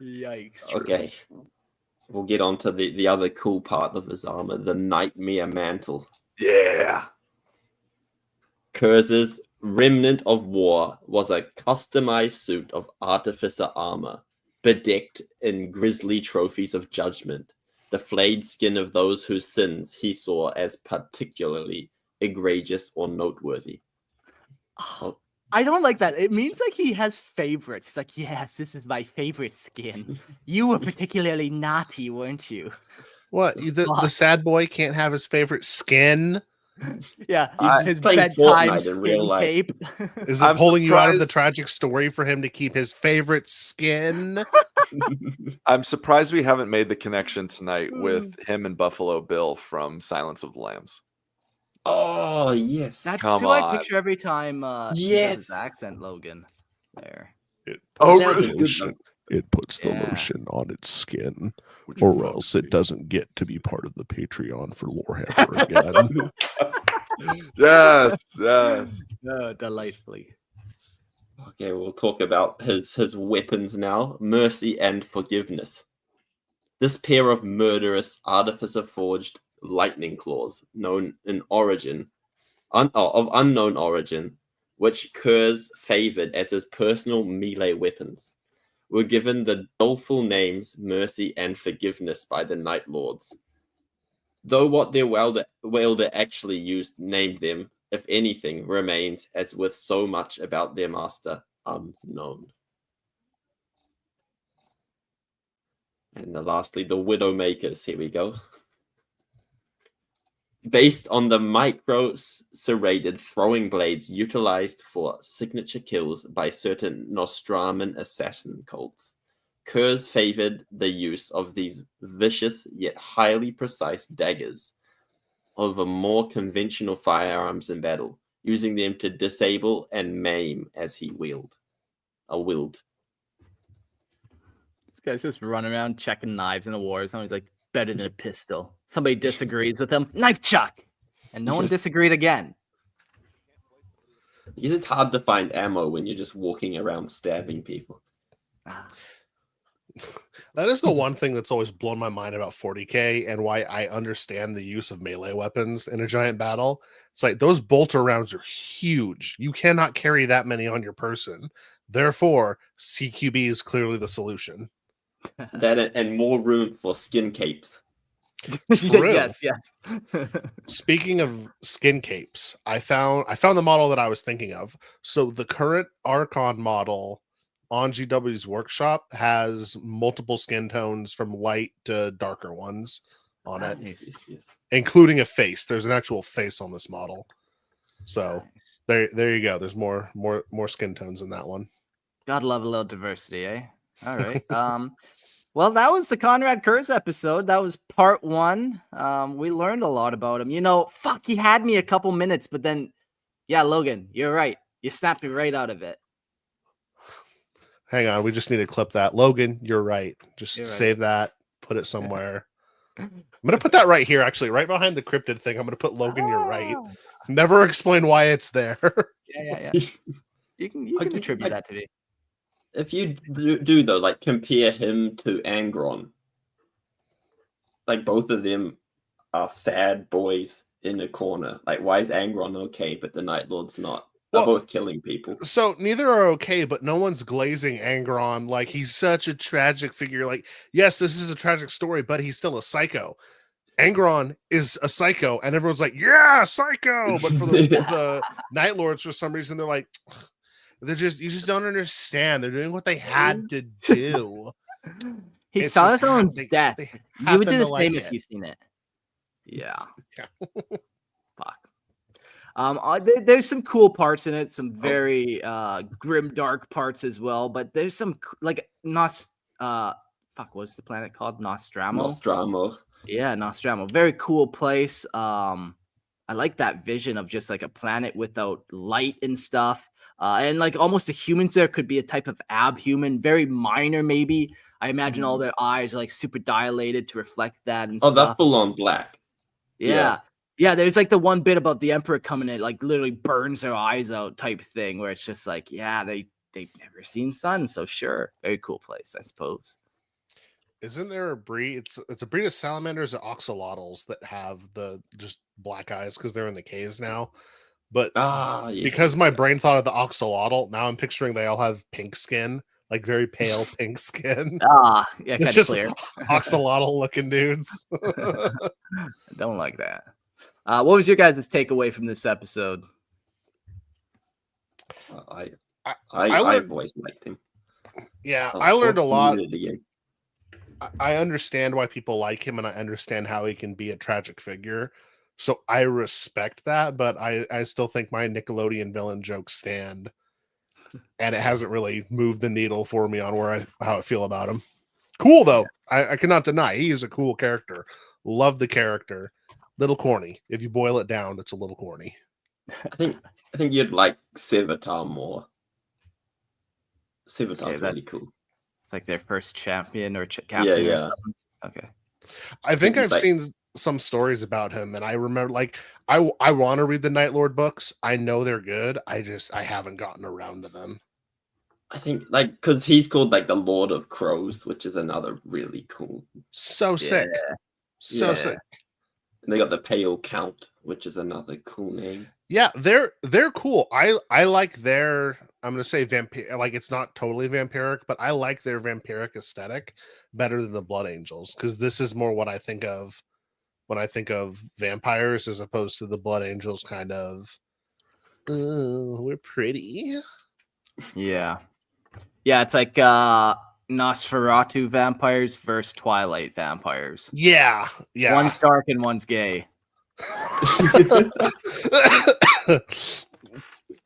Yikes. Okay. We'll get on to the other cool part of his armor, the Nightmare Mantle. Yeah. Curze's remnant of war was a customized suit of artificer armor, bedecked in grisly trophies of judgment, the flayed skin of those whose sins he saw as particularly egregious or noteworthy. I don't like that. It means like he has favorites. He's like, yes, this is my favorite skin. You were particularly naughty, weren't you? What? The sad boy can't have his favorite skin? Yeah, his bedtime Fortnite in real skin life. cape. Is it pulling you out of the tragic story for him to keep his favorite skin? I'm surprised we haven't made the connection tonight with him and Buffalo Bill from Silence of the Lambs. Oh yes. That's Come who I on. picture every time he does his accent, Logan. There. Oh, That was a really? good one. It puts the Yeah. lotion on its skin, Would you or fuck else me? it doesn't get to be part of the Patreon for Lorehammer again. Yes, yes. Oh, delightfully. Okay, we'll talk about his weapons now. Mercy and forgiveness. This pair of murderous, artificer-forged lightning claws, known in origin, of unknown origin, which Curze favored as his personal melee weapons, were given the doleful names Mercy and Forgiveness by the Night Lords. Though what their wielder actually used named them, if anything, remains, as with so much about their master, unknown. And lastly, the Widowmakers. Here we go. Based on the micro-serrated throwing blades utilized for signature kills by certain Nostraman assassin cults, Curze favored the use of these vicious yet highly precise daggers over more conventional firearms in battle, using them to disable and maim as he willed. This guy's just running around checking knives in the war zone. He's like, better than a pistol. Somebody disagrees with him, knife chuck. And no one disagreed again. Because it's hard to find ammo when you're just walking around stabbing people. That is the one thing that's always blown my mind about 40K and why I understand the use of melee weapons in a giant battle. It's like those bolter rounds are huge. You cannot carry that many on your person. Therefore, CQB is clearly the solution. That and more room for skin capes. True. Yes. Speaking of skin capes, I found the model that I was thinking of. So the current Archon model on GW's workshop has multiple skin tones from light to darker ones on it, Yes. including a face. There's an actual face on this model. So Nice. there you go. There's more skin tones in that one. Gotta love a little diversity, eh? All right. Well, that was the Konrad Curze episode. That was part 1. We learned a lot about him. He had me a couple minutes, but then, yeah, Logan, you're right. You snapped me right out of it. Hang on, we just need to clip that. Logan, you're right. Just You're right. save that, put it somewhere. I'm gonna put that right here, actually, right behind the cryptid thing. I'm gonna put Logan, you're right. Never explain why it's there. Yeah. You can attribute that to me. If you do though, like compare him to Angron, like both of them are sad boys in a corner. Like, why is Angron okay, but the Night Lord's not? They're both killing people. So neither are okay, but no one's glazing Angron like he's such a tragic figure. Like, yes, this is a tragic story, but he's still a psycho. Angron is a psycho, and everyone's like, yeah, psycho. But for the Night Lords, for some reason, they're like, you just don't understand. They're doing what they had to do. He saw his own death. You would do the same if you've seen it. Yeah. Fuck. There's some cool parts in it, some very grim, dark parts as well. But there's some like what's the planet called? Nostramo. Yeah, Nostramo. Very cool place. I like that vision of just like a planet without light and stuff. And like almost the humans there could be a type of abhuman, very minor maybe. I imagine all their eyes are like super dilated to reflect that and stuff. That's full on black. Yeah, there's like the one bit about the Emperor coming in, like literally burns their eyes out type thing, where it's just like, yeah, they've never seen sun, so sure. Very cool place, I suppose. Isn't there a breed? It's a breed of salamanders and oxalotls that have the just black eyes because they're in the caves now. But because my brain thought of the oxalotl, now I'm picturing they all have pink skin, like very pale pink skin. Yeah, kind of just clear. Oxalotl looking dudes. Don't like that. What was your guys' takeaway from this episode? I've always liked him. Yeah, I learned a lot. I understand why people like him, and I understand how he can be a tragic figure. So I respect that, but I still think my Nickelodeon villain jokes stand, and it hasn't really moved the needle for me on how I feel about him. Cool though, I cannot deny he is a cool character. Love the character, Little corny. If you boil it down, it's a little corny. I think you'd like Sevatar more. Sevatar's really cool. It's like their first champion or captain or something. Okay. I think I've seen some stories about him, and I remember, like, I want to read the Night Lord books. I know they're good. I haven't gotten around to them. I think, like, because he's called, like, the Lord of Crows, which is another really cool. So sick. So sick. And they got the Pale Count, which is another cool name. Yeah, they're cool. I like their, I'm gonna say vampire, like, it's not totally vampiric, but I like their vampiric aesthetic better than the Blood Angels, because this is more what I think of when I think of vampires, as opposed to the Blood Angels kind of, we're pretty. Yeah. Yeah, it's like Nosferatu vampires versus Twilight vampires. Yeah. One's dark and one's gay.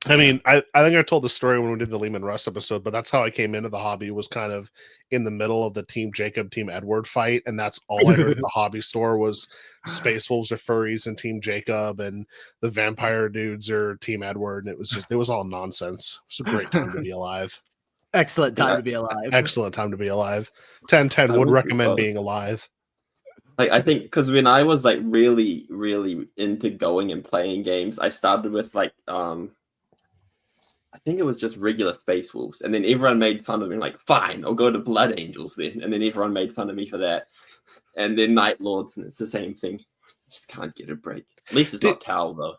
I mean, I think I told the story when we did the Lehman Russ episode, but that's how I came into the hobby, was kind of in the middle of the Team Jacob, Team Edward fight, and that's all I heard at the hobby store was Space Wolves are furries and Team Jacob, and the vampire dudes are Team Edward, and it was all nonsense. It was a great time to be alive. Excellent time to be alive. Excellent time to be alive. 10/10 would recommend being alive. Like, I think because when I was like really, really into going and playing games, I started with like I think it was just regular Space Wolves, and then everyone made fun of me. Like, fine, I'll go to Blood Angels then, and then everyone made fun of me for that. And then Night Lords, and it's the same thing. Just can't get a break. At least it's not Tau though.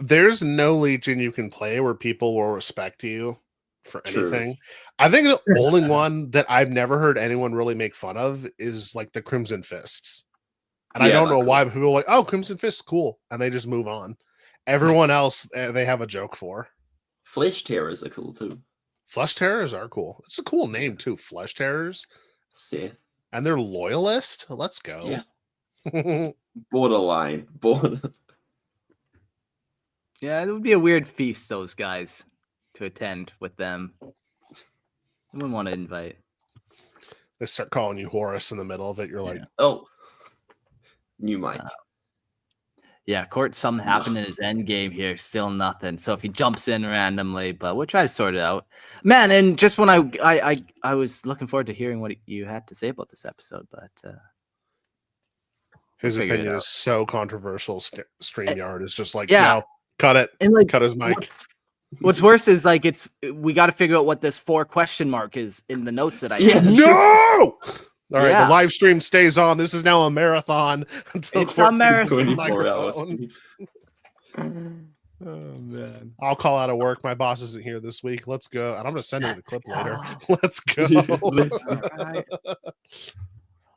There's no Legion you can play where people will respect you for anything. I think the only one that I've never heard anyone really make fun of is like the Crimson Fists. And I don't know why, but people are like, oh, Crimson Fists, cool. And they just move on. Everyone else, they have a joke for. Flesh Terrors are cool too. Flesh Terrors are cool. It's a cool name too. Flesh Terrors. Sith. And they're loyalist. Let's go. Yeah. Borderline. Yeah, it would be a weird feast, those guys, to attend with them. I wouldn't want to invite. They start calling you Horus in the middle of it. You're like, oh, new mic. Yeah, Court, something happened in his end game here. Still nothing. So if he jumps in randomly, but we'll try to sort it out. Man, and just when I was looking forward to hearing what you had to say about this episode, but his opinion is so controversial. StreamYard is just like, no, cut it. And like, cut his mic. What's worse is like we got to figure out what this 4 question mark is in the notes that I have. No. All right, the live stream stays on. This is now a marathon. Until it's a marathon. 24 hours. Oh man! I'll call out of work. My boss isn't here this week. Let's go, and I'm gonna send her the clip later. Let's go. Right.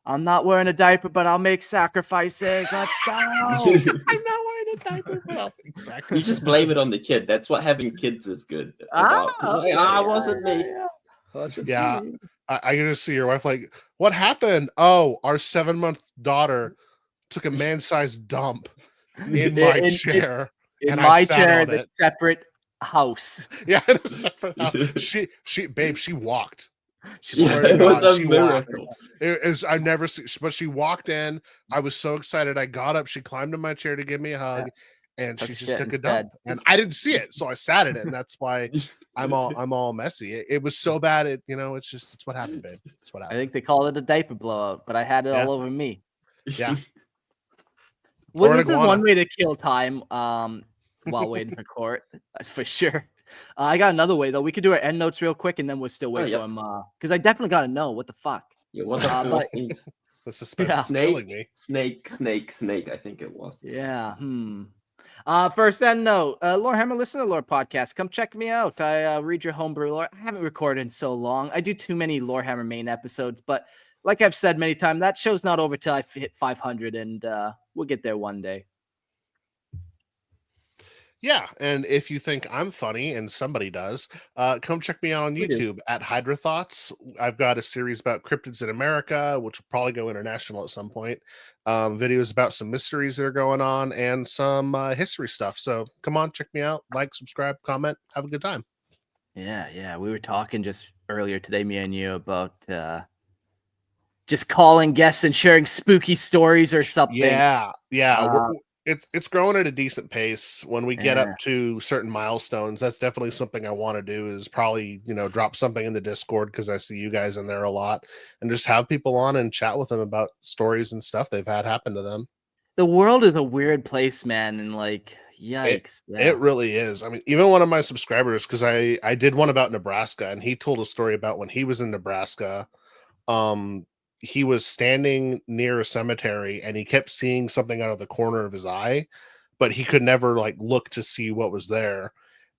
I'm not wearing a diaper, but I'll make sacrifices. Let's go. I'm not wearing a diaper, but I'll make sacrifices. You just blame it on the kid. That's what having kids is good. Wasn't me. Yeah. I can just see your wife like, what happened? Oh, our 7-month daughter took a man-sized dump in my chair. In my chair in a separate house. Yeah, in a separate house. She walked. It was a miracle. I've never seen, but she walked in. I was so excited. I got up. She climbed in my chair to give me a hug. And she just took a dump, and I didn't see it, so I sat in it, and that's why I'm all messy. It was so bad, it's what happened, babe. It's what happened. I think they call it a diaper blowout, but I had it all over me. Yeah. Well, this is one way to kill time while waiting for Court. That's for sure. I got another way though. We could do our end notes real quick, and then we'll still wait for him because I definitely got to know what the fuck. Yeah, what the fuck? The suspense is killing me. Snake. I think it was. Yeah. First end note, Lorehammer Listen to Lore podcast. Come check me out. I read your homebrew lore. I haven't recorded in so long. I do too many Lorehammer main episodes, but like I've said many times, that show's not over till I hit 500, and we'll get there one day. Yeah, and if you think I'm funny, and somebody does, come check me out on YouTube at Hydra Thoughts. I've got a series about cryptids in America, which will probably go international at some point. Videos about some mysteries that are going on, and some history stuff. So come on, check me out. Like, subscribe, comment. Have a good time. Yeah. We were talking just earlier today, me and you, about just calling guests and sharing spooky stories or something. Yeah. It's growing at a decent pace. When we get up to certain milestones, that's definitely something I want to do. Is probably drop something in the Discord because I see you guys in there a lot, and just have people on and chat with them about stories and stuff they've had happen to them. The world is a weird place, man, and like, yikes. It really is. I mean, even one of my subscribers, because I did one about Nebraska, and he told a story about when he was in Nebraska. He was standing near a cemetery and he kept seeing something out of the corner of his eye, but he could never like look to see what was there.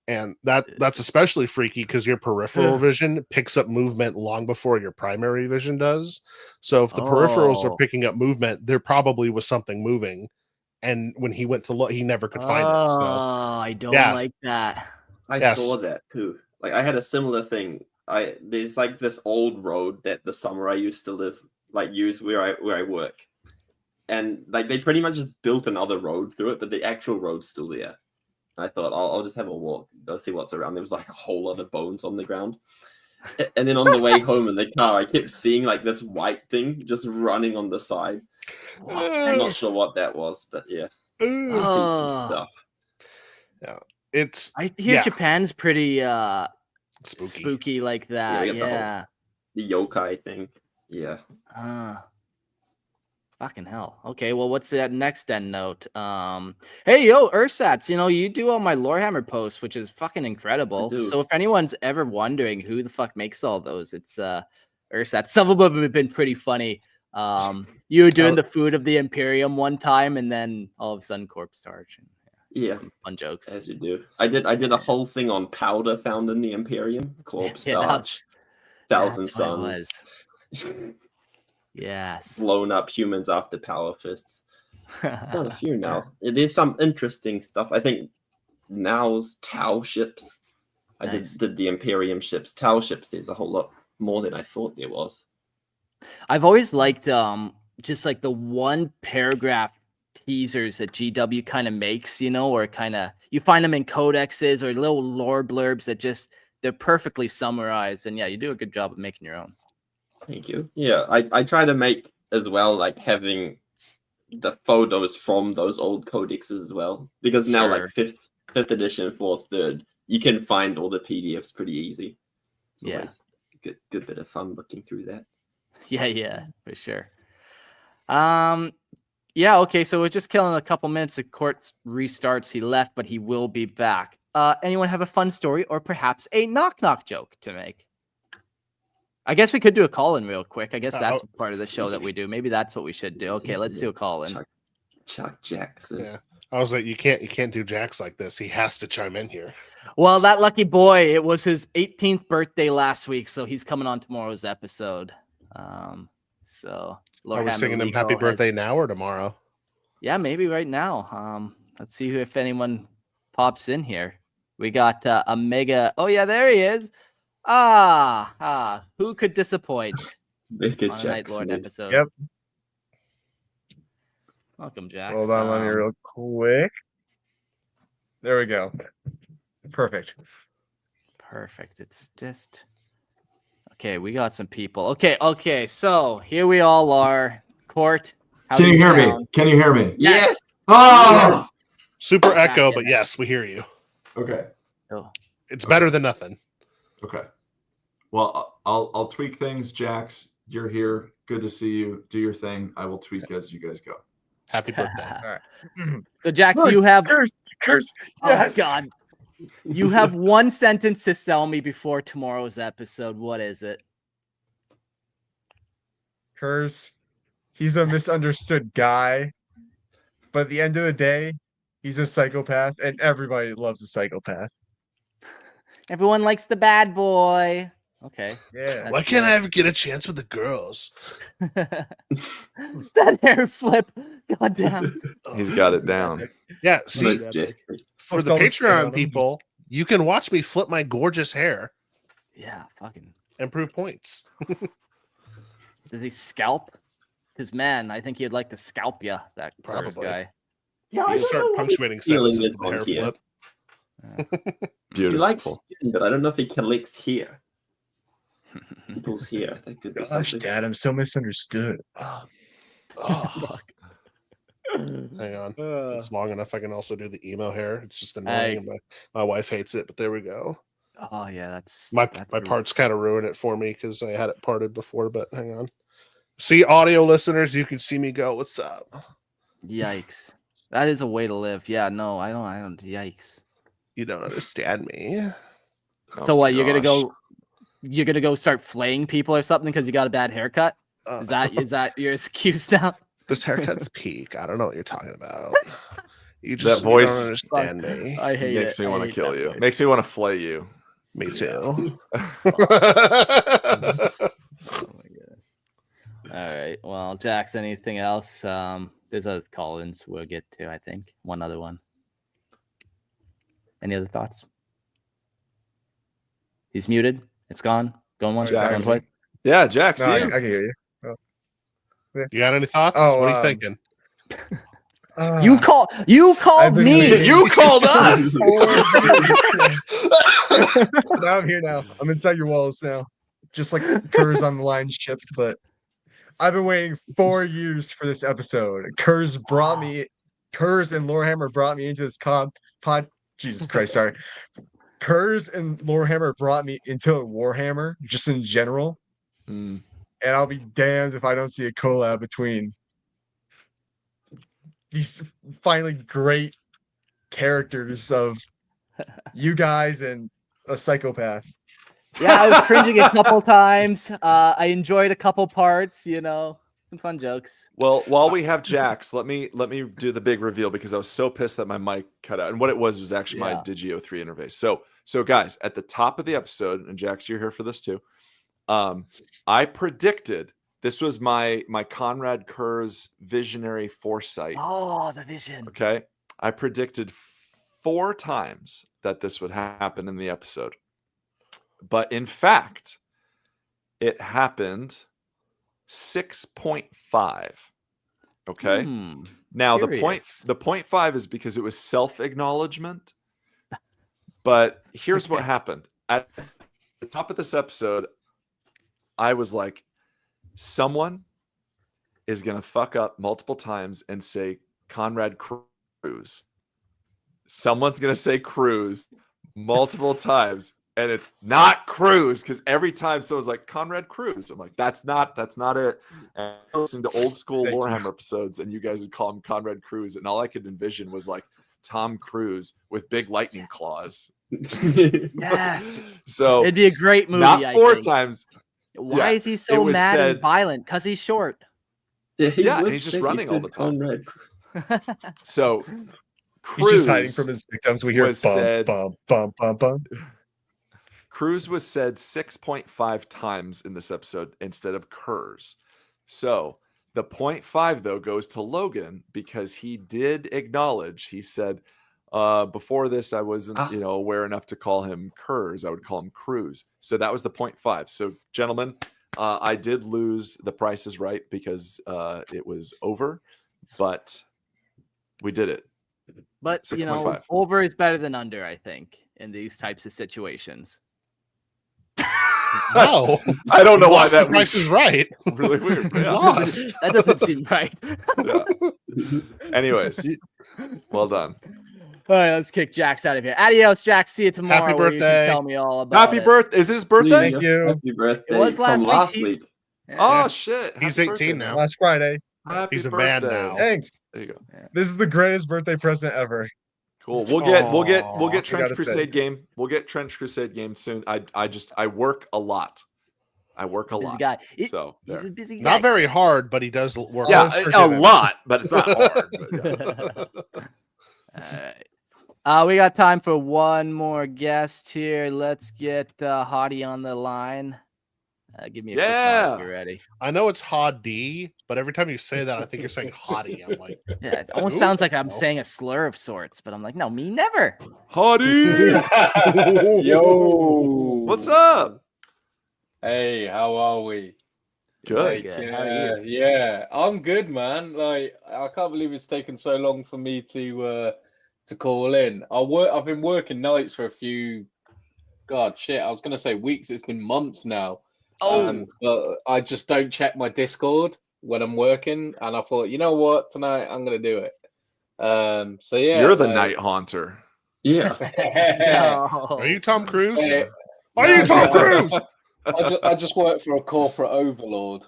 And that's especially freaky because your peripheral vision picks up movement long before your primary vision does. So if the peripherals are picking up movement, there probably was something moving. And when he went to look, he never could find it. So I don't like that. I saw that too. Like I had a similar thing. There's like this old road that the samurai used to use where I work, and like they pretty much just built another road through it, but the actual road's still there. I thought I'll just have a walk, go see what's around. There was like a whole lot of bones on the ground, and then on the way home in the car, I kept seeing like this white thing just running on the side. I'm not sure what that was, but yeah, I see some stuff. Yeah, I hear Japan's pretty spooky like that. Yeah, the yokai thing. Yeah. Fucking hell. Okay, well, what's that next end note? Hey, yo, Ursats, you do all my Lorehammer posts, which is fucking incredible. So if anyone's ever wondering who the fuck makes all those, it's Ursats. Some of them have been pretty funny. You were doing the food of the Imperium one time, and then all of a sudden corpse starch. Some fun jokes. As you do. I did a whole thing on powder found in the Imperium, corpse starch, Thousand Suns. Yes. Blown up humans after power fists. Done a few now. There's some interesting stuff. I think now's Tau ships. I did the Imperium ships. Tau ships, there's a whole lot more than I thought there was. I've always liked just like the one paragraph teasers that GW kind of makes, or kind of you find them in codexes or little lore blurbs that they're perfectly summarized. And yeah, you do a good job of making your own. Thank you. Yeah, I try to make as well, like having the photos from those old codexes as well, because now like fifth edition, 4th, 3rd, you can find all the PDFs pretty easy. It's good bit of fun looking through that. Yeah, for sure. Yeah, okay, so we're just killing a couple minutes. The court restarts. He left, but he will be back. Anyone have a fun story or perhaps a knock-knock joke to make? I guess we could do a call-in real quick. I guess that's part of the show that we do. Maybe that's what we should do. Okay, let's do a call-in. Chuck Jackson. Yeah, I was like, you can't do Jax like this. He has to chime in here. Well, that lucky boy, it was his 18th birthday last week, so he's coming on tomorrow's episode. So are we singing him happy birthday now or tomorrow? Yeah, maybe right now. Let's see if anyone pops in here. We got a mega. Oh yeah, there he is. Who could disappoint on a Night Lord episode? Yep. Welcome, Jax. Hold on, let me real quick. There we go. Perfect. It's just okay. We got some people. Okay. So here we all are. Court. Can you hear me? Can you hear me? Yes. Oh, yes. Super echo, but yes, we hear you. Okay. Oh. It's better than nothing. Okay. Well, I'll tweak things. Jax, you're here. Good to see you. Do your thing. I will tweak as you guys go. Happy birthday. All right. So, Jax, you have curse. Yes. Oh God. You have one sentence to sell me before tomorrow's episode. What is it? Curse. He's a misunderstood guy, but at the end of the day, he's a psychopath, and everybody loves a psychopath. Everyone likes the bad boy. Okay. Yeah. Why can't I ever get a chance with the girls? That hair flip. God damn. He's got it down. Yeah, see, for the Patreon people, you can watch me flip my gorgeous hair. Yeah, fucking. Improve points. Does he scalp? Because, man, I think he'd like to scalp you, that Curze guy. Yeah, I start punctuating sentences with the hair flip. Beautiful. He likes skin, but I don't know if he collects here. People's here. That could be Gosh, something. Dad, I'm so misunderstood. Oh. Fuck. Hang on. It's long enough. I can also do the emo hair. It's just annoying. And my wife hates it, but there we go. Oh yeah, that's my parts kind of ruin it for me because I had it parted before. But hang on. See, audio listeners, you can see me go. What's up? Yikes! That is a way to live. Yeah, no, I don't. Yikes! You don't understand me. So what? You're gonna go start flaying people or something because you got a bad haircut? Is that your excuse now? This haircut's peak. I don't know what you're talking about. You That voice don't understand me. I hate makes it. me want to kill you. Makes me want to flay you. Me too. Oh my goodness. All right. Well, Jax, anything else? There's other call-ins we'll get to, I think. One other one. Any other thoughts? He's muted. It's gone. Going once, going twice. Yeah, Jax. No, I can hear you. You got any thoughts? Oh, what are you thinking? You called me. You called us. Now I'm here now. I'm inside your walls now. Just like Curze on the line ship, but I've been waiting 4 years for this episode. Curze and Lorehammer brought me into this pod. Jesus Christ, sorry. Curze and Lorehammer brought me into Warhammer, just in general. And I'll be damned if I don't see a collab between these finally great characters of you guys and a psychopath. Yeah, I was cringing a couple times. I enjoyed a couple parts, some fun jokes. Well, while we have Jax, let me do the big reveal because I was so pissed that my mic cut out. And what it was actually my Digio 3 interface. So guys, at the top of the episode, and Jax, you're here for this too. I predicted, this was my Konrad Curze visionary foresight. Oh, the vision. Okay. I predicted 4 times that this would happen in the episode. But in fact, it happened 6.5. Okay. Now the 0.5 is because it was self-acknowledgement. But here's what happened. At the top of this episode, I was like, someone is going to fuck up multiple times and say Konrad Curze. Someone's going to say Curze multiple times, and it's not Curze, because every time someone's like Konrad Curze, I'm like, that's not it. And I listened to old school Warhammer episodes, and you guys would call him Konrad Curze, and all I could envision was like Tom Cruise with big lightning claws. Yes. So it'd be a great movie. Not 4 times. Why is he so mad and violent? Because he's short. Yeah, and he's just running all the time. So he's just hiding from his victims. We hear bum, bum, bum, bum. Curze was said 6.5 times in this episode instead of Curze. So the 0.5 though goes to Logan because he did acknowledge. He said, before this, I wasn't, aware enough to call him Curze. I would call him Cruz. So that was the 0.5. So, gentlemen, I did lose the Price is Right because it was over, but we did it. But 6.5. Over is better than under, I think, in these types of situations. No, I don't know why that Price is Right. Really weird. Yeah. Lost. That doesn't seem right. Anyways, well done. All right, let's kick Jax out of here. Adios, Jax. See you tomorrow. Happy birthday. You can tell me all about Happy birthday. Is it his birthday? Thank you. Happy birthday. It was last week. Yeah. Oh, shit. He's Happy 18 birthday, now. Last Friday. Happy He's a birthday. man now. Thanks. There you go. Yeah. This is the greatest birthday present ever. Cool. We'll get I Trench gotta Crusade say. game. We'll get Trench Crusade game soon. I work a lot. I work a Busy lot. guy. So He's there. a busy guy. Not very hard, but he does work. Yeah, Always a forgiven. lot, but it's not hard. But yeah. All right. We got time for one more guest here. Let's get Hottie on the line. Give me a quick nod if you're ready. I know it's Hottie, but every time you say that, I think you're saying Hottie. I'm like, Yeah, it almost sounds like I'm saying a slur of sorts, but I'm like, no, me never. Hottie! Yo, What's up? Hey, how are we? Good. Good. How are you? Yeah, I'm good, man. Like, I can't believe it's taken so long for me to call in. I've been working nights for a few. God, shit. I was gonna say weeks. It's been months now. Oh. But I just don't check my Discord. when I'm working, and I thought, you know what, tonight I'm gonna do it. So yeah, You're the like, night haunter. Yeah. Are you Tom Cruise? Hey, Are you Tom Cruise? I just work for a corporate overlord.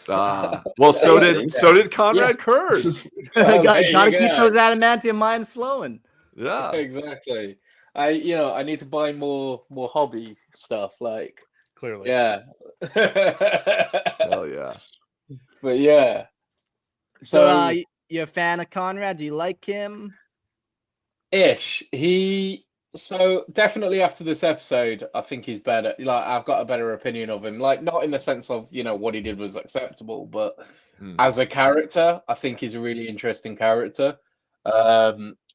Well, so did Konrad Curze. Gotta keep those adamantium mines flowing. Yeah, Exactly. I need to buy more hobby stuff. Like, Clearly. yeah. hell yeah. But yeah. So, you're a fan of Konrad? Do you like him? Ish. So definitely after this episode, I think he's better. Like, I've got a better opinion of him. Like, not in the sense of, what he did was acceptable, but as a character, I think he's a really interesting character.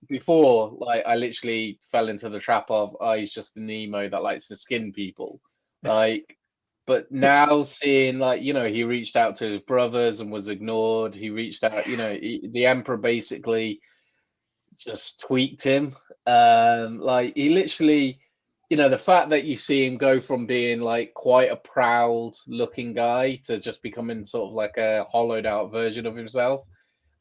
Before, like, I literally fell into the trap of, he's just an emo that likes to skin people. Like, but now seeing, like, he reached out to his brothers and was ignored. He reached out, the Emperor basically just tweaked him. Like, he literally, the fact that you see him go from being like quite a proud looking guy to just becoming sort of like a hollowed out version of himself.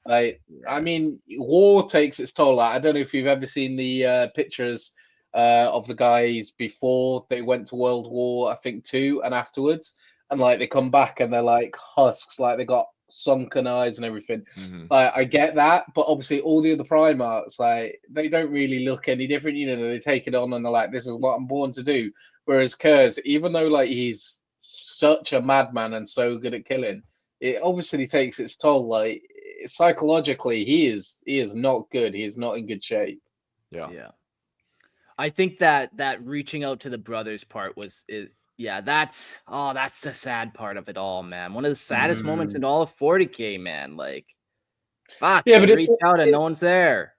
Like, I mean, war takes its toll. Like, I don't know if you've ever seen the pictures of the guys before they went to World War, I think, 2 and afterwards. And like, they come back and they're like husks, like they got sunken eyes and everything. Like, I get that, but obviously all the other primarchs, like, they don't really look any different. They take it on and they're like, this is what I'm born to do. Whereas Curze, even though like he's such a madman and so good at killing, it obviously takes its toll. Like, psychologically, he is not good. He is not in good shape. Yeah. I think that reaching out to the brothers part was that's the sad part of it all, man. One of the saddest moments in all of 40K, man. Like, fuck, yeah, but reach out and no one's there.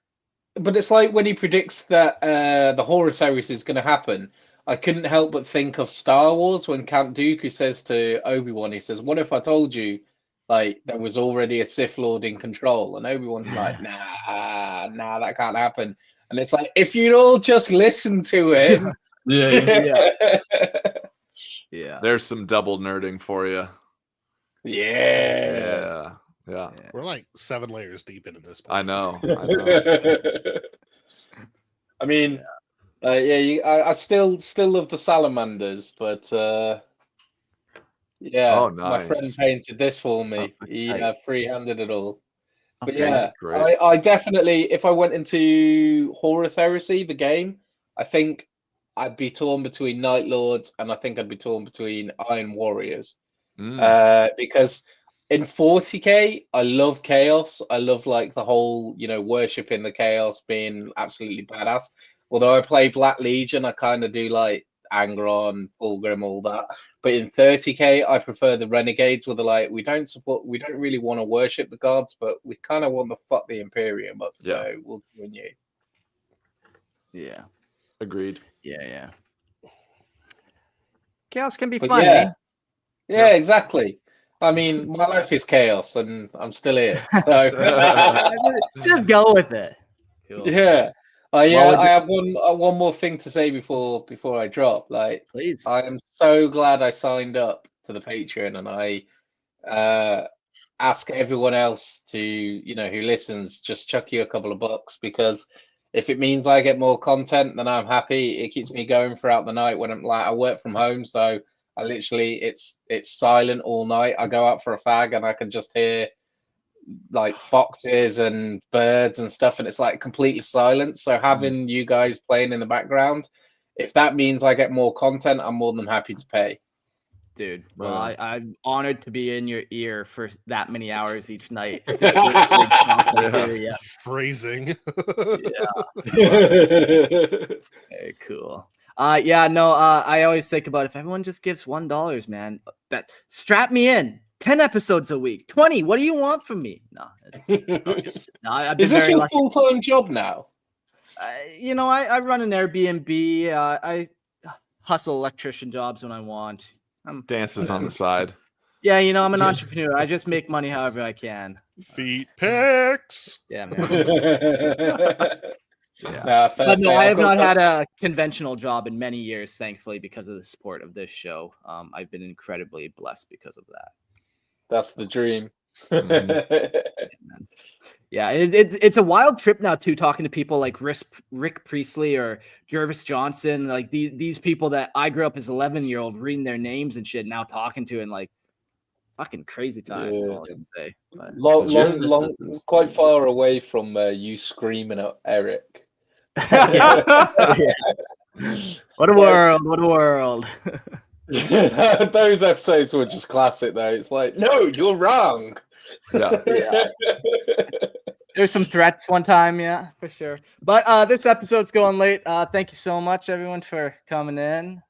But it's like when he predicts that the Horus Heresy is going to happen. I couldn't help but think of Star Wars when Count Dooku says to Obi-Wan, he says, "What if I told you, like, there was already a Sith Lord in control?" And Obi-Wan's like, nah, that can't happen. And it's like, if you'd all just listen to him. Yeah. There's some double nerding for you. Yeah. We're like 7 layers deep into this. I know. I mean, I still love the salamanders, but Oh, nice. My friend painted this for me. He free-handed it all. But Okay. yeah, Great. I definitely, if I went into Horus Heresy, the game, I think I'd be torn between Night Lords, and I think I'd be torn between Iron Warriors. Because in 40K, I love chaos. I love like the whole, worshipping the chaos, being absolutely badass. Although I play Black Legion, I kind of do like Angron, Fulgrim, all that. But in 30K, I prefer the Renegades, where they're like, we don't really want to worship the gods, but we kind of want to fuck the Imperium up, so we'll join you. Yeah. Agreed. Yeah. Chaos can be But fun, yeah, exactly. I mean, my life is chaos, and I'm still here. So just go with it. Cool. Yeah. I have one more thing to say before I drop. Like, please. I am so glad I signed up to the Patreon, and I ask everyone else to, who listens, just chuck you a couple of bucks, because if it means I get more content, then I'm happy. It keeps me going throughout the night when I work from home, so I literally it's silent all night. I go out for a fag and I can just hear like foxes and birds and stuff, and it's like completely silent. So having you guys playing in the background, if that means I get more content, I'm more than happy to pay. Dude, well, I'm honored to be in your ear for that many hours each night. Phrasing. Very cool. I always think about if everyone just gives $1, man, strap me in. 10 episodes a week, 20. What do you want from me? No, is this your full-time job now? I run an Airbnb. I hustle electrician jobs when I want. Dances on the side. Yeah, I'm an entrepreneur. I just make money however I can. Feet pics. Yeah, man. But no, I have not had a conventional job in many years, thankfully, because of the support of this show. I've been incredibly blessed because of that. That's the dream. Yeah, it's a wild trip now too, talking to people like Rick Priestley or Jervis Johnson, like these people that I grew up as 11-year-old reading their names and shit, now talking to, and like fucking crazy times. Yeah. All I can say. But, Long, quite far away from you screaming at Eric. yeah. What a world! What a world! Those episodes were just classic, though. It's like, no, you're wrong. Yeah. There's some threats one time, yeah, for sure. But this episode's going late. Thank you so much, everyone, for coming in.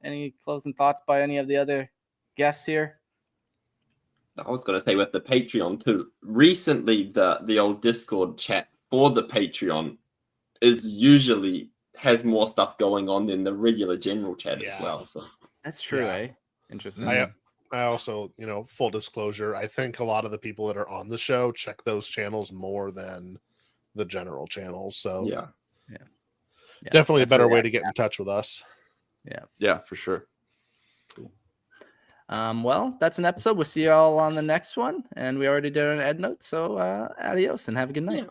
Any closing thoughts by any of the other guests here? I was going to say with the Patreon too. Recently, the old Discord chat for the Patreon has more stuff going on than the regular general chat as well. So that's true, Yeah. eh? Interesting. I also, full disclosure, I think a lot of the people that are on the show check those channels more than the general channels. So yeah. Definitely a better way to get in touch with us. Yeah, for sure. Cool. Well, that's an episode. We'll see you all on the next one. And we already did an ed note. So adios and have a good night. Yeah.